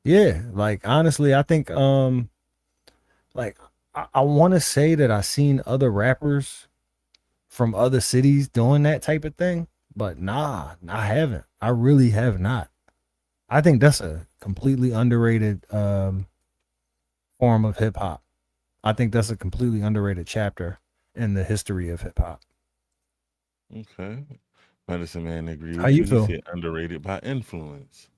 Yeah, like honestly, I think like I want to say that I seen other rappers from other cities doing that type of thing, but nah, I haven't. I really have not. I think that's a completely underrated form of hip hop. I think that's a completely underrated chapter in the history of hip hop. Okay. Medicine Man agree How with you you. He feel? said underrated by influence.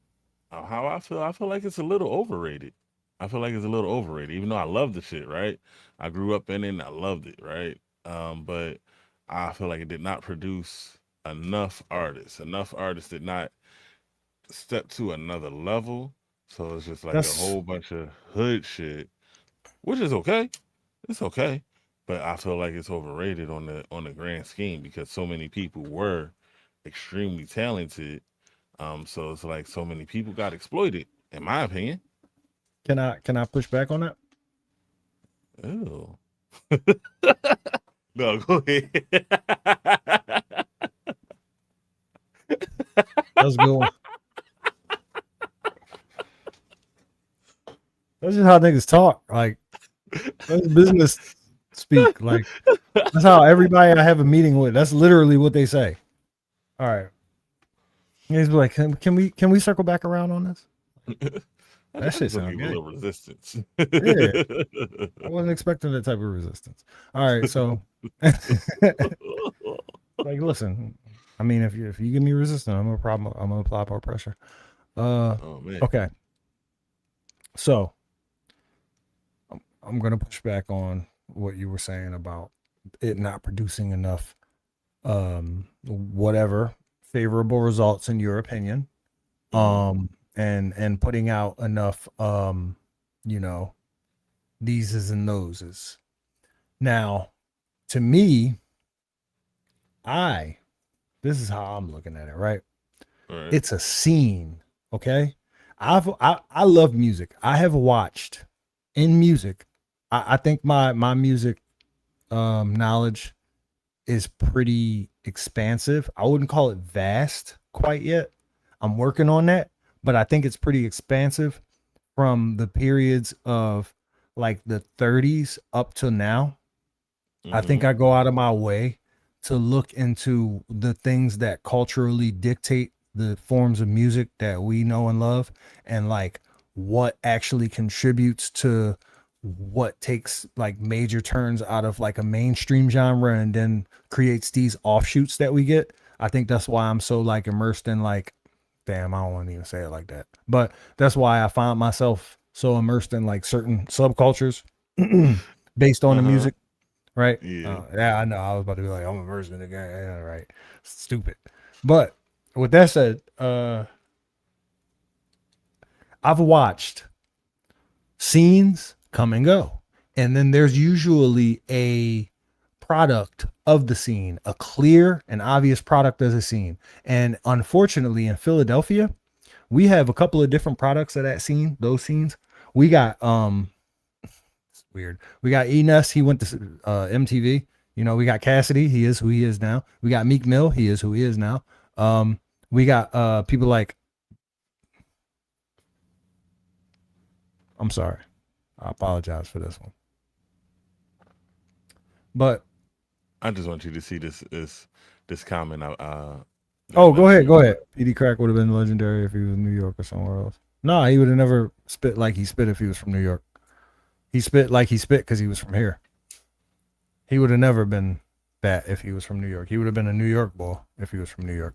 How I feel like it's a little overrated. I feel like it's a little overrated, even though I love the shit, right? I grew up in it and I loved it, right? But I feel like it did not produce enough artists. Enough artists did not step to another level. So it's just like a That's whole bunch of hood shit, which is okay. It's okay. But I feel like it's overrated on the grand scheme because so many people were extremely talented. So it's like so many people got exploited, in my opinion. can I push back on that? Oh. No, go ahead. That's a good one. That's just how niggas talk. Like that's business speak. Like that's how everybody I have a meeting with. That's literally what they say. All right. He's like, can we circle back around on this? That I shit just gonna sound give a good. little resistance. Yeah, I wasn't expecting that type of resistance. All right, so like, listen. I mean, if you give me resistance, I'm a problem. I'm gonna apply more pressure. Uh, Oh man. okay. So I'm gonna push back on what you were saying about it not producing enough, whatever favorable results in your opinion, Hmm. and putting out enough, you know, theses and thoses. Now, to me, I this is how I'm looking at it, right? All right. It's a scene, okay? I love music. I have watched in music. I think my music knowledge is pretty expansive. I wouldn't call it vast quite yet. I'm working on that, but I think it's pretty expansive from the periods of like the 30s up to now. I think Hmm. I go out of my way to look into the things that culturally dictate the forms of music that we know and love, and like what actually contributes to what takes like major turns out of like a mainstream genre and then creates these offshoots that we get. I think that's why I'm so like immersed in like, damn, I don't want to even say it like that. But that's why I find myself so immersed in like certain subcultures based on the Uh-huh. music, right? Yeah. Yeah, I know. I was about to be like, I'm immersed in the game. Yeah, right. Stupid. But with that said, I've watched Scenes come and go. And then there's usually a product of the scene, a clear and obvious product of the scene. And unfortunately, in Philadelphia, we have a couple of different products of that scene, those scenes. We got it's weird. We got Enes, he went to MTV. You know, we got Cassidy, he is who he is now. We got Meek Mill, he is who he is now. We got people like, I'm sorry. I apologize for this one. But I just want you to see this comment. oh, go ahead, go ahead. PD Crack would have been legendary if he was in New York or somewhere else. No, he would have never spit like he spit if he was from New York. He spit like he spit because he was from here. He would have never been that if he was from New York. He would have been a New York boy if he was from New York.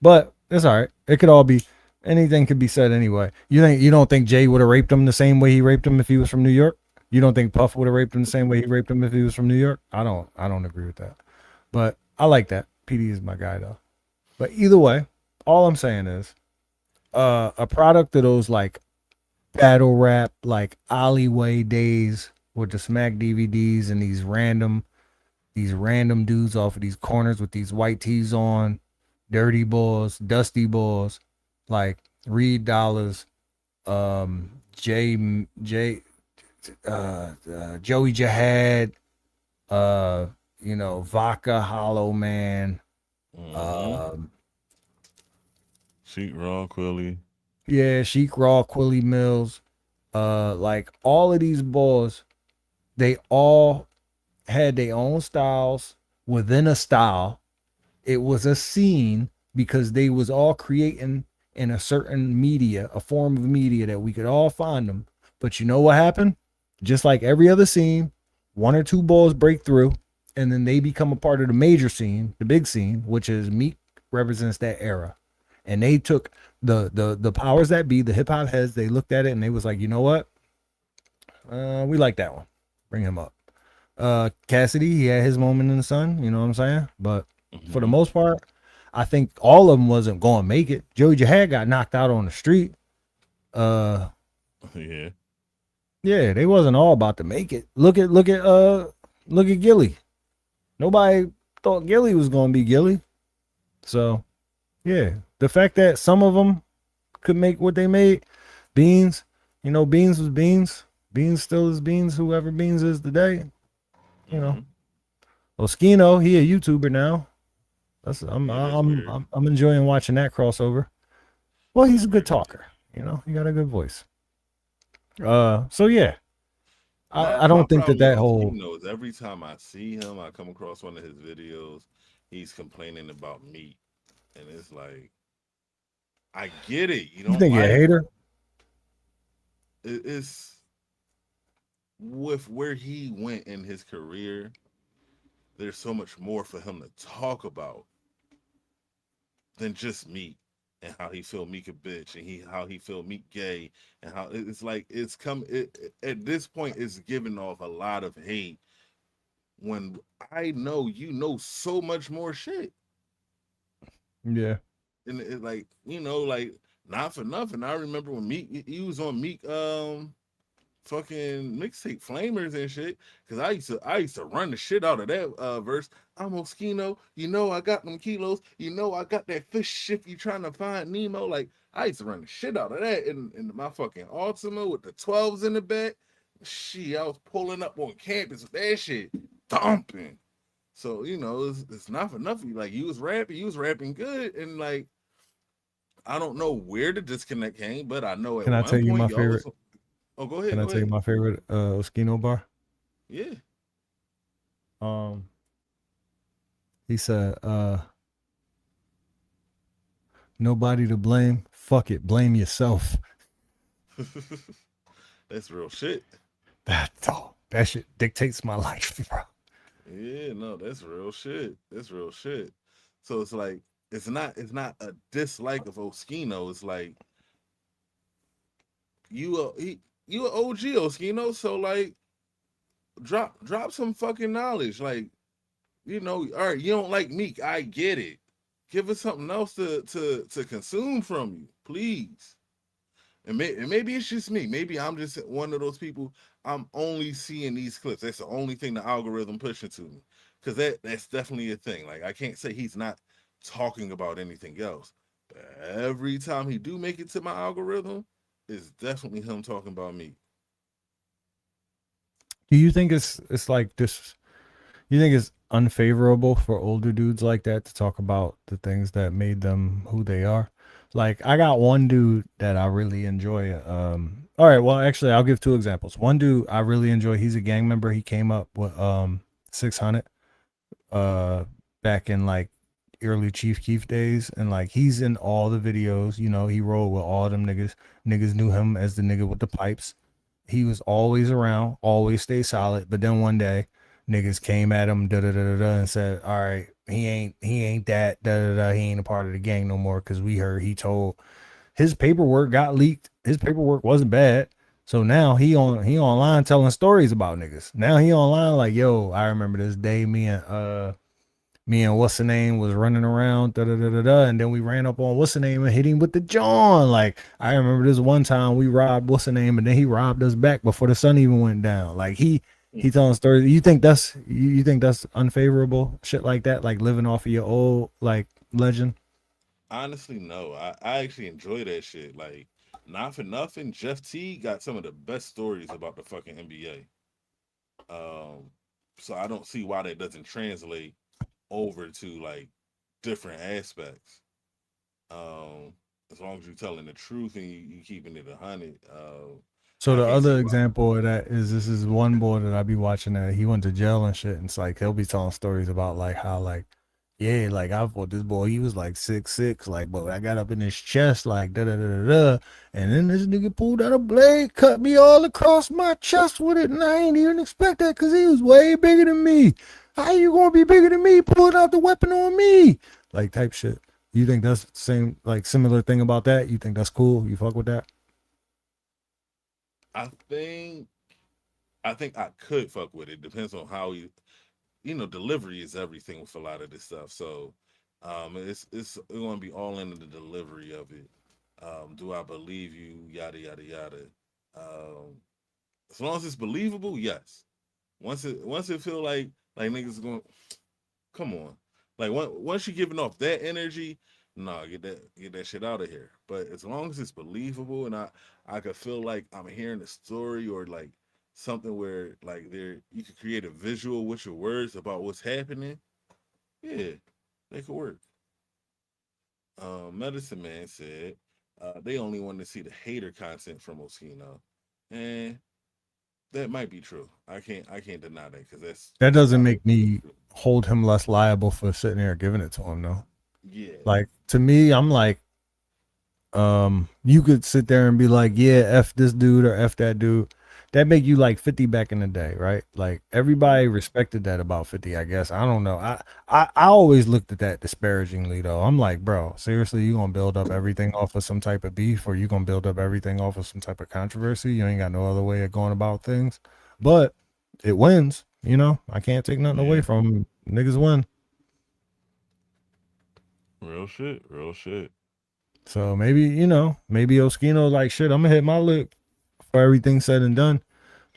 But it's all right. It could all be, anything could be said anyway. You don't think Jay would have raped him the same way he raped him if he was from New York? You don't think Puff would have raped him the same way he raped him if he was from New York? I don't agree with that. But I like that. PD is my guy though. But either way, all I'm saying is a product of those like battle rap, like alleyway days with the Smack DVDs and these random dudes off of these corners with these white tees on, dirty balls, dusty balls, like Reed Dollars, Joey Jihad, Vodka Hollow Man, Sheik Raw Quilly. yeah, Sheik Raw, Quilly Mills, like all of these boys, they all had their own styles within a style. It was a scene because they was all creating in a certain media, a form of media that we could all find them. But you know what happened? Just like every other scene, one or two balls break through, and then they become a part of the major scene, the big scene, which is Meek represents that era. And they took the powers that be, the hip hop heads, they looked at it and they was like, you know what? We like that one. Bring him up. Cassidy, he had his moment in the sun, you know what I'm saying? But for the most part, I think all of them wasn't going to make it. Joey Jihad got knocked out on the street. Yeah. Yeah, they wasn't all about to make it. Look at Gilly. Nobody thought Gilly was going to be Gilly. So, yeah, the fact that some of them could make what they made, Beans, Beans was Beans. Beans still is Beans, whoever Beans is today. Oskino, he a YouTuber now. I'm enjoying watching that crossover. Well, he's a good talker. He got a good voice. So yeah, I don't think that whole. Is every time I see him, I come across one of his videos, he's complaining about meat, and it's like, I get it. You think you're a hater? It's with where he went in his career. There's so much more for him to talk about than just meat and how he feel Meek a bitch and how he feel Meek gay and how it's like at this point it's giving off a lot of hate when I know so much more shit. Yeah. And it's like, like not for nothing. I remember when Meek he was on Meek fucking mixtape Flamers and shit, because I used to run the shit out of that verse. I'm Moschino, I got them kilos, I got that fish ship you trying to find Nemo. Like, I used to run the shit out of that in my fucking Altima with the 12s in the back. Shit, I was pulling up on campus with that shit thumping. So it's not for nothing. Like, you was rapping good, and like, I don't know where the disconnect came, but I know at Can I one tell you point my y'all favorite? Oh, go ahead. Can I tell you my favorite Oskino bar? Yeah. He said, nobody to blame. Fuck it, blame yourself. That's real shit. That shit dictates my life, bro. Yeah, no, that's real shit. That's real shit. So it's like it's not a dislike of Oskino. It's like you an OG Oskino, so like drop some fucking knowledge. Like, all right, you don't like Meek, I get it. Give us something else to consume from you, please. And maybe it's just me. Maybe I'm just one of those people. I'm only seeing these clips. That's the only thing the algorithm pushing to me. Because that's definitely a thing. Like I can't say he's not talking about anything else. But every time he do make it to my algorithm, it's definitely him talking about me. Do you think it's like this? You think it's unfavorable for older dudes like that to talk about the things that made them who they are? Like I got one dude that I really enjoy. All right, well actually I'll give two examples. One dude I really enjoy. He's a gang member. He came up with 600 uh back in like early Chief Keef days, and like he's in all the videos. You know, he rolled with all them niggas. Niggas knew him as the nigga with the pipes. He was always around, always stay solid. But then one day, niggas came at him, da da da da da, and said, "All right, he ain't that, da da da. He ain't a part of the gang no more." Because we heard he told his paperwork got leaked. His paperwork wasn't bad. So now he online telling stories about niggas. Now he online like, yo, I remember this day me and what's the name was running around, da da da da da, and then we ran up on what's the name and hit him with the John. Like I remember this one time we robbed what's the name, and then he robbed us back before the sun even went down. Like he telling stories. You think that's unfavorable? Shit like that, like living off of your old like legend. Honestly, no. I actually enjoy that shit. Like, not for nothing, Jeff T got some of the best stories about the fucking NBA. So I don't see why that doesn't translate over to like different aspects. Um, as long as you're telling the truth and you keeping it 100, So I the can't see other why. example of that is this is one boy that I be watching that he went to jail and shit. And it's like he'll be telling stories about like how like yeah, like I fought this boy, he was like 6'6", like but I got up in his chest like da da da da da, and then this nigga pulled out a blade, cut me all across my chest with it, and I ain't even expect that because he was way bigger than me. How you gonna be bigger than me pulling out the weapon on me? Like type shit. You think that's the same like similar thing about that? You think that's cool? You fuck with that? I think I could fuck with it. Depends on how delivery is everything with a lot of this stuff. So it's gonna be all in the delivery of it. Do I believe you? Yada yada yada. Um, as long as it's believable, yes. Once it feel like niggas going, come on, like once you giving off that energy, nah, get that shit out of here. But as long as it's believable and I could feel like I'm hearing a story or like something where like there you could create a visual with your words about what's happening, yeah, they could work. Medicine Man said they only want to see the hater content from Oskino, and that might be true. I can't deny that because That that's a doesn't lot of make me hold him less liable for sitting there giving it to him though. yeah. Like to me, I'm like, you could sit there and be like, yeah, F this dude or F that dude. That make you like 50 back in the day, right? Like everybody Mhm. respected that about 50, I guess. I don't know. I always looked at that disparagingly though. I'm like, bro, seriously, you gonna build up everything off of some type of beef, or you gonna build up everything off of some type of controversy? You ain't got no other way of going about things. But it wins, you know. I can't take nothing away Yeah, from 'em. Niggas win. real shit, real shit. So maybe, maybe Oskino like shit, I'm gonna hit my lick for everything said and done.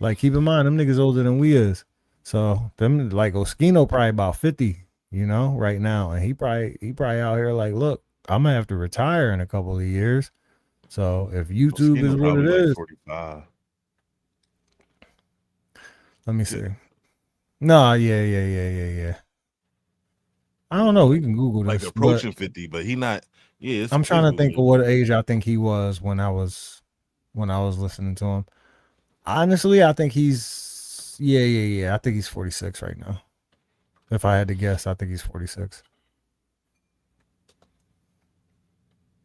Like keep in mind, them niggas older than we is. So them like Oskino probably about 50, right now. And he probably out here like, look, I'm gonna have to retire in a couple of years. So if YouTube is Moschino what it probably like is, 45. let me Yeah, see. Nah, yeah. I don't know. We can Google like this, but approaching 50, but he not. Yeah, I'm it's trying to think of Googleable. what age I think he was when I was listening to him. Honestly, I think he's yeah. I think he's 46 right now. If I had to guess, I think he's 46.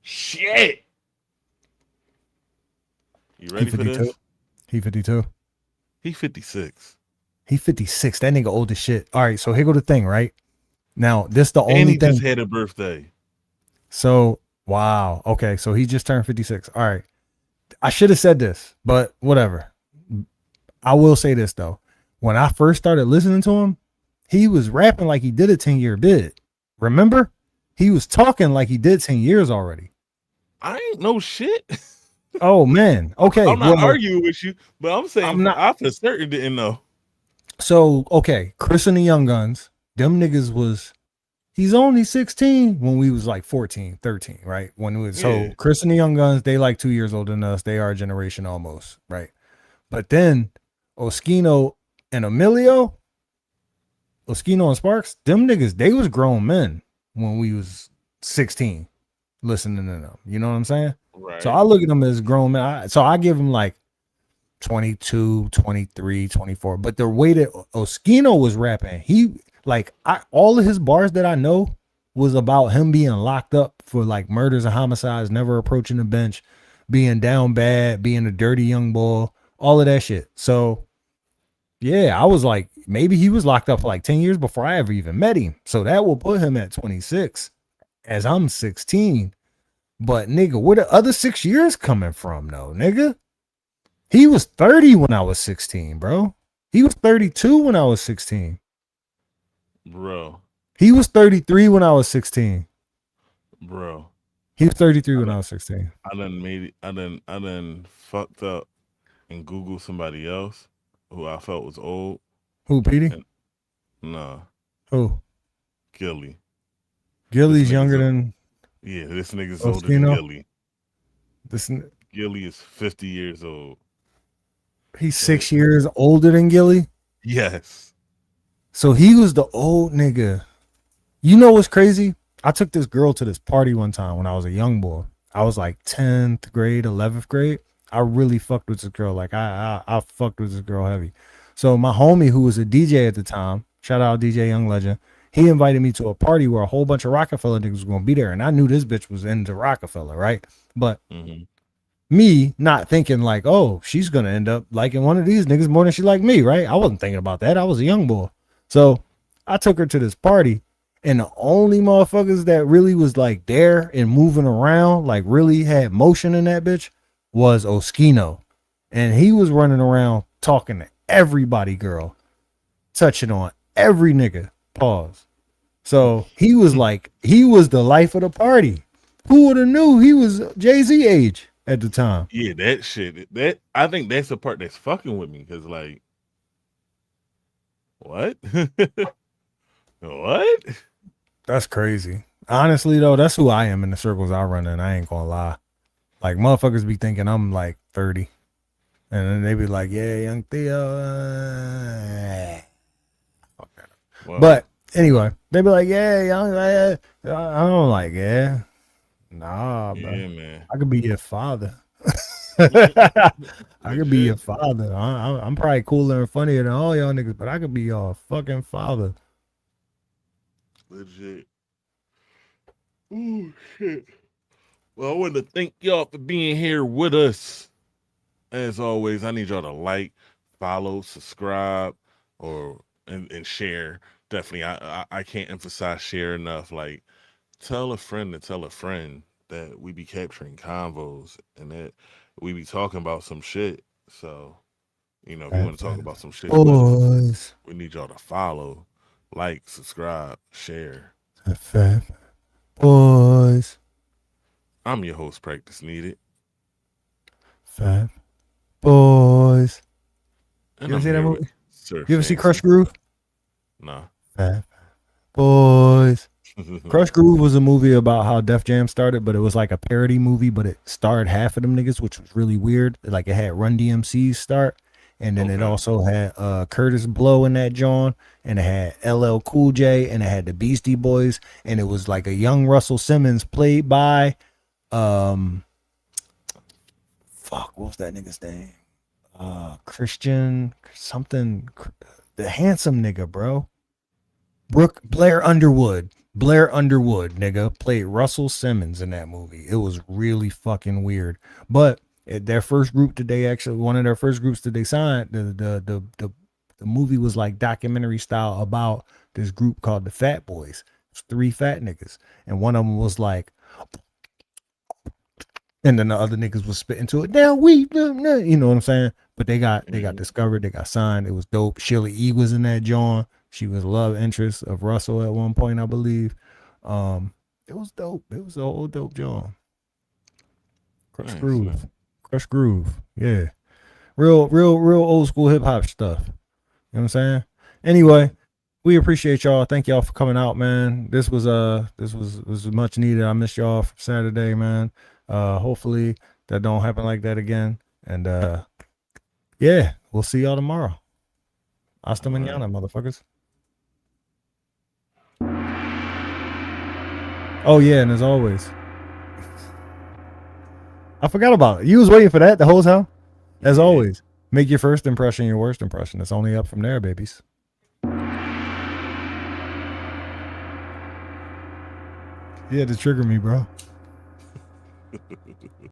Shit. You He ready for 52. this? He 52. He 56. He 56. That nigga old as shit. All right, so here go the thing, right? Now, this the And only he just thing. had a birthday. So, wow. Okay, so he just turned 56. All right. I should have said this, but whatever. I will say this though. When I first started listening to him, he was rapping like he did a 10-year bid. Remember? He was talking like he did 10 years already. I ain't no shit. Oh man. Okay. I'm not Well, arguing with you, but I'm saying I'm not. I for certain didn't know. So okay, Chris and the Young Guns, them niggas was he's only 16 when we was like 14, 13, right? When we was, Yeah, so Chris and the Young Guns, they like 2 years older than us. They are a generation almost, right? But then Oskino and Oskino and Sparks, them niggas, they was grown men when we was 16 listening to them. You know what I'm saying? So right. I look at them as grown men. So I give them like 22, 23, 24. But the way that Oskino was rapping, he like all of his bars that I know was about him being locked up for like murders and homicides, never approaching the bench, being down bad, being a dirty young boy, all of that shit. So yeah, I was like, maybe he was locked up for like 10 years before I ever even met him. So that will put him at 26 as I'm 16. But nigga, where the other 6 years coming from though, nigga? He was 30 when I was 16, bro. He was 32 when I was 16. Bro, He was 33 when I was 16. bro. He was 33 I when I done, was 16. I done made it. I done fucked up and Googled somebody else who I felt was old. Who, Petey? And nah, Who? Gilly. This Gilly's nigga's younger a, than yeah, this nigga's older than Oskino. Gilly. This Gilly is 50 years old. He's And it, 6 years older than Gilly. yes. So he was the old nigga. You know what's crazy? I took this girl to this party one time when I was a young boy. I was like 10th grade, 11th grade. I really fucked with this girl. Like I fucked with this girl heavy. So my homie who was a DJ at the time, shout out DJ Young Legend, he invited me to a party where a whole bunch of Rockefeller niggas was gonna be there. And I knew this bitch was into Rockefeller, right? But Hmm. me not thinking like, oh, she's gonna end up liking one of these niggas more than she liked me, right? I wasn't thinking about that. I was a young boy. So I took her to this party, and the only motherfuckers that really was like there and moving around, like really had motion in that bitch, was Oskino. And he was running around talking to everybody, girl, touching on every nigga. Pause. So he was like, he was the life of the party. Who would have knew he was Jay-Z age at the time? Yeah, that shit. That I think that's the part that's fucking with me because, like, what? What? That's crazy. Honestly, though, that's who I am in the circles I run in. I ain't gonna lie. Like, motherfuckers be thinking I'm like 30. And then they be like, yeah, young Theo. Well, But anyway, they be like, yeah, young. I'm like, yeah. Nah, bro. yeah, man. I could be your father. I could be your Legit, father. I'm probably cooler and funnier than all y'all niggas, but I could be your fucking father. legit. Ooh, shit. Well, I want to thank y'all for being here with us. As always, I need y'all to like, follow, subscribe, or and share. Definitely, I can't emphasize share enough. Like, tell a friend to tell a friend that we be capturing convos and that we be talking about some shit. So, if you Fat, want to talk fat about some shit with us, boys. we need y'all to follow, like, subscribe, share. Fat boys. I'm your host, Practice Needed, Fat boys. and You ever I'm see that here with movie? Sir You ever see Crush Fancy. Groove? Nah. Fat boys. Crush Groove was a movie about how Def Jam started, but it was like a parody movie, but it starred half of them niggas, which was really weird. Like it had Run DMC's start, and then it Okay. also had Curtis Blow in that John, and it had LL Cool J, and it had the Beastie Boys, and it was like a young Russell Simmons played by um fuck, what was that nigga's name? Christian something, the handsome nigga, bro. Blair Underwood. Blair Underwood, nigga, played Russell Simmons in that movie. It was really fucking weird. But their first group that they actually, one of their first groups that they signed, the movie was like documentary style about this group called the Fat Boys. It's three fat niggas, and one of them was like, and then the other niggas was spitting to it. Now you know what I'm saying? But they got Mhm. discovered, they got signed. It was dope. Shirley E was in that joint. She was love interest of Russell at one point, I believe. It was dope. It was a whole dope joint. Crush Nice, man. Groove. Crush Groove. Yeah. Real old school hip hop stuff. You know what I'm saying? Anyway, we appreciate y'all. Thank y'all for coming out, man. This was much needed. I missed y'all from Saturday, man. Hopefully that don't happen like that again. And yeah, we'll see y'all tomorrow. Hasta All right. mañana, motherfuckers. Oh yeah, and as always, I forgot about it. You was waiting for that the whole time. As Yeah. always, make your first impression your worst impression. It's only up from there, babies. You had to trigger me, bro.